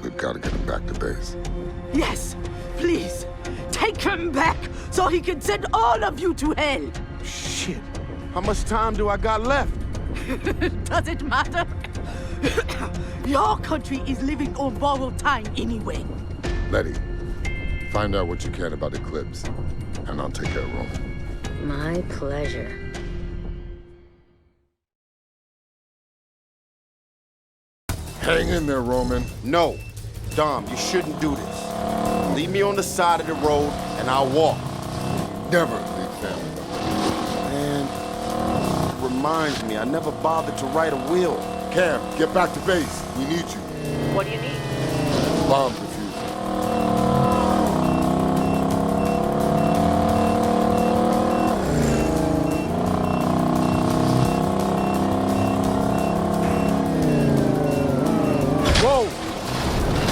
We've got to get him back to base. Yes, please. Take him back so he can send all of you to hell. Shit. How much time do I got left? Does it matter? Your country is living on borrowed time anyway. Letty, find out what you can about Eclipse, and I'll take care of Roman. My pleasure. Hang in there, Roman. No. Dom, you shouldn't do this. Leave me on the side of the road, and I'll walk. Never leave family members. Man, reminds me, I never bothered to write a will. Cam, get back to base. We need you. What do you need? Bomb diffuser. Whoa!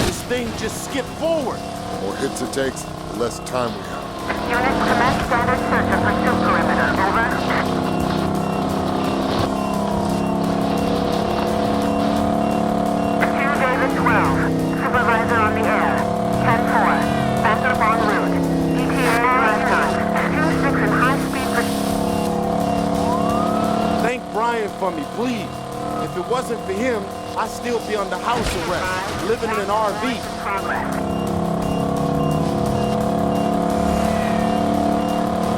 This thing just skipped forward. The more hits it takes, the less time we have. Units commence standard search of pursuit perimeter. Over. David 12. Supervisor on the air. 10-4. Backup en route. ETA lifetime. 2-6 in high-speed pursuit. Thank Brian for me, please. If it wasn't for him, I'd still be under house arrest, living in an RV.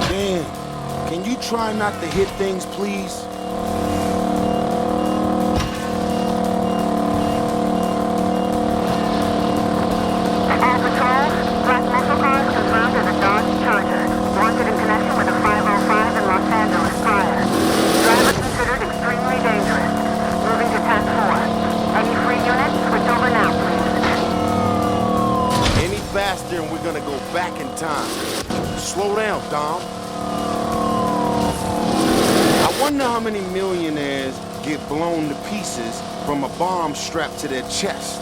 Dan, can you try not to hit things, please? And we're gonna go back in time. Slow down, Dom. I wonder how many millionaires get blown to pieces from a bomb strapped to their chest.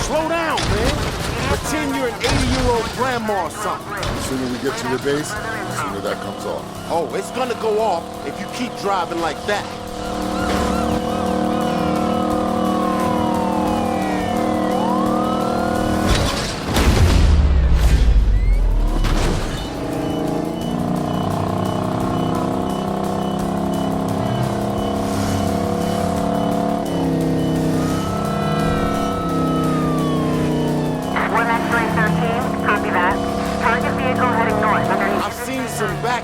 Slow down, man. Pretend you're an 80-year-old grandma or something. The sooner we get to your base, the sooner that comes off. Oh, it's gonna go off if you keep driving like that.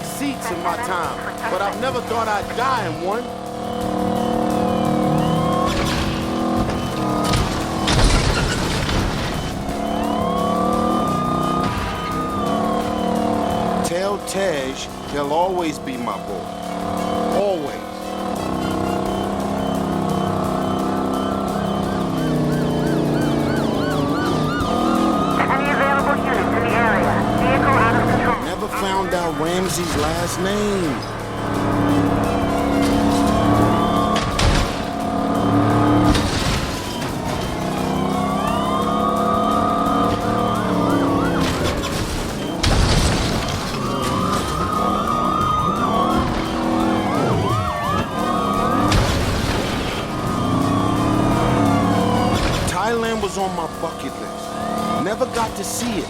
Seats in my time, but I've never thought I'd die in one. Tell Tej he'll always be my boy. Always. Found out Ramsey's last name. Thailand was on my bucket list. Never got to see it.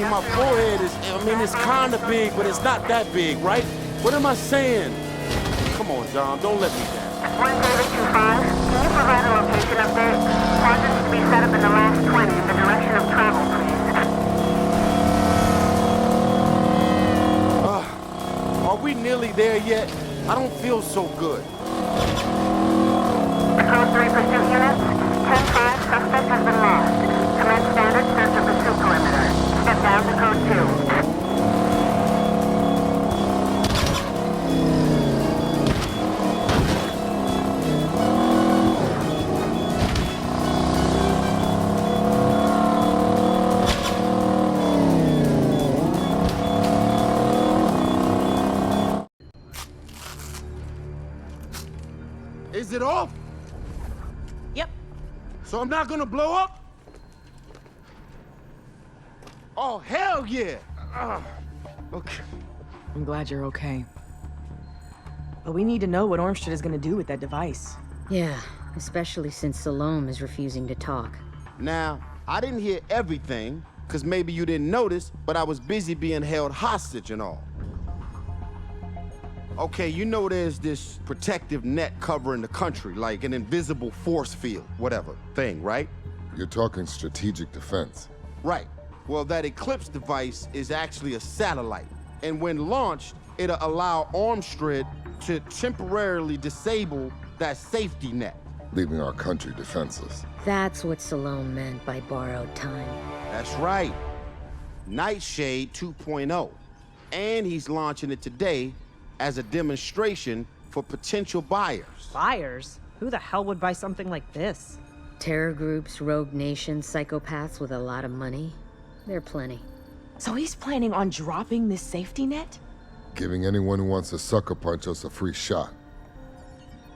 My forehead is, it's kind of big, but it's not that big, right? What am I saying? Come on, Dom, don't let me down. 1 David 25, can you provide a location update? Quadrants to be set up in the last 20 in the direction of travel, please. Are we nearly there yet? I don't feel so good. Code 3 pursuit units, 10-5, suspect has been lost. Commence standard search of pursuit perimeter. Step down to code 2. Is it off? Yep. So I'm not gonna blow up? Oh, hell yeah! Okay. I'm glad you're okay. But we need to know what Ormstrad is gonna do with that device. Yeah, especially since Salome is refusing to talk. Now, I didn't hear everything, because maybe you didn't notice, but I was busy being held hostage and all. Okay, you know there's this protective net covering the country, like an invisible force field, whatever, thing, right? You're talking strategic defense. Right. Well, that Eclipse device is actually a satellite. And when launched, it'll allow Ormstrad to temporarily disable that safety net. Leaving our country defenseless. That's what Salome meant by borrowed time. That's right. Nightshade 2.0. And he's launching it today as a demonstration for potential buyers. Buyers? Who the hell would buy something like this? Terror groups, rogue nations, psychopaths with a lot of money. There are plenty. So he's planning on dropping this safety net? Giving anyone who wants to sucker punch us a free shot.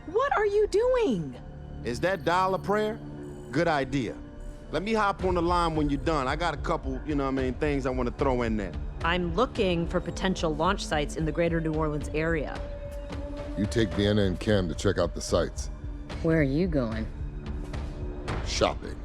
What are you doing? Is that dial a prayer? Good idea. Let me hop on the line when you're done. I got a couple, things I want to throw in there. I'm looking for potential launch sites in the greater New Orleans area. You take Vienna and Cam to check out the sites. Where are you going? Shopping.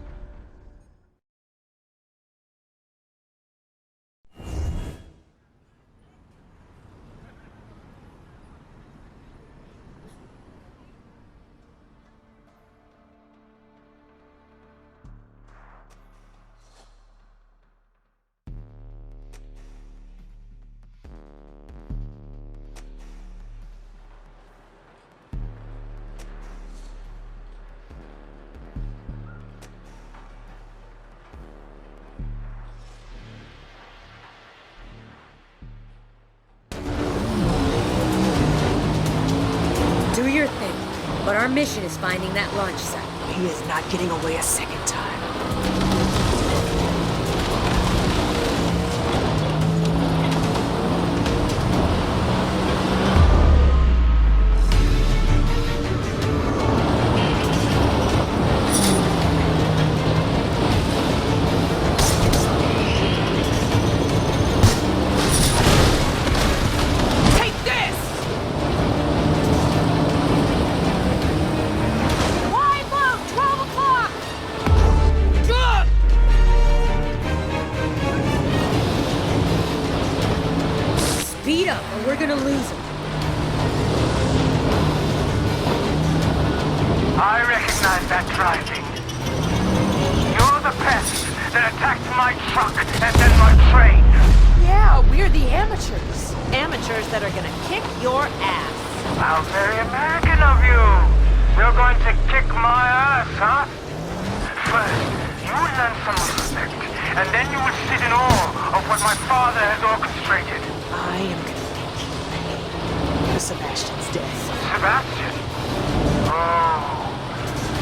Do your thing, but our mission is finding that launch site. He is not getting away a second time. Speed up, or we're gonna lose him. I recognize that driving. You're the pest that attacked my truck and then my train. Yeah, we're the amateurs. Amateurs that are gonna kick your ass. How very American of you. You're going to kick my ass, huh? First, you will learn some respect, and then you will sit in awe of what my father has orchestrated. I am gonna make you pay for Sebastian's death. Sebastian? Oh,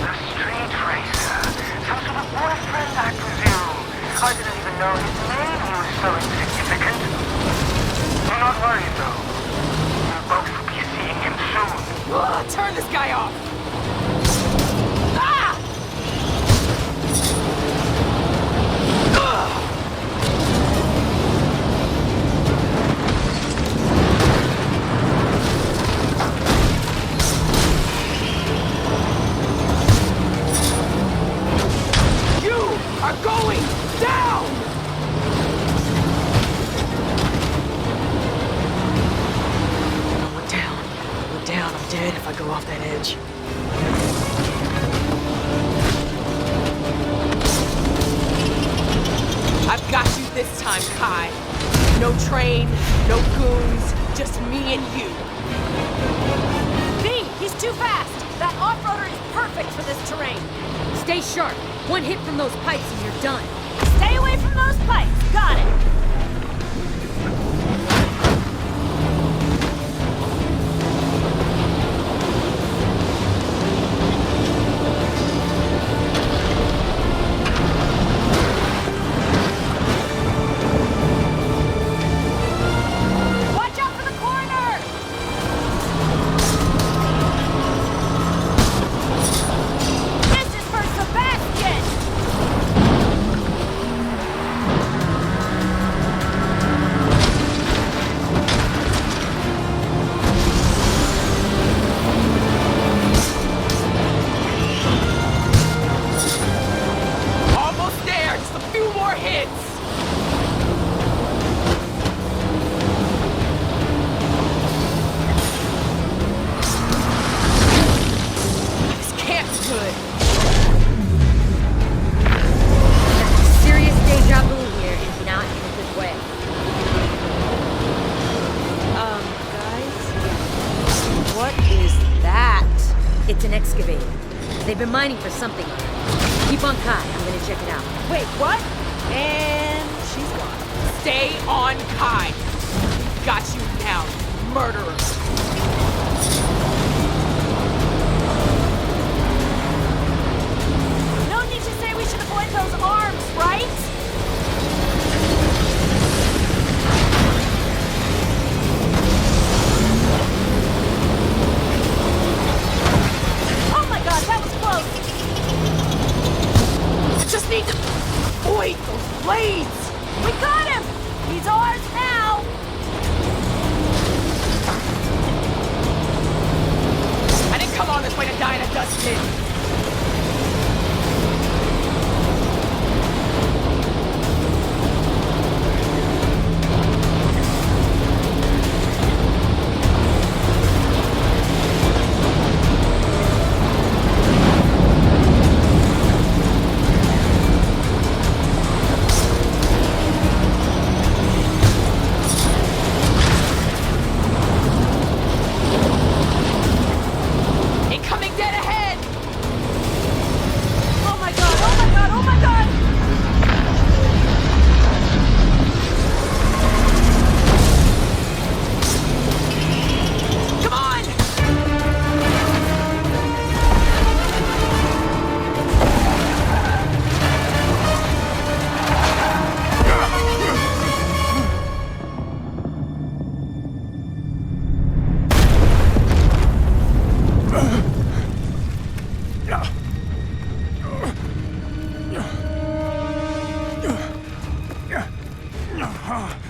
the street racer. Some sort of boyfriend, I presume. I didn't even know his name. He was so insignificant. Do not worry, though. You'll both be seeing him soon. Turn this guy off! Ah! Are going down! We're down. We're down. I'm dead if I go off that edge. I've got you this time, Kai. No train, no goons, just me and you. V, he's too fast! That off-roader is perfect for this terrain. Stay sharp. One hit from those pipes and you're done. Stay away from those pipes. Got it. Watch out for the corner! This is for Sebastian! Almost there. Just a few more hits. This can't be good. Serious deja vu here is not in a good way. Guys? What is that? It's an excavator. They've been mining for something. Keep on Kai. I'm gonna check it out. Wait, what? And she's gone. Stay on Kai. Got you now, murderer. No need to say we should avoid those arms, right?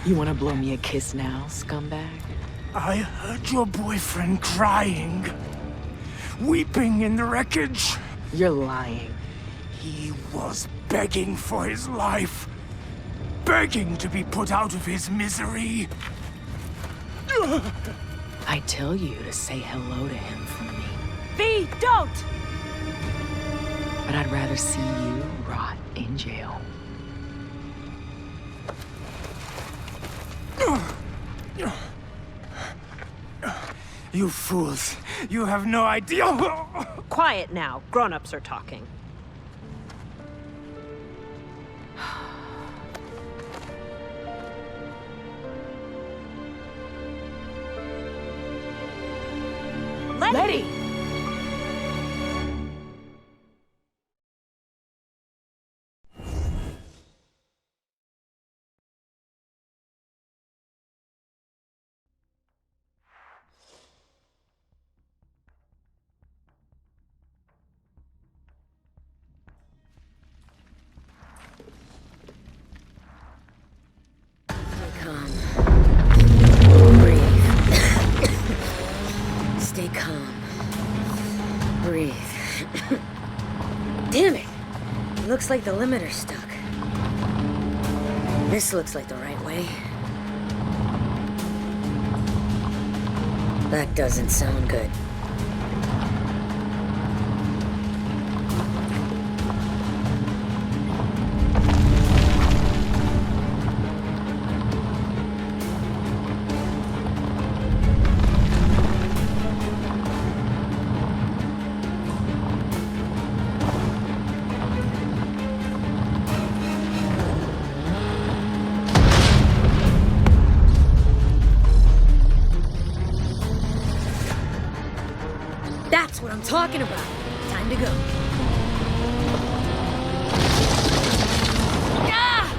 You wanna blow me a kiss now, scumbag? I heard your boyfriend crying, weeping in the wreckage. You're lying. He was begging for his life, begging to be put out of his misery. I tell you to say hello to him for me. V, don't! But I'd rather see you rot in jail. You fools! You have no idea! Quiet now. Grown-ups are talking. Letty! Calm. Breathe. Stay calm. Breathe. Damn it! It looks like the limiter's stuck. This looks like the right way. That doesn't sound good. That's what I'm talking about. Time to go. Ah!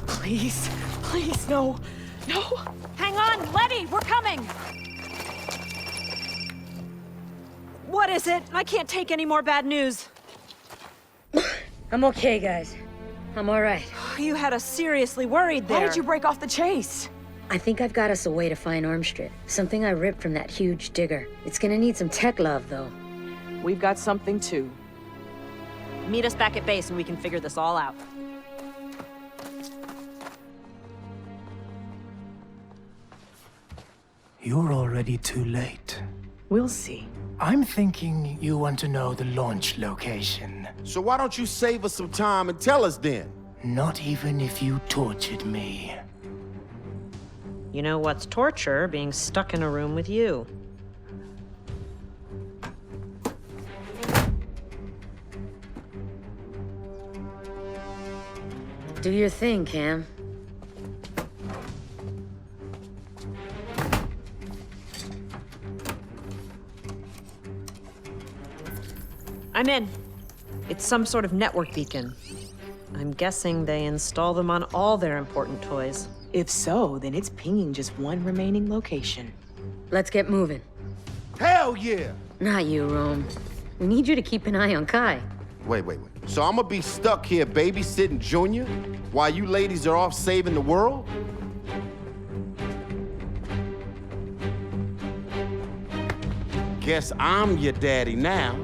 Please, please, no, no. Hang on, Letty, we're coming. What is it? I can't take any more bad news. I'm okay, guys. I'm all right. You had us seriously worried there. Why did you break off the chase? I think I've got us a way to find Ormstrip. Something I ripped from that huge digger. It's gonna need some tech love, though. We've got something too. Meet us back at base and we can figure this all out. You're already too late. We'll see. I'm thinking you want to know the launch location. So why don't you save us some time and tell us then? Not even if you tortured me. You know what's torture? Being stuck in a room with you. Do your thing, Cam. I'm in. It's some sort of network beacon. I'm guessing they install them on all their important toys. If so, then it's pinging just one remaining location. Let's get moving. Hell yeah! Not you, Rome. We need you to keep an eye on Kai. Wait. So I'm gonna be stuck here babysitting Junior while you ladies are off saving the world? Guess I'm your daddy now.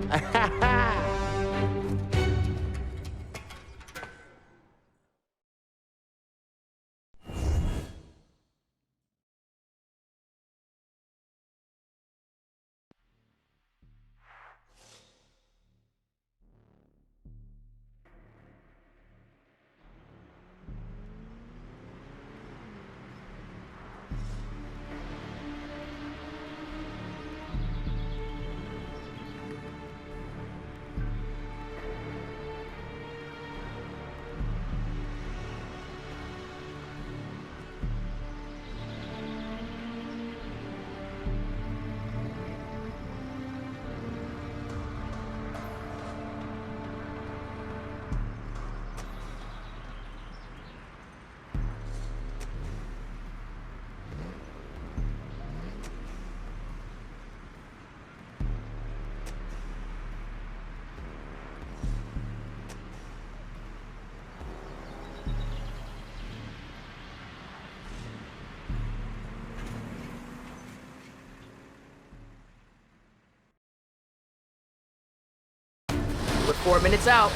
We're 4 minutes out.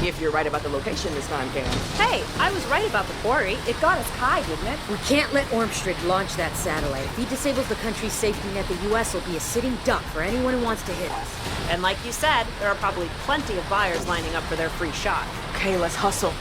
If you're right about the location this time, Cam. Hey, I was right about the quarry. It got us Kai, didn't it? We can't let Ormstrad launch that satellite. If he disables the country's safety net, the U.S. will be a sitting duck for anyone who wants to hit us. And like you said, there are probably plenty of buyers lining up for their free shot. Okay, let's hustle.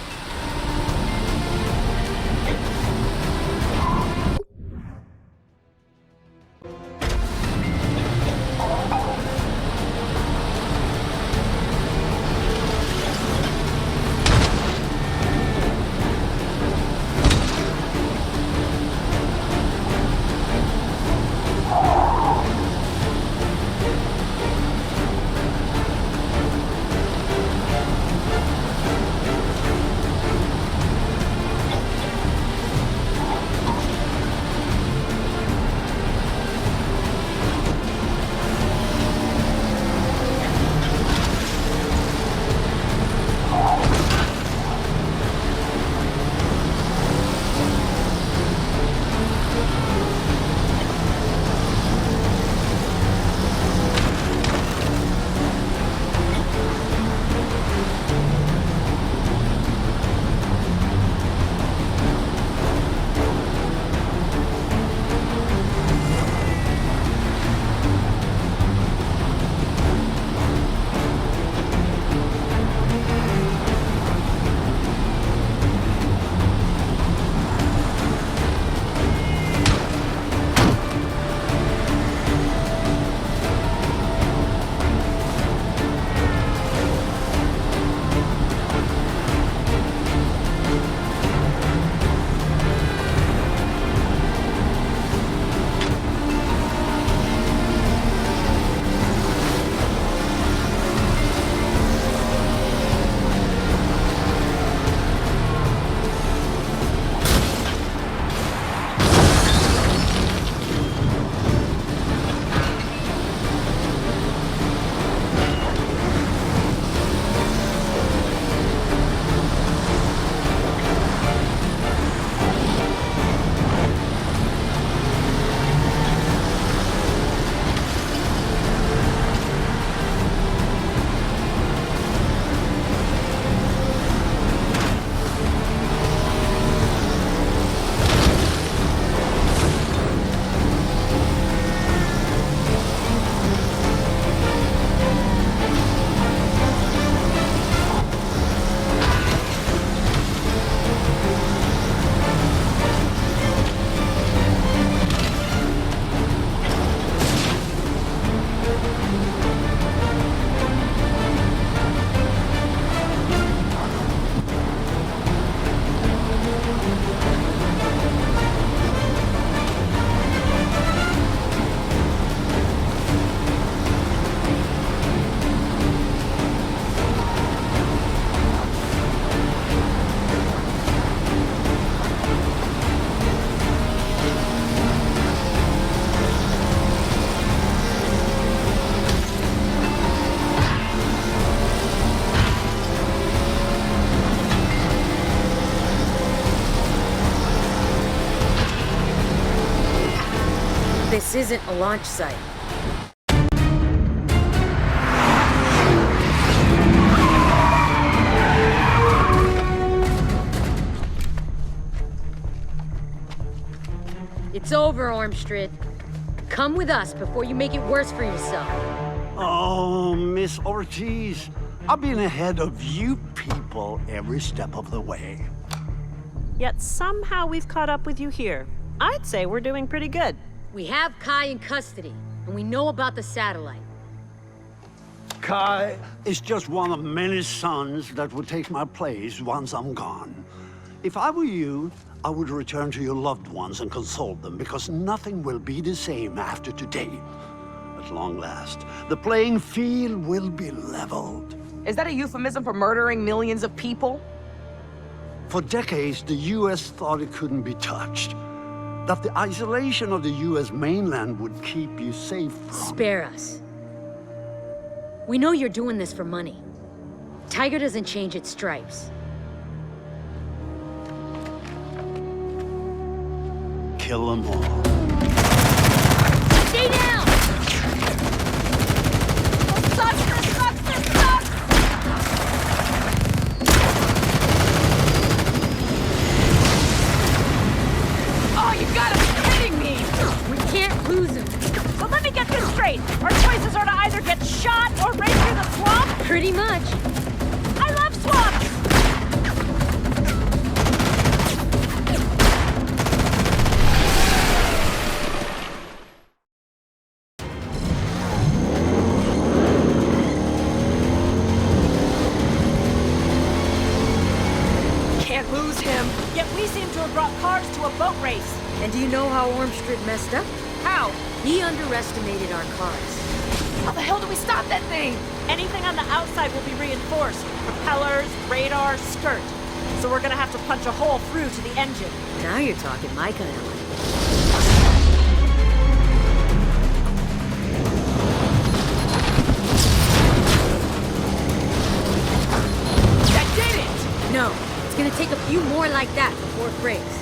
This isn't a launch site. It's over, Ormstrad. Come with us before you make it worse for yourself. Oh, Miss Ortiz, I've been ahead of you people every step of the way. Yet somehow we've caught up with you here. I'd say we're doing pretty good. We have Kai in custody, and we know about the satellite. Kai is just one of many sons that would take my place once I'm gone. If I were you, I would return to your loved ones and console them, because nothing will be the same after today. At long last, the playing field will be leveled. Is that a euphemism for murdering millions of people? For decades, the U.S. thought it couldn't be touched. That the isolation of the U.S. mainland would keep you safe from... Spare us. We know you're doing this for money. Tiger doesn't change its stripes. Kill them all. Stay down! This sucks! Oh, you gotta be kidding me! We can't lose him. So let me get this straight. Our choices are to either get shot or race through the swamp? Pretty much. I love swamps! Can't lose him. Yet we seem to have brought cars to a boat race. And do you know how Ormstrad messed up? How? He underestimated our cars. How the hell do we stop that thing? Anything on the outside will be reinforced. Propellers, radar, skirt. So we're gonna have to punch a hole through to the engine. Now you're talking my kind of language. That did it! No, it's gonna take a few more like that before it breaks.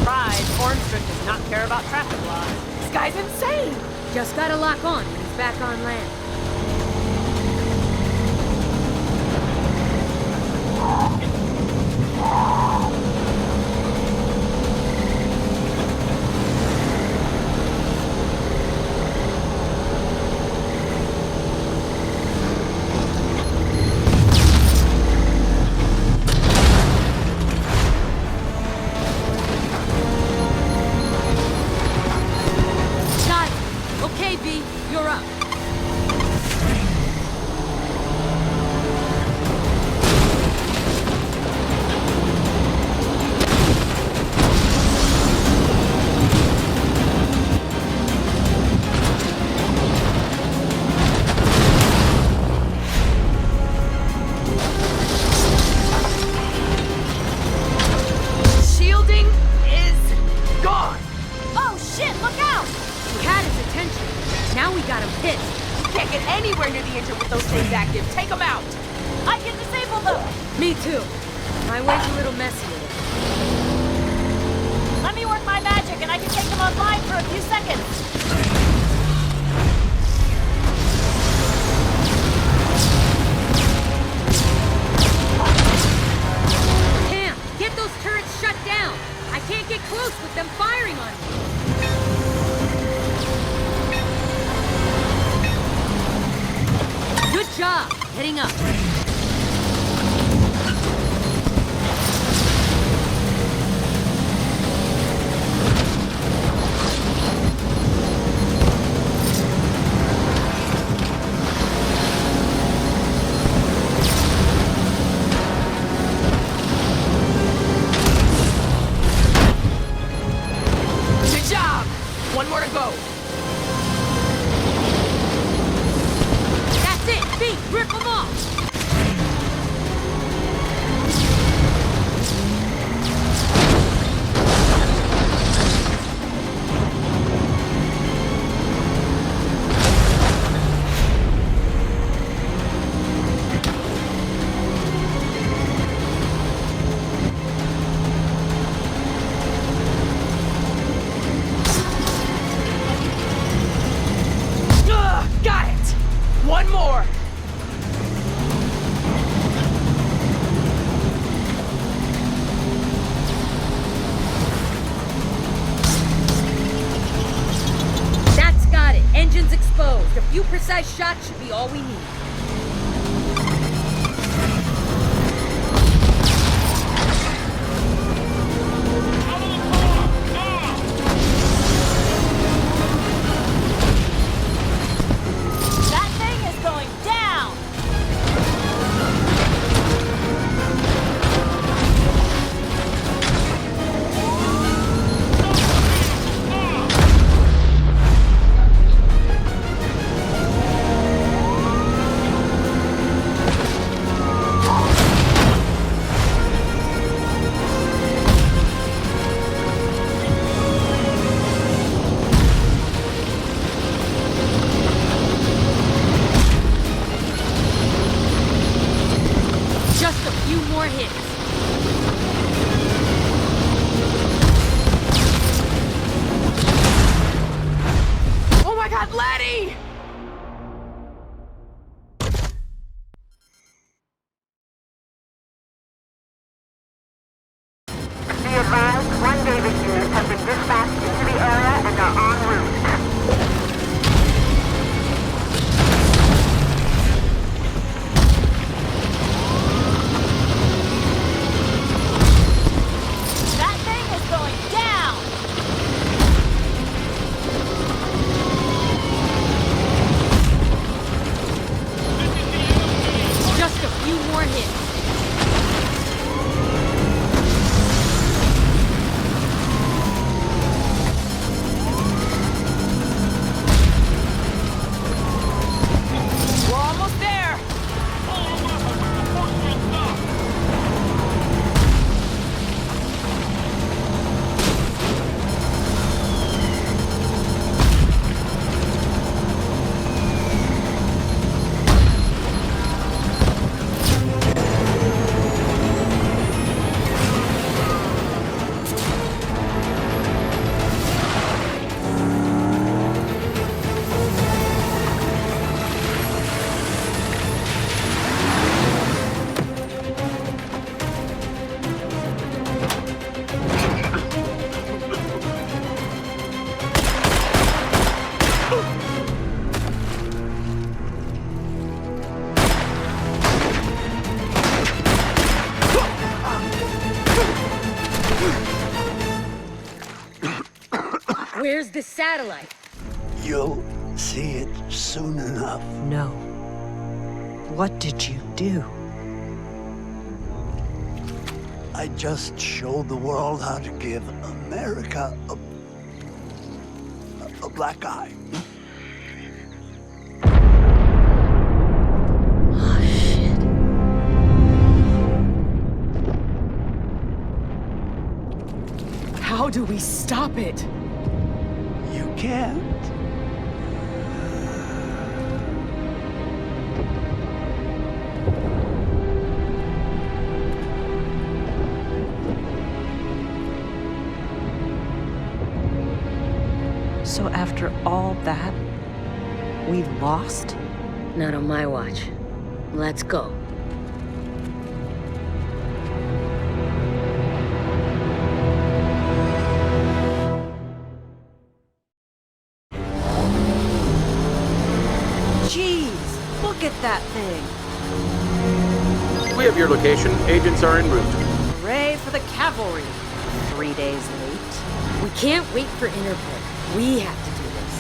Surprise, Ormstrad does not care about traffic laws. This guy's insane! Just gotta lock on when he's back on land. Okay, V, you're up. Shielding is gone! Oh shit, look out! We had his attention. Now we got him pissed. Can't get anywhere near the engine with those things active. Take them out! I can disable them! Me too. My way's a little messy with it. Let me work my magic and I can take them online for a few seconds. Cam, get those turrets shut down. I can't get close with them firing on me. Good job. Heading up. Good job! One more to go. That's it. V, rip them off. one more! That's got it. Engine's exposed. A few precise shots should be all we need. That thing is going down! Just a few more hits. Oh my god, Letty! Be advised, one David units have been dispatched into the area and are en route. That thing is going down! Just a few more hits. We're almost there! Where's the satellite? You'll see it soon enough. No. What did you do? I just showed the world how to give America a black eye. How do we stop it? You can't. So after all that, we lost? Not on my watch. Let's go. Jeez, look at that thing. We have your location. Agents are en route. Hooray for the cavalry. 3 days late. We can't wait for Interpol. We have to do this.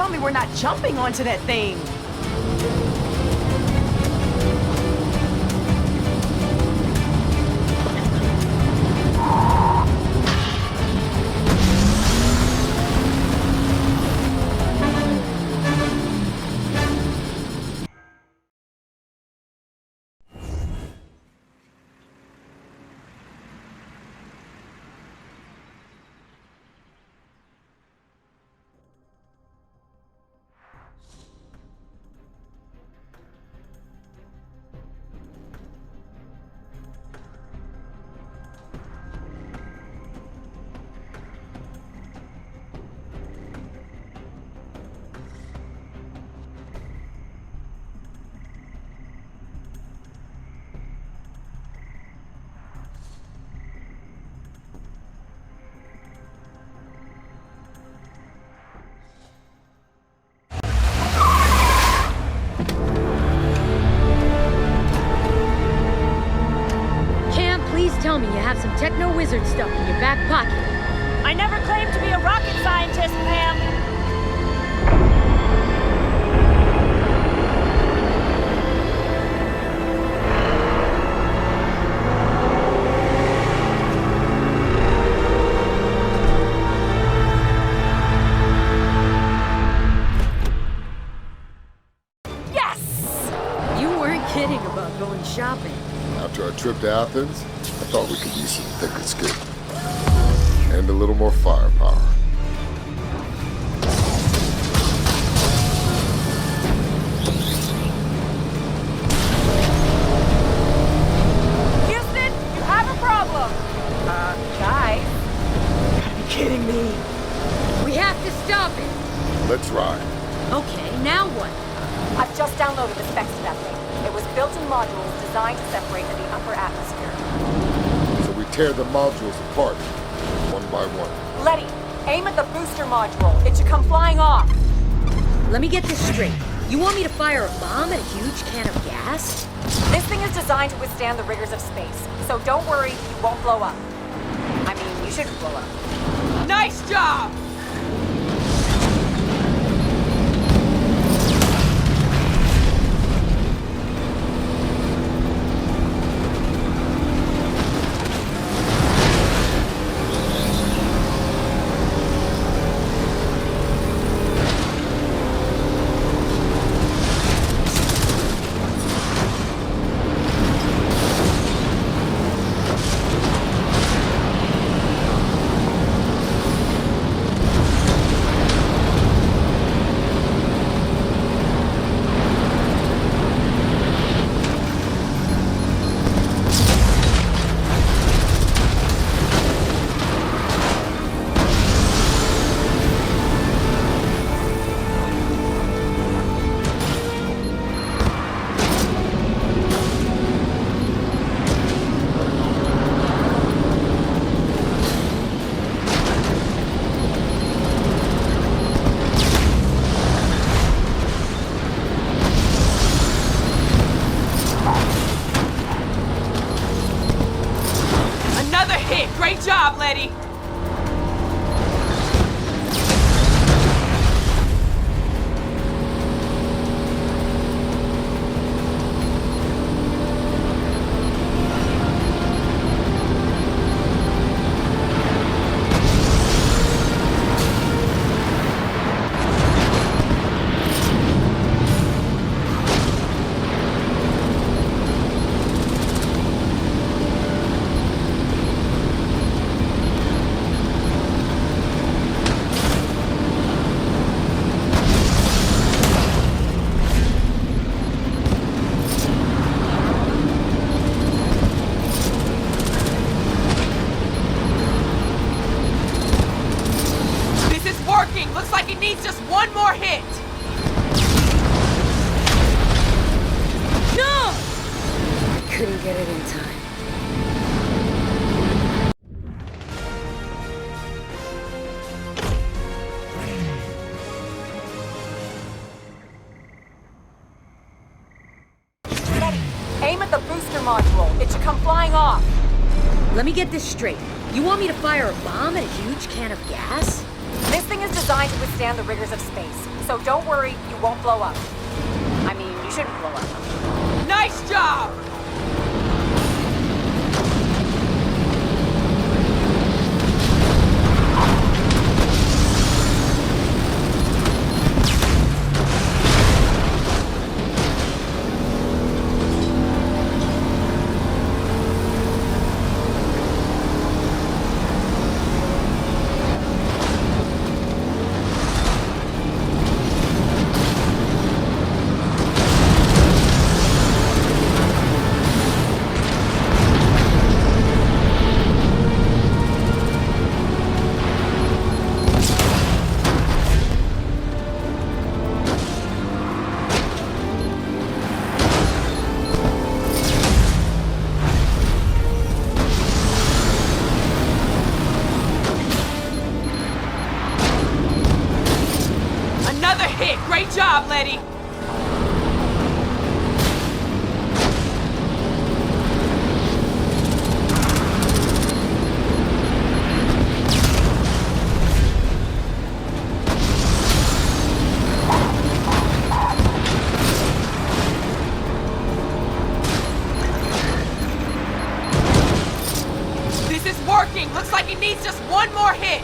tell me we're not jumping onto that thing. Tell me you have some techno-wizard stuff in your back pocket. I never claimed to be a rocket scientist, Pam. Yes! You weren't kidding about going shopping. After our trip to Athens, I thought we could use some thicker skin. And a little more firepower. Houston, you have a problem. Guys. You gotta be kidding me. We have to stop it. Let's ride. Okay, now what? I've just downloaded the specs to that thing. It was built in modules designed to separate in the upper atmosphere. So we tear the modules apart, one by one. Letty, aim at the booster module. It should come flying off. Let me get this straight. You want me to fire a bomb at a huge can of gas? This thing is designed to withstand the rigors of space, so don't worry, you won't blow up. I mean, you shouldn't blow up. Nice job! Great job, Letty! Looks like it needs just one more hit! No! I couldn't get it in time. Letty, aim at the booster module. It should come flying off. Let me get this straight. You want me to fire a bomb at a huge can of gas? This thing is designed to withstand the rigors of space, So don't worry, you won't blow up. I mean, you shouldn't blow up. Nice job! Great job, Letty! This is working! Looks like it needs just one more hit!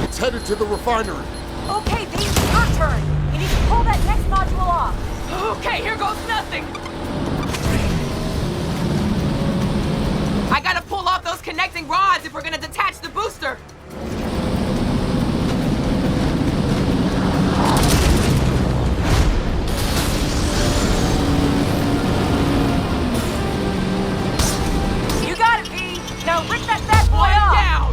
It's headed to the refinery. Okay, V, your turn. You need to pull that next module off. Okay, here goes nothing! I gotta pull off those connecting rods if we're gonna detach the booster! You got it, V! Now rip that bad boy off! Down!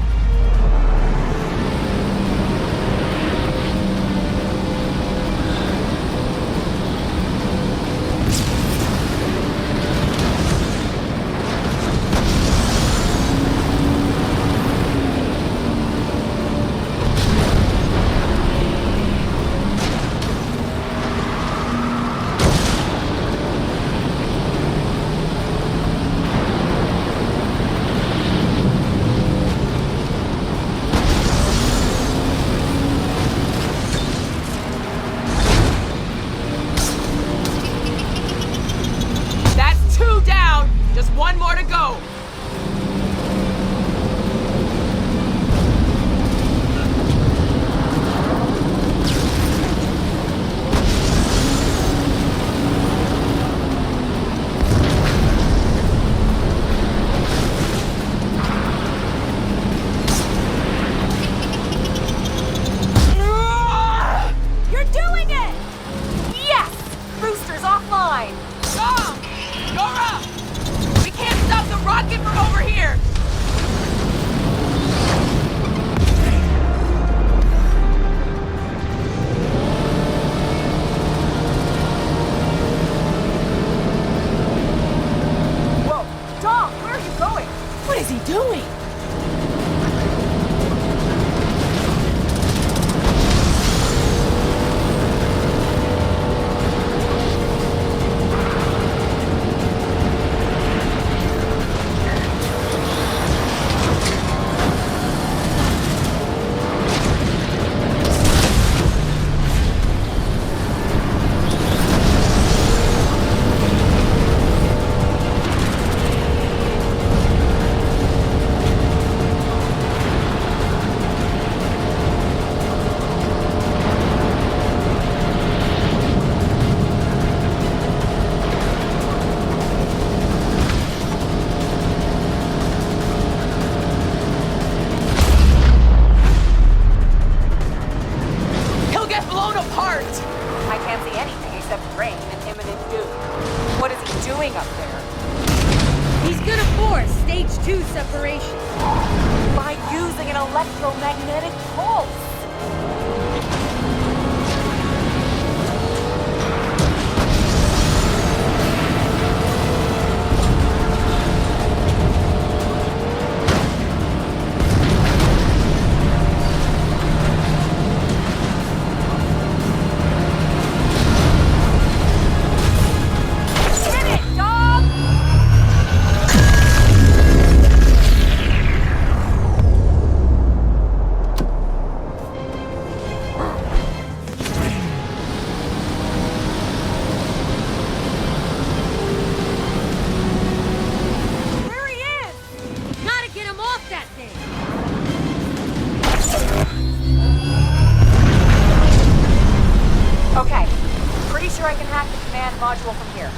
sure I can hack the command module from here.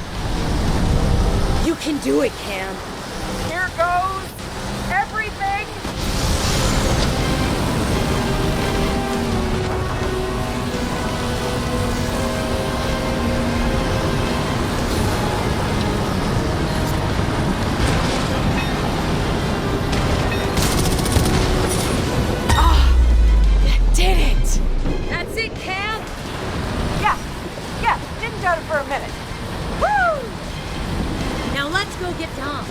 You can do it, Cam. Here goes everything! Did it! That's it, Cam? Yeah, didn't doubt it for a minute. Woo! Now let's go get Dom.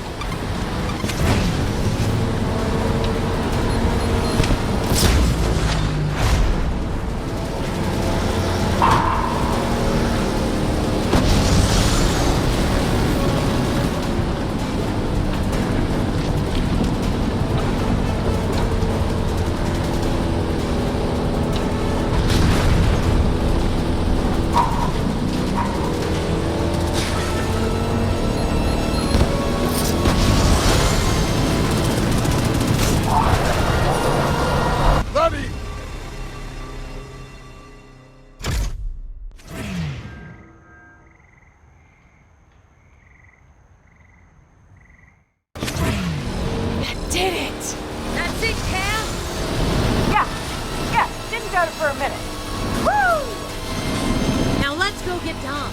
Did it! That's it, Cam? Yeah, didn't doubt it for a minute. Woo! Now let's go get Dom.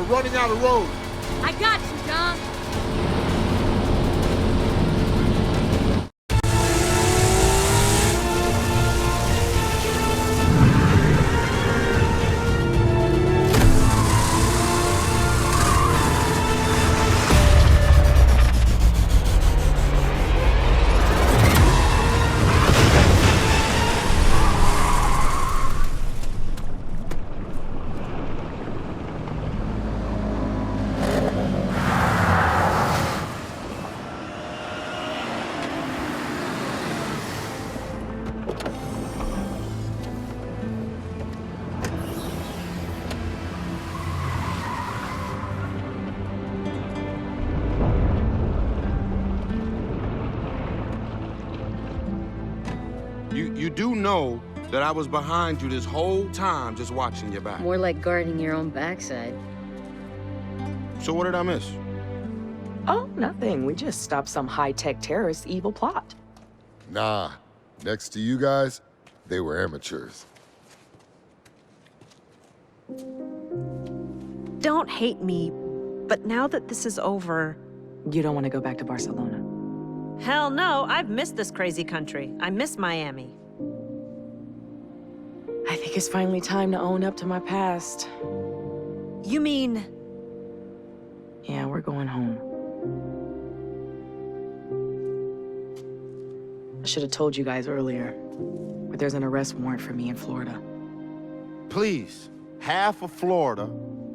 Running out of road. I got you, Dom. You do know that I was behind you this whole time just watching your back. More like guarding your own backside. So what did I miss? Oh, nothing. We just stopped some high-tech terrorist evil plot. Nah. Next to you guys, they were amateurs. Don't hate me, but now that this is over... You don't want to go back to Barcelona? Hell no, I've missed this crazy country. I miss Miami. I think it's finally time to own up to my past. You mean... Yeah, we're going home. I should have told you guys earlier, but there's an arrest warrant for me in Florida. Please, half of Florida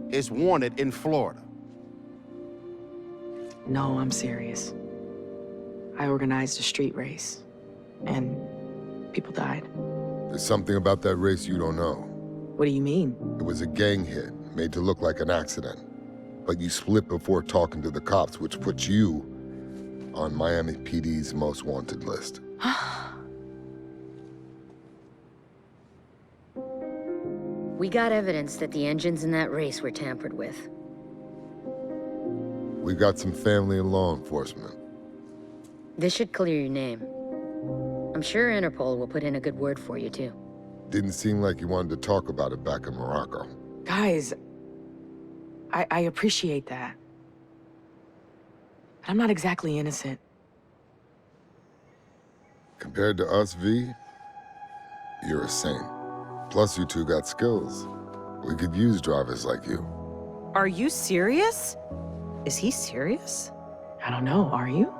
is wanted in Florida. No, I'm serious. I organized a street race, and people died. There's something about that race you don't know. What do you mean? It was a gang hit, made to look like an accident. But you split before talking to the cops, which put you on Miami PD's most wanted list. We got evidence that the engines in that race were tampered with. We got some family and law enforcement. This should clear your name. I'm sure Interpol will put in a good word for you, too. Didn't seem like you wanted to talk about it back in Morocco. Guys, I appreciate that. But I'm not exactly innocent. Compared to us, V, you're a saint. Plus, you two got skills. We could use drivers like you. Are you serious? Is he serious? I don't know, are you?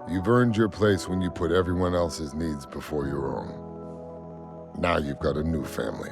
You've earned your place when you put everyone else's needs before your own. Now you've got a new family.